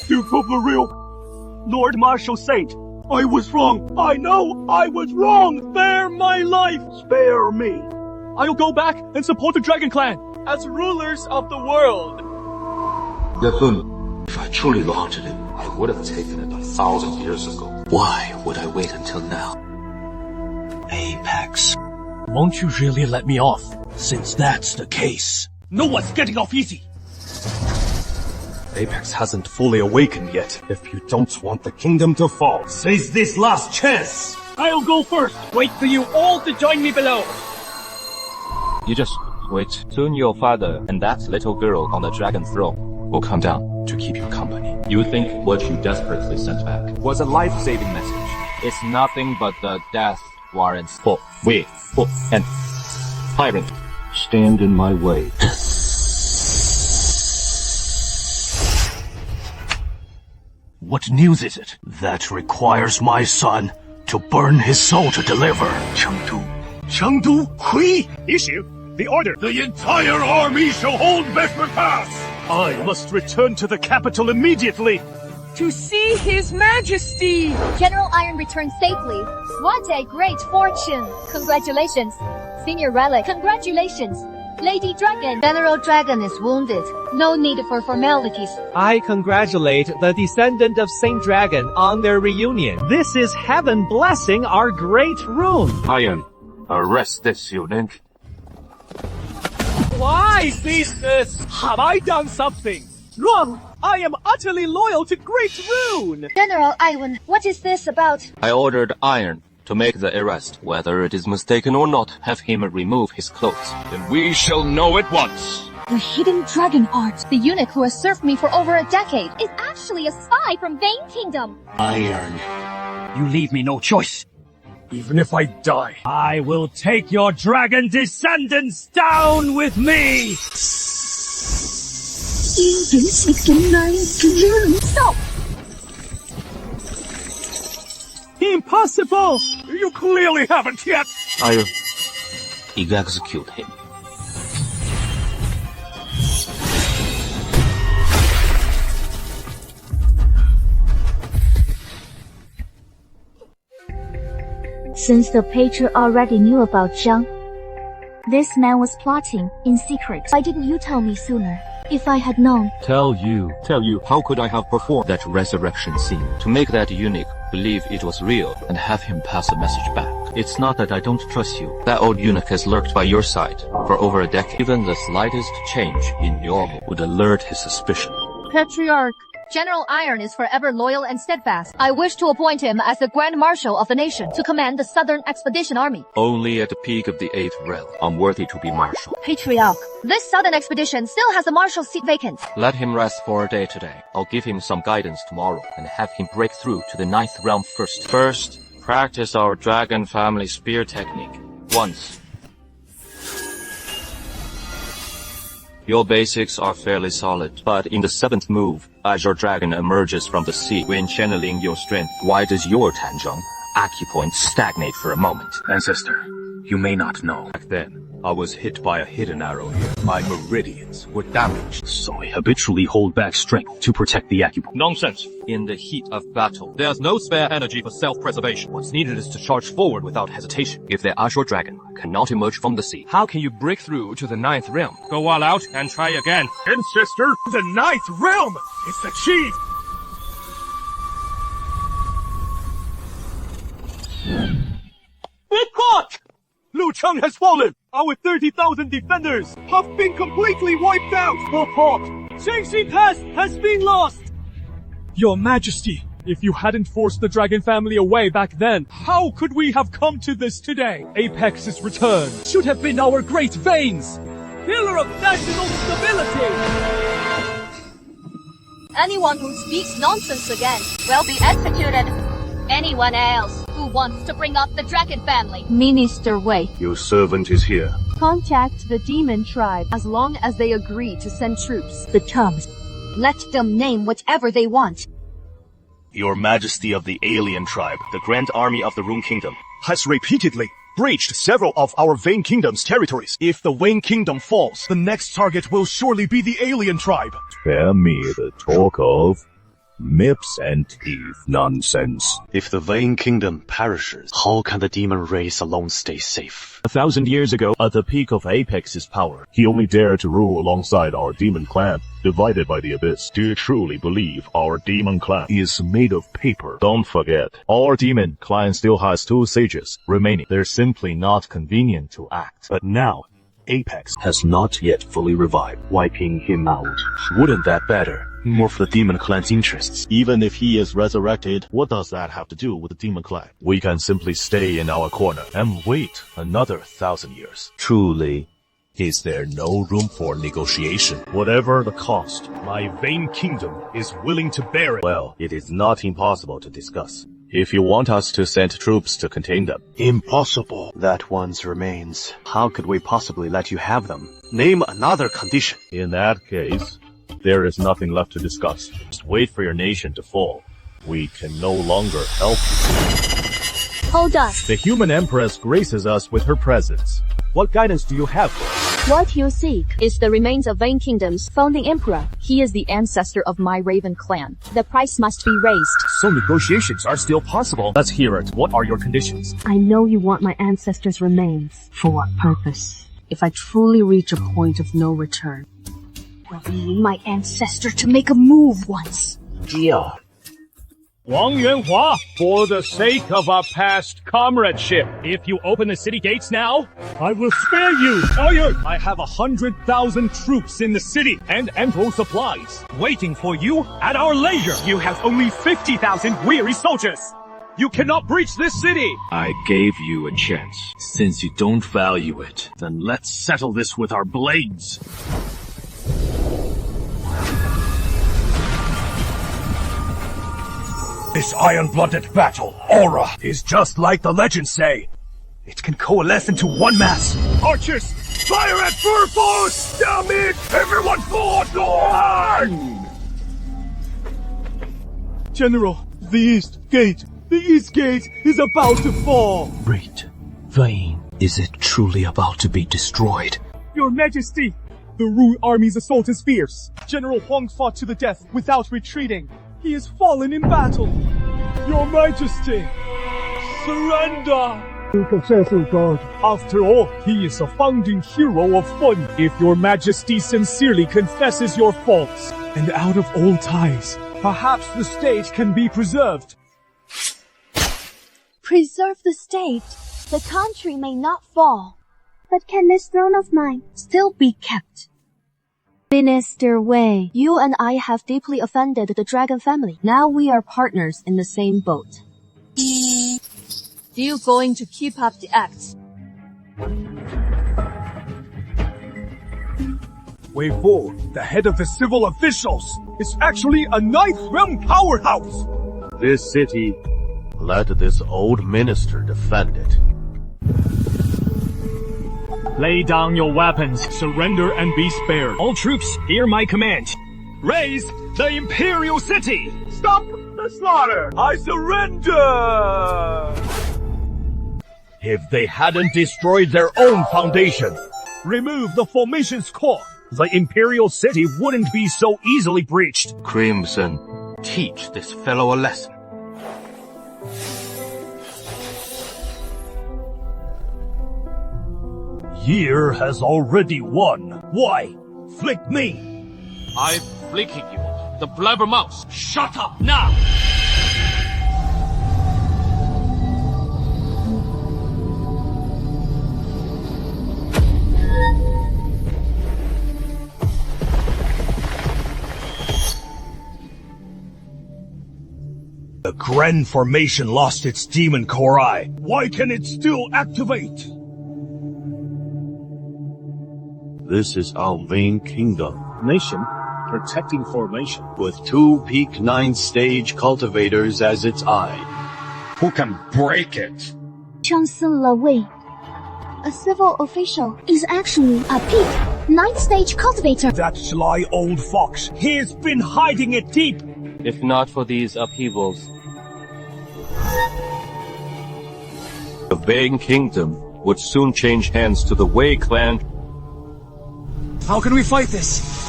You for the real Lord Marshal Saint, I was wrong. I know I was wrong. Spare my life. Spare me. I'll go back and support the Dragon Clan as rulers of the world. Yefun, if I truly wanted it, I would have taken it 1,000 years ago. Why would I wait until now? Apex. Won't you really let me off? Since that's the case. No one's getting off easy. Apex hasn't fully awakened yet. If you don't want the kingdom to fall, seize this last chance. I'll go first. Wait for you all to join me below. You just wait. Soon your father and that little girl on the dragon throne will come down to keep you company. You think what you desperately sent back was a life-saving message. It's nothing but the death warrants for Wei Fu and Tyrant. Stand in my way. What news is it that requires my son to burn his soul to deliver? Chengdu, Hui, issue the order. The entire army shall hold Vesper Pass! I must return to the capital immediately. To see His Majesty! General Iron returned safely. What a great fortune! Congratulations. Senior Relic, congratulations. Lady Dragon. General Dragon is wounded. No need for formalities. I congratulate the descendant of Saint Dragon on their reunion. This is heaven blessing our great rune. Iron, arrest this eunuch. Why, sisters? Have I done something wrong? I am utterly loyal to Great Rune! General Iwan, what is this about? I ordered Iron to make the arrest. Whether it is mistaken or not, have him remove his clothes. Then we shall know at once. The hidden dragon art. The eunuch who has served me for over a decade is actually a spy from Vane Kingdom. Iron, you leave me no choice. Even if I die, I will take your dragon descendants down with me! Stop! Impossible! You clearly haven't yet! Iron, execute him. Since the Patriarch already knew about Zhang, this man was plotting in secret. Why didn't you tell me sooner? If I had known. Tell you. How could I have performed that resurrection scene? To make that eunuch believe it was real and have him pass a message back. It's not that I don't trust you. That old eunuch has lurked by your side for over a decade. Even the slightest change in your mood would alert his suspicion. Patriarch. General Iron is forever loyal and steadfast. I wish to appoint him as the Grand Marshal of the nation to command the Southern Expedition Army. Only at the peak of the 8th realm, I'm worthy to be marshal. Patriarch, this Southern Expedition still has a marshal seat vacant. Let him rest for a day today. I'll give him some guidance tomorrow and have him break through to the 9th realm first. First, practice our dragon family spear technique. Once. Your basics are fairly solid, but in the 7th move, as your dragon emerges from the sea when channeling your strength, why does your Tanzhong acupoint stagnate for a moment? Ancestor, you may not know. Back then, I was hit by a hidden arrow here. My meridians were damaged. So I habitually hold back strength to protect the acupoint. Nonsense! In the heat of battle, there's no spare energy for self-preservation. What's needed is to charge forward without hesitation. If the Azure Dragon cannot emerge from the sea, how can you break through to the 9th realm? Go all out and try again. Ancestor, the 9th realm! It's achieved! Big caught! Lu Cheng has fallen! Our 30,000 defenders have been completely wiped out! Report! Chengxi Pass has been lost! Your Majesty, if you hadn't forced the dragon family away back then, how could we have come to this today? Apex's return should have been our great veins! Pillar of national stability! Anyone who speaks nonsense again will be executed. Anyone else who wants to bring up the dragon family, Minister Wei. Your servant is here. contact the demon tribe as long as they agree to send troops. The terms. Let them name whatever they want. Your Majesty of the Alien Tribe, the Grand Army of the Rune Kingdom, has repeatedly breached several of our Vane Kingdom's territories. If the Vane Kingdom falls, the next target will surely be the Alien Tribe. Spare me the talk of MIPS and teeth nonsense. If the Vane Kingdom perishes, how can the demon race alone stay safe? 1,000 years ago, at the peak of Apex's power, he only dared to rule alongside our demon clan, divided by the abyss. Do you truly believe our demon clan is made of paper? Don't forget, our demon clan still has 2 sages remaining. They're simply not convenient to act. But now, Apex has not yet fully revived, wiping him out. Wouldn't that better? More for the demon clan's interests. Even if he is resurrected, what does that have to do with the demon clan? We can simply stay in our corner and wait another 1,000 years. Truly, is there no room for negotiation? Whatever the cost, my Vane Kingdom is willing to bear it. Well, it is not impossible to discuss. If you want us to send troops to contain them. Impossible. That once remains. How could we possibly let you have them? Name another condition. In that case, there is nothing left to discuss. Just wait for your nation to fall. We can no longer help you. Hold on. The human empress graces us with her presence. What guidance do you have for us? What you seek is the remains of Vane Kingdom's founding emperor. He is the ancestor of my Raven clan. The price must be raised. So negotiations are still possible. Let's hear it. What are your conditions? I know you want my ancestors' remains. For what purpose? if I truly reach a point of no return. Will be my ancestor to make a move once. Deal. Wang Yuanhua, for the sake of our past comradeship, if you open the city gates now, I will spare you. I have 100,000 troops in the city and ample supplies, waiting for you at our leisure. You have only 50,000 weary soldiers. You cannot breach this city. I gave you a chance. Since you don't value it, then let's settle this with our blades. This iron-blooded battle, aura, is just like the legends say. It can coalesce into one mass. Archers, fire at full force! Damn it! Everyone forward! General, the East Gate is about to fall. Great. Vain. Is it truly about to be destroyed? Your Majesty, the Ru army's assault is fierce. General Huang fought to the death without retreating. He has fallen in battle. Your Majesty, surrender! After all, he is a founding hero of Fun. If your Majesty sincerely confesses your faults, and out of old ties, perhaps the state can be preserved. Preserve the state. The country may not fall. But can this throne of mine still be kept? Minister Wei, you and I have deeply offended the dragon family. Now we are partners in the same boat. You going to keep up the act? Wei Fu, the head of the civil officials, is actually a ninth realm powerhouse. This city, let this old minister defend it. Lay down your weapons, surrender and be spared. All troops, hear my command. Raise the Imperial City! Stop the slaughter! I surrender! If they hadn't destroyed their own foundation, Remove the formation's core. the Imperial City wouldn't be so easily breached. Crimson, teach this fellow a lesson. Year has already won. Why? Flick me! I'm flicking you, the blabbermouth. Shut up now! The Gren formation lost its demon core eye. Why can it still activate? This is our main kingdom. Nation, protecting formation. With 2 peak 9 stage cultivators as its eye. Who can break it? Chancellor Wei, a civil official, is actually a peak 9th stage cultivator. That sly old fox, he's been hiding it deep. If not for these upheavals, the Vang Kingdom would soon change hands to the Wei clan. How can we fight this?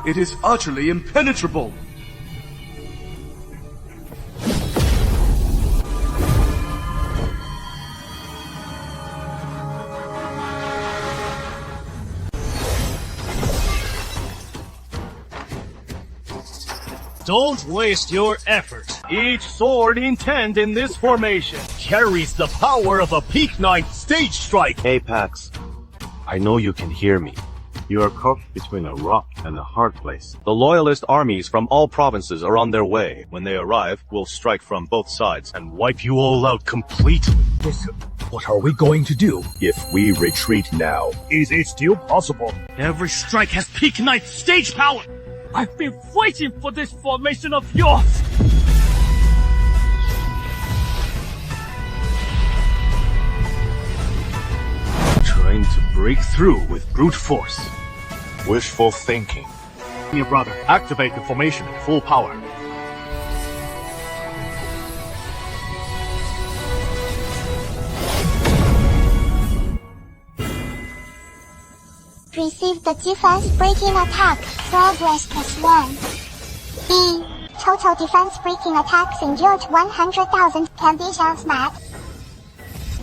It is utterly impenetrable. Don't waste your effort. Each sword intent in this formation carries the power of a peak 9th stage strike. Apex, I know you can hear me. You are caught between a rock and a hard place. The loyalist armies from all provinces are on their way. When they arrive, we'll strike from both sides and wipe you all out completely. What are we going to do? If we retreat now, is it still possible? Every strike has peak 9th stage power! I've been waiting for this formation of yours! Trying to break through with brute force. Wishful thinking. Your brother, activate the formation at full power. Receive the defense breaking attack. Progress +1. B. Total defense breaking attacks endured 100,000 conditions met.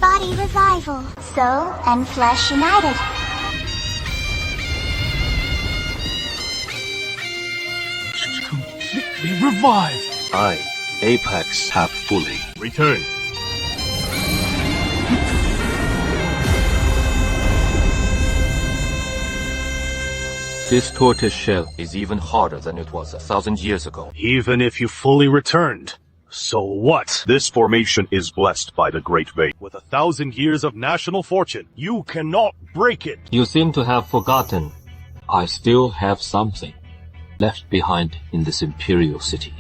body revival. Soul and flesh united. Completely revived. I, Apex, have fully Return. This tortoise shell is even harder than it was 1,000 years ago. Even if you fully returned. So what? This formation is blessed by the Great Veil. With 1,000 years of national fortune, you cannot break it. You seem to have forgotten. I still have something left behind in this imperial city.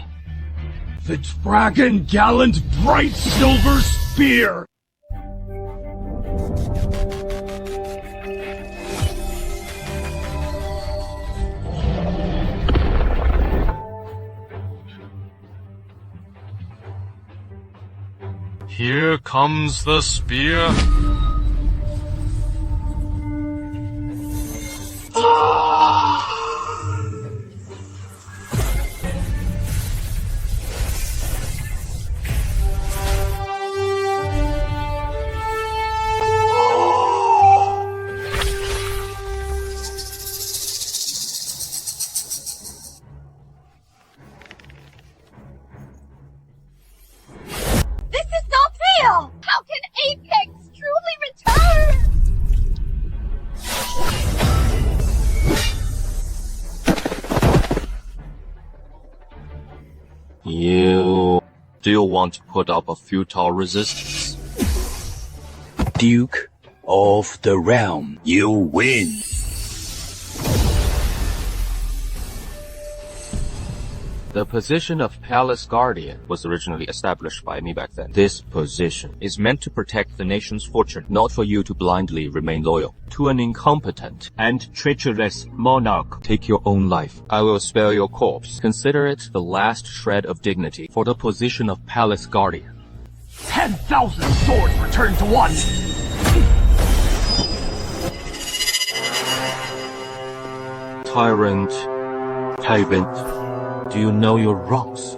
The dragon gallant bright silver spear! Here comes the spear. How can Apex truly return? You still want to put up a futile resistance? Duke of the Realm. You win. The position of Palace Guardian was originally established by me back then. This position is meant to protect the nation's fortune, not for you to blindly remain loyal to an incompetent and treacherous monarch. Take your own life. I will spare your corpse. Consider it the last shred of dignity for the position of Palace Guardian. 10,000 swords returned to one! Tyrant, do you know your wrongs?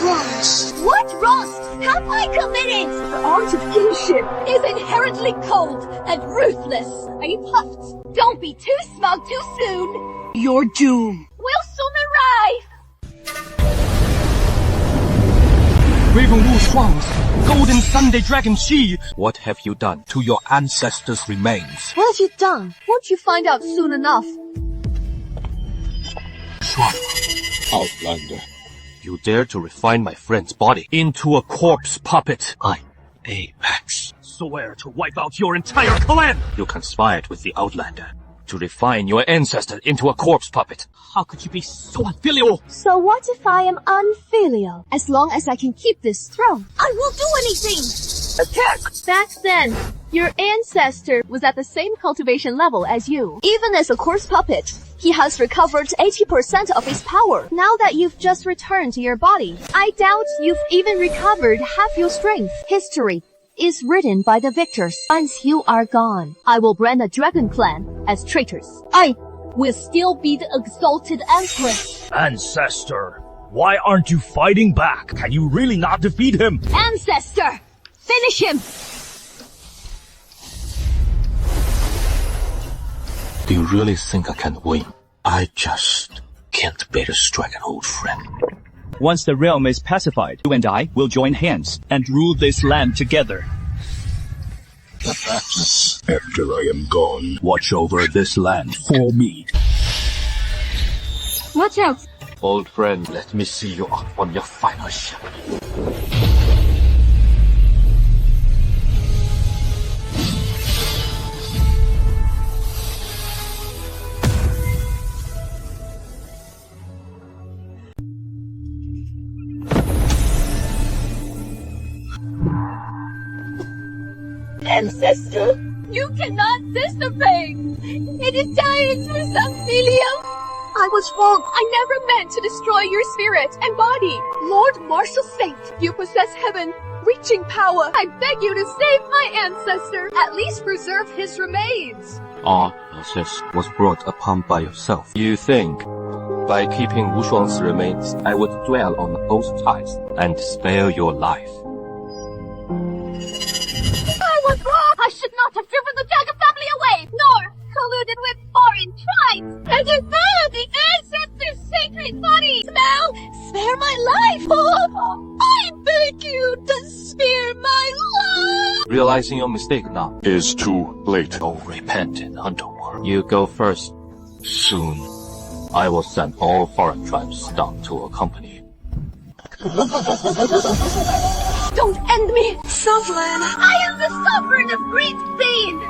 Wrongs? What wrongs have I committed? The art of kingship is inherently cold and ruthless. Are you puffed? Don't be too smug too soon. Your doom will soon arrive. Raven Wu Shuang's Golden Sunday Dragon Chi. What have you done to your ancestors' remains? What have you done? Won't you find out soon enough? Shuang. Outlander. You dare to refine my friend's body into a corpse puppet. I, Apex, swear to wipe out your entire clan! You conspired with the Outlander to refine your ancestor into a corpse puppet. How could you be so unfilial? So what if I am unfilial? As long as I can keep this throne, I will do anything! Attack! Back then, your ancestor was at the same cultivation level as you. Even as a corpse puppet, he has recovered 80% of his power. Now that you've just returned to your body, I doubt you've even recovered half your strength. History is written by the victors. Once you are gone, I will brand the Dragon Clan as traitors. I will still be the exalted empress. Ancestor, why aren't you fighting back? Can you really not defeat him? Ancestor, finish him! Do you really think I can win? I just can't bear to strike an old friend. Once the realm is pacified, you and I will join hands and rule this land together. After I am gone, watch over this land for me. Watch out! Old friend, let me see you up on your final shot. Ancestor, you cannot dissipate. It is time for some filium. I was wrong. I never meant to destroy your spirit and body. Lord Martial Saint, you possess heaven, reaching power. I beg you to save my ancestor. At least preserve his remains. All of this was brought upon by yourself. You think, by keeping Wu Shuang's remains, I would dwell on oath ties and spare your life. not have driven the dragon family away, nor colluded with foreign tribes, and defile the ancestors' sacred bodies. Now, spare my life. I beg you to spare my life. Realizing your mistake now Is too late. Go repent in Underworld. You go first. Soon, I will send all foreign tribes down to accompany you. Don't end me, Sovereign. I am the sovereign of great pain.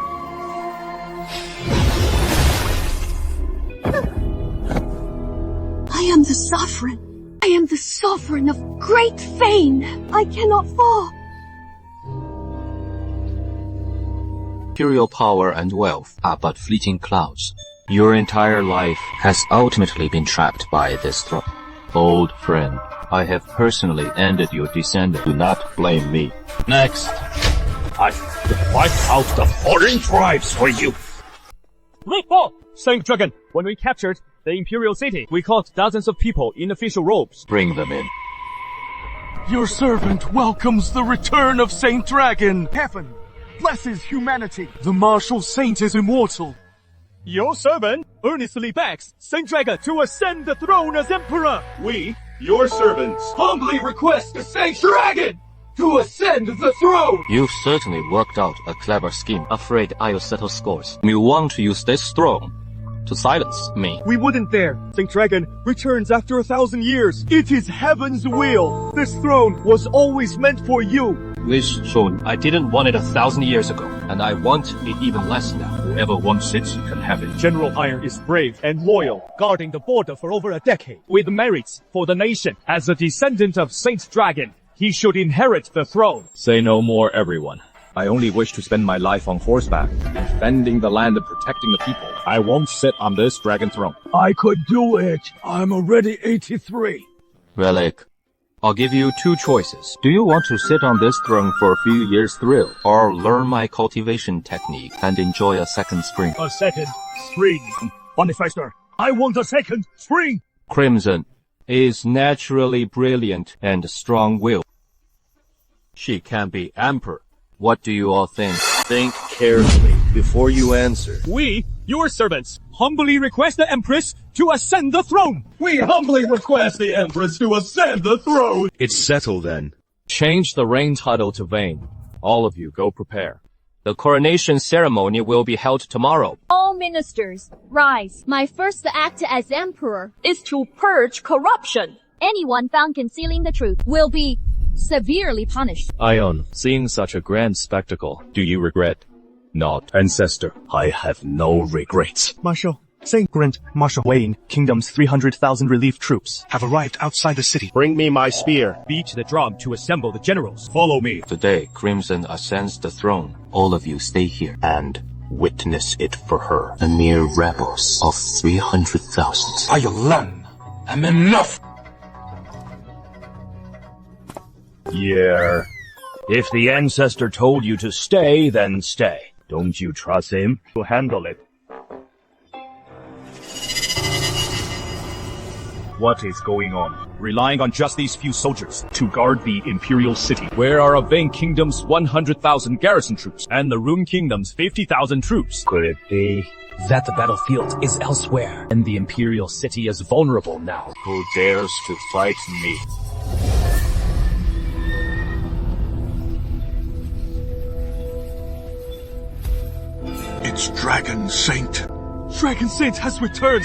I am the sovereign. I am the sovereign of great fame. I cannot fall. Imperial power and wealth are but fleeting clouds. Your entire life has ultimately been trapped by this throne. Old friend, I have personally ended your descendant. Do not blame me. Next, I will wipe out the foreign tribes for you. Report! Saint Dragon, when we captured the Imperial City, we caught dozens of people in official robes. Bring them in. Your servant welcomes the return of Saint Dragon. Heaven blesses humanity. The martial saint is immortal. Your servant earnestly begs Saint Dragon to ascend the throne as Emperor. We, your servants, humbly request the Saint Dragon to ascend the throne. You've certainly worked out a clever scheme. Afraid I'll settle scores. You want to use this throne to silence me. We wouldn't dare. Saint Dragon returns after 1,000 years. It is heaven's will. This throne was always meant for you. This throne, I didn't want it 1,000 years ago, and I want it even less now. Whoever wants it can have it. General Iron is brave and loyal, guarding the border for over a decade, with merits for the nation. As a descendant of Saint Dragon, he should inherit the throne. Say no more, everyone. I only wish to spend my life on horseback, defending the land and protecting the people. I won't sit on this dragon throne. I could do it. I'm already 83. Relic, I'll give you two choices. Do you want to sit on this throne for a few years thrill, or learn my cultivation technique and enjoy a second spring? A second spring. Manifestor, I want a second spring. Crimson is naturally brilliant and strong-willed. She can be emperor. What do you all think? Think carefully before you answer. We, your servants, humbly request the Empress to ascend the throne. We humbly request the Empress to ascend the throne. It's settled then. Change the reign title to Vane. All of you, go prepare. The coronation ceremony will be held tomorrow. All ministers, rise. My first act as emperor is to purge corruption. Anyone found concealing the truth will be severely punished. Ion, seeing such a grand spectacle, do you regret? Not. Ancestor, I have no regrets. Marshal, Saint Grant, Marshal Wayne, Kingdom's 300,000 relief troops have arrived outside the city. Bring me my spear. Beat the drum to assemble the generals. Follow me. Today, Crimson ascends the throne. All of you stay here And witness it for her. A mere rebels of 300,000. I alone am enough. Yeah. If the ancestor told you to stay, then stay. Don't you trust him to handle it? What is going on? Relying on just these few soldiers To guard the Imperial City Where are of Vane Kingdom's 100,000 garrison troops? and the Rune Kingdom's 50,000 troops. Could it be? That the battlefield is elsewhere, and the Imperial City is vulnerable now. Who dares to fight me? It's Dragon Saint. Dragon Saint has returned.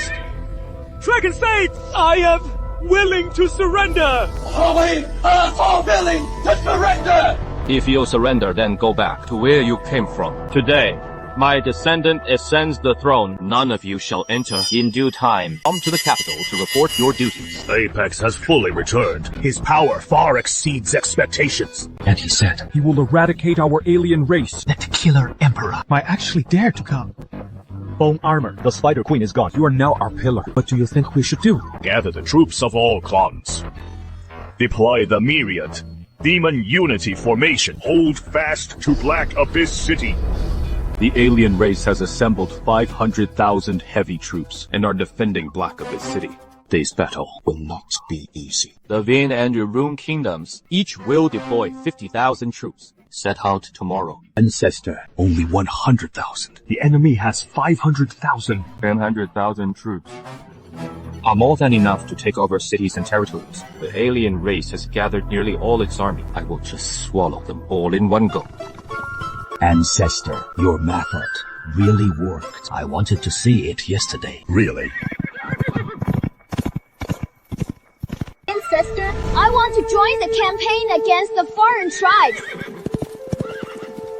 Dragon Saint, I am willing to surrender. We are all willing to surrender. If you surrender, then go back to where you came from. Today, my descendant ascends the throne. None of you shall enter in due time. Come to the capital to report your duties. Apex has fully returned. His power far exceeds expectations. And he said, He will eradicate our alien race. that killer emperor Might actually dare to come. Bone armor, the Spider Queen is gone. You are now our pillar. What do you think we should do? Gather the troops of all clans. Deploy the myriad. Demon Unity Formation. Hold fast to Black Abyss City. The alien race has assembled 500,000 heavy troops and are defending Black Abyss City. This battle will not be easy. The Vane and Rune Kingdoms each will deploy 50,000 troops. Set out tomorrow. Ancestor, only 100,000. The enemy has 500,000. 10,000 troops are more than enough to take over cities and territories. The alien race has gathered nearly all its army. I will just swallow them all in one go. Ancestor, your method really worked. I wanted to see it yesterday. Really? Ancestor, I want to join the campaign against the foreign tribes.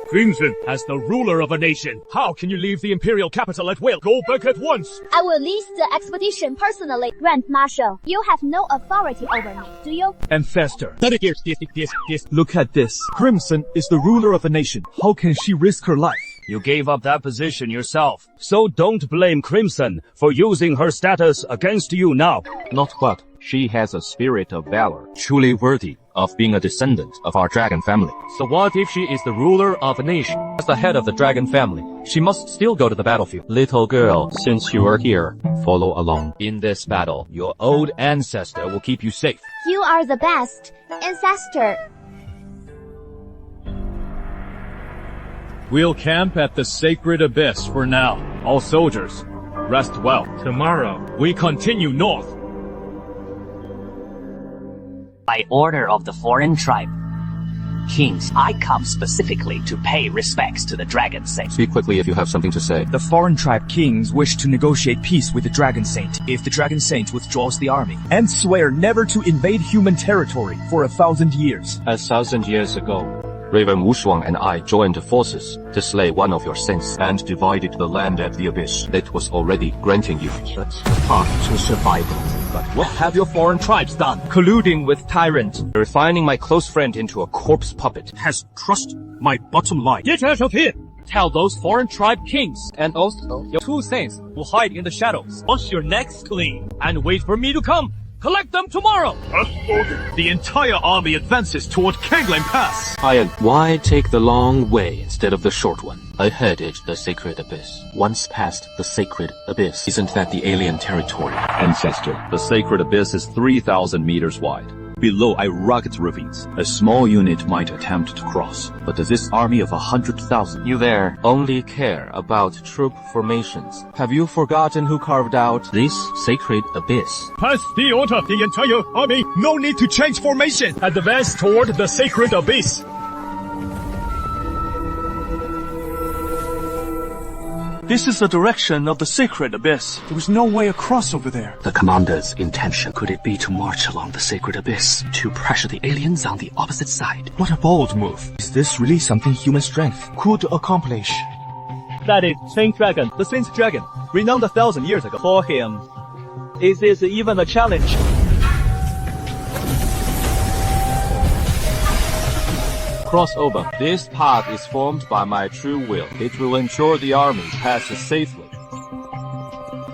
Crimson, as the ruler of a nation, How can you leave the imperial capital at will? Go back at once! I will lead the expedition personally. Grand Marshal, you have no authority over me, do you? Ancestor. Look at this. Crimson is the ruler of a nation. How can she risk her life? you gave up that position yourself. So don't blame Crimson for using her status against you now. Not what. She has a spirit of valor, truly worthy of being a descendant of our dragon family. So what if she is the ruler of a nation? As the head of the dragon family, she must still go to the battlefield. Little girl, since you are here, follow along. In this battle, your old ancestor will keep you safe. You are the best, ancestor. We'll camp at the sacred abyss for now. All soldiers, rest well. Tomorrow, we continue north. By order of the foreign tribe, kings, I come specifically to pay respects to the Dragon Saint. Speak quickly if you have something to say. The foreign tribe kings wish to negotiate peace with the Dragon Saint if the Dragon Saint withdraws the army, and swear never to invade human territory for 1,000 years. 1,000 years ago, Raven Wushuang and I joined forces to slay one of your saints and divided the land at the abyss that was already granting you. That's the path to survival. But what have your foreign tribes done? Colluding with tyrant. Refining my close friend into a corpse puppet Has crushed my bottom line. Get out of here! Tell those foreign tribe kings and also your 2 saints will hide in the shadows. Wash your necks clean and wait for me to come. Collect them tomorrow! The entire army advances toward Kangling Pass. Ian, why take the long way instead of the short one? I headed the sacred abyss. Once past the sacred abyss, isn't that the alien territory? Ancestor, the sacred abyss is 3,000 meters wide. Below are rugged ravines. A small unit might attempt to cross, but this army of 100,000... You there only care about troop formations. Have you forgotten who carved out this sacred abyss? Pass the order, the entire army. No need to change formation. Advance toward the sacred abyss. This is the direction of the sacred abyss. There was no way across over there. The commander's intention, could it be to march along the sacred abyss to pressure the aliens on the opposite side? What a bold move. Is this really something human strength could accomplish? That is Saint Dragon, the Saint Dragon, renowned 1,000 years ago. For him, is this even a challenge? Crossover. This path is formed by my true will. It will ensure the army passes safely.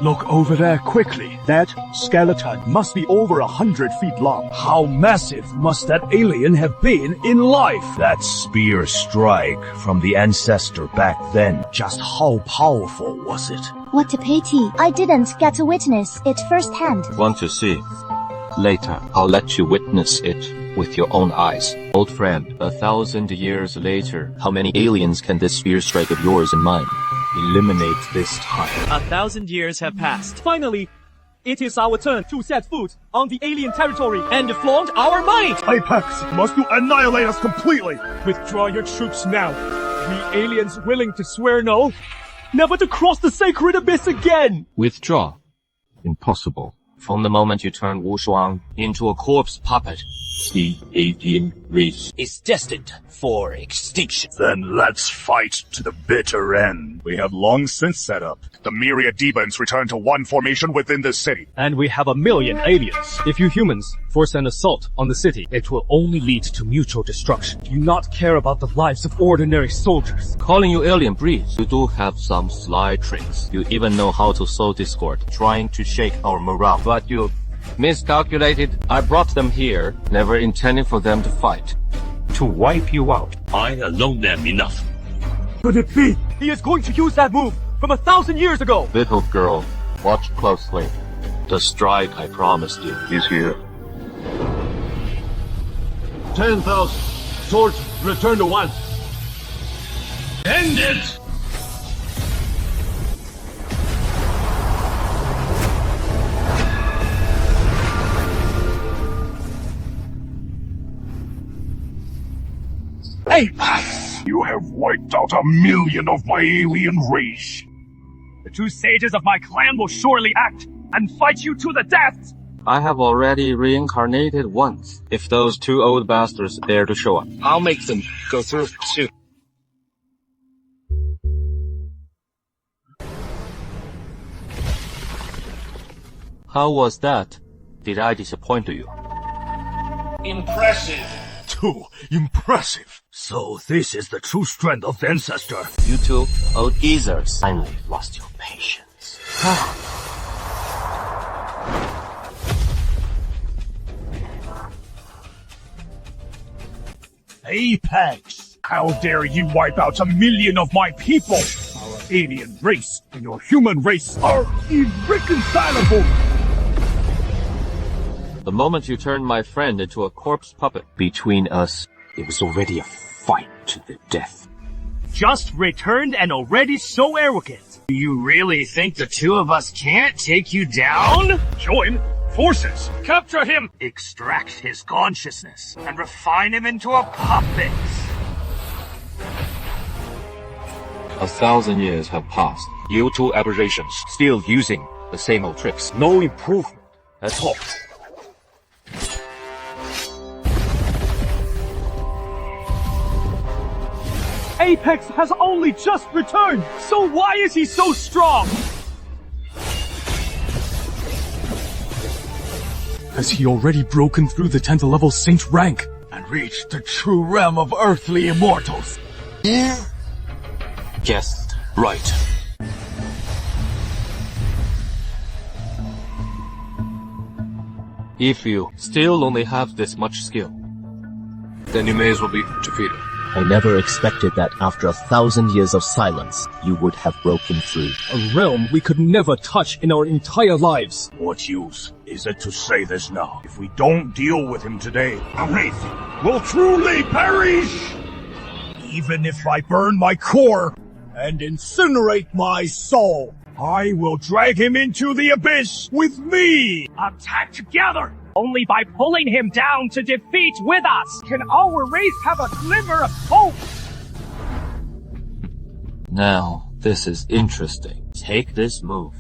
Look over there quickly. That skeleton must be over 100 feet long. How massive must that alien have been in life? That spear strike from the ancestor back then. Just how powerful was it? What a pity. I didn't get to witness it firsthand. Want to see? Later, I'll let you witness it with your own eyes. Old friend, 1,000 years later, how many aliens can this spear strike of yours and mine eliminate this time? 1,000 years have passed. Finally, it is our turn to set foot on the alien territory and flaunt our might! Apex must you annihilate us completely. Withdraw your troops now. The aliens willing to swear no, never to cross the sacred abyss again. Withdraw? Impossible. From the moment you turn Wushuang into a corpse puppet, the alien race Is destined for extinction. Then let's fight to the bitter end. We have long since set up. The myriad demons return to one formation within this city. And we have 1,000,000 aliens. If you humans force an assault on the city, it will only lead to mutual destruction. Do you not care about the lives of ordinary soldiers? Calling you alien breeds, you do have some sly tricks. You even know how to sow discord, trying to shake our morale. But you miscalculated. I brought them here, never intending for them to fight. To wipe you out. I alone am enough. Could it be? He is going to use that move from 1,000 years ago. Little girl, watch closely. The strike I promised you is here. 10,000, swords return to one. End it! Apex! You have wiped out 1,000,000 of my alien race. The two sages of my clan will surely act and fight you to the death! I have already reincarnated once. If those two old bastards dare to show up, I'll make them go through too. How was that? Did I disappoint you? Impressive. Too impressive. So this is the true strength of the ancestor. You two old geezers finally lost your patience. Apex! How dare you wipe out 1,000,000 of my people? Our alien race and your human race are irreconcilable! The moment you turned my friend into a corpse puppet, between us, it was already a fight to the death. Just returned and already so arrogant. Do you really think the two of us can't take you down? Join forces. Capture him! Extract his consciousness and refine him into a puppet. 1,000 years have passed. You two aberrations, still using the same old tricks. No improvement at all. Apex has only just returned, so why is he so strong? Has he already broken through the 10th level saint rank and reached the true realm of earthly immortals? Guessed right. If you still only have this much skill, then you may as well be defeated. I never expected that after 1,000 years of silence, you would have broken through. A realm we could never touch in our entire lives. What use is it to say this now? If we don't deal with him today, the race will truly perish! Even if I burn my core and incinerate my soul, I will drag him into the abyss with me! Attack together! Only by pulling him down to defeat with us can our race have a glimmer of hope! Now, this is interesting. Take this move.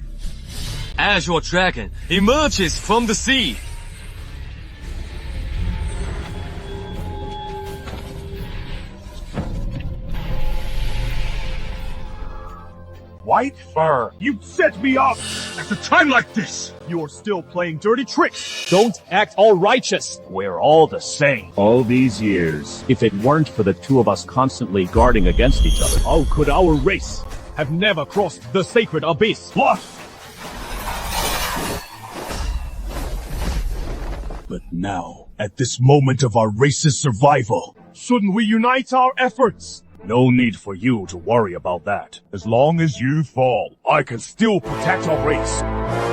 As your dragon emerges from the sea, White fur, you set me up at a time like this! You're still playing dirty tricks. Don't act all righteous. We're all the same. All these years, if it weren't for the two of us constantly guarding against each other, How could our race have never crossed the sacred abyss? What? But now, at this moment of our race's survival, shouldn't we unite our efforts? No need for you to worry about that. As long as you fall, I can still protect our race.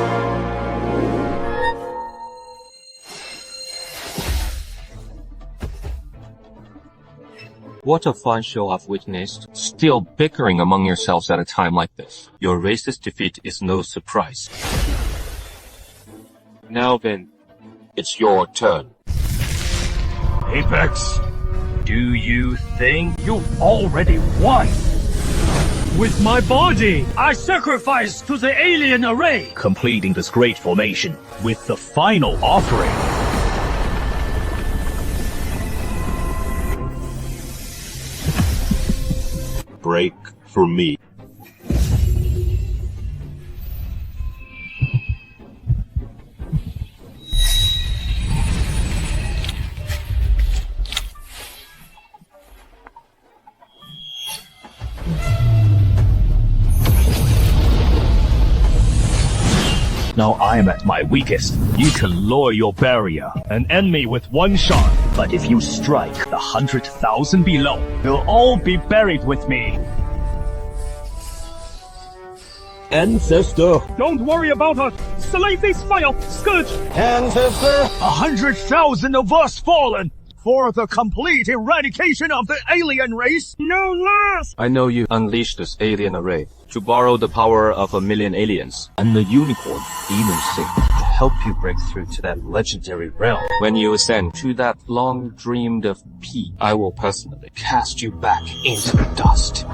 what a fun show I've witnessed. Still bickering among yourselves at a time like this. Your race's defeat is no surprise. Now then, it's your turn. Apex, Do you think you've already won? With my body, I sacrifice to the alien array, completing this great formation with the final offering. break for me. Now I am at my weakest. You can lower your barrier and end me with one shot. But if you strike the 100,000 below, you'll all be buried with me. Ancestor, don't worry about us. Slay this fire, Scourge. Ancestor, 100,000 of us fallen. for the complete eradication of the alien race, no less! I know you unleashed this alien array to borrow the power of 1,000,000 aliens And the unicorn, Demon Sing, to help you break through to that legendary realm. When you ascend to that long-dreamed of peak, I will personally cast you back into the dust.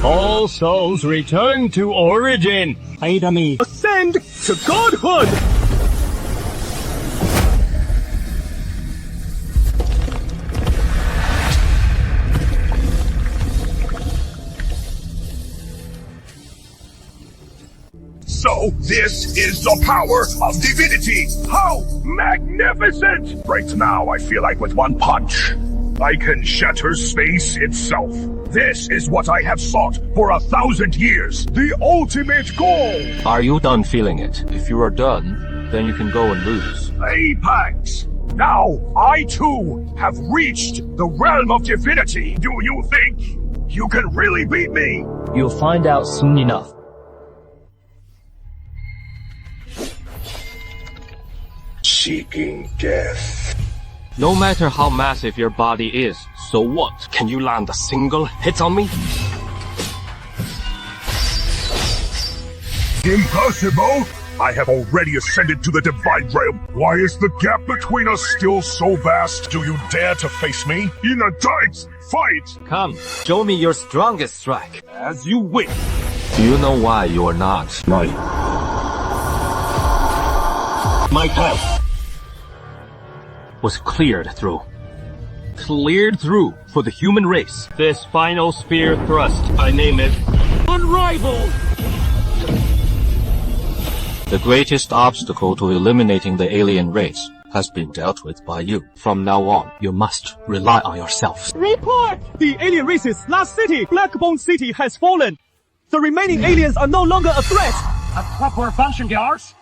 All souls return to origin. Ascend to godhood! So, this is the power of divinity! How magnificent! Right now, I feel like with one punch, I can shatter space itself. This is what I have sought for 1,000 years. The ultimate goal! Are you done feeling it? If you are done, then you can go and lose. Apex! Now, I too have reached the realm of divinity. Do you think you can really beat me? You'll find out soon enough. Seeking death. No matter how massive your body is, so what? Can you land a single hit on me? Impossible! I have already ascended to the divine realm. Why is the gap between us still so vast? Do you dare to face me? In a dice fight! Come, show me your strongest strike. As you wish. Do you know why you are not? My path was cleared through. Cleared through for the human race. This final spear thrust, I name it unrivaled. The greatest obstacle to eliminating the alien race has been dealt with by you. From now on, you must rely on yourself. Report! The alien race's last city, Blackbone City, has fallen. The remaining aliens are no longer a threat. A proper function, guards.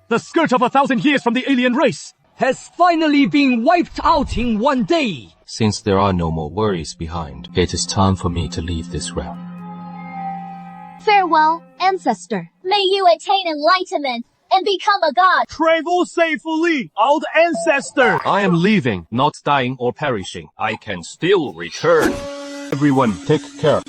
The skirt of 1,000 years from the alien race has finally been wiped out in one day. Since there are no more worries behind, it is time for me to leave this realm. Farewell, ancestor. May you attain enlightenment and become a god. Travel safely, old ancestor. I am leaving, not dying or perishing. I can still return. Everyone, take care.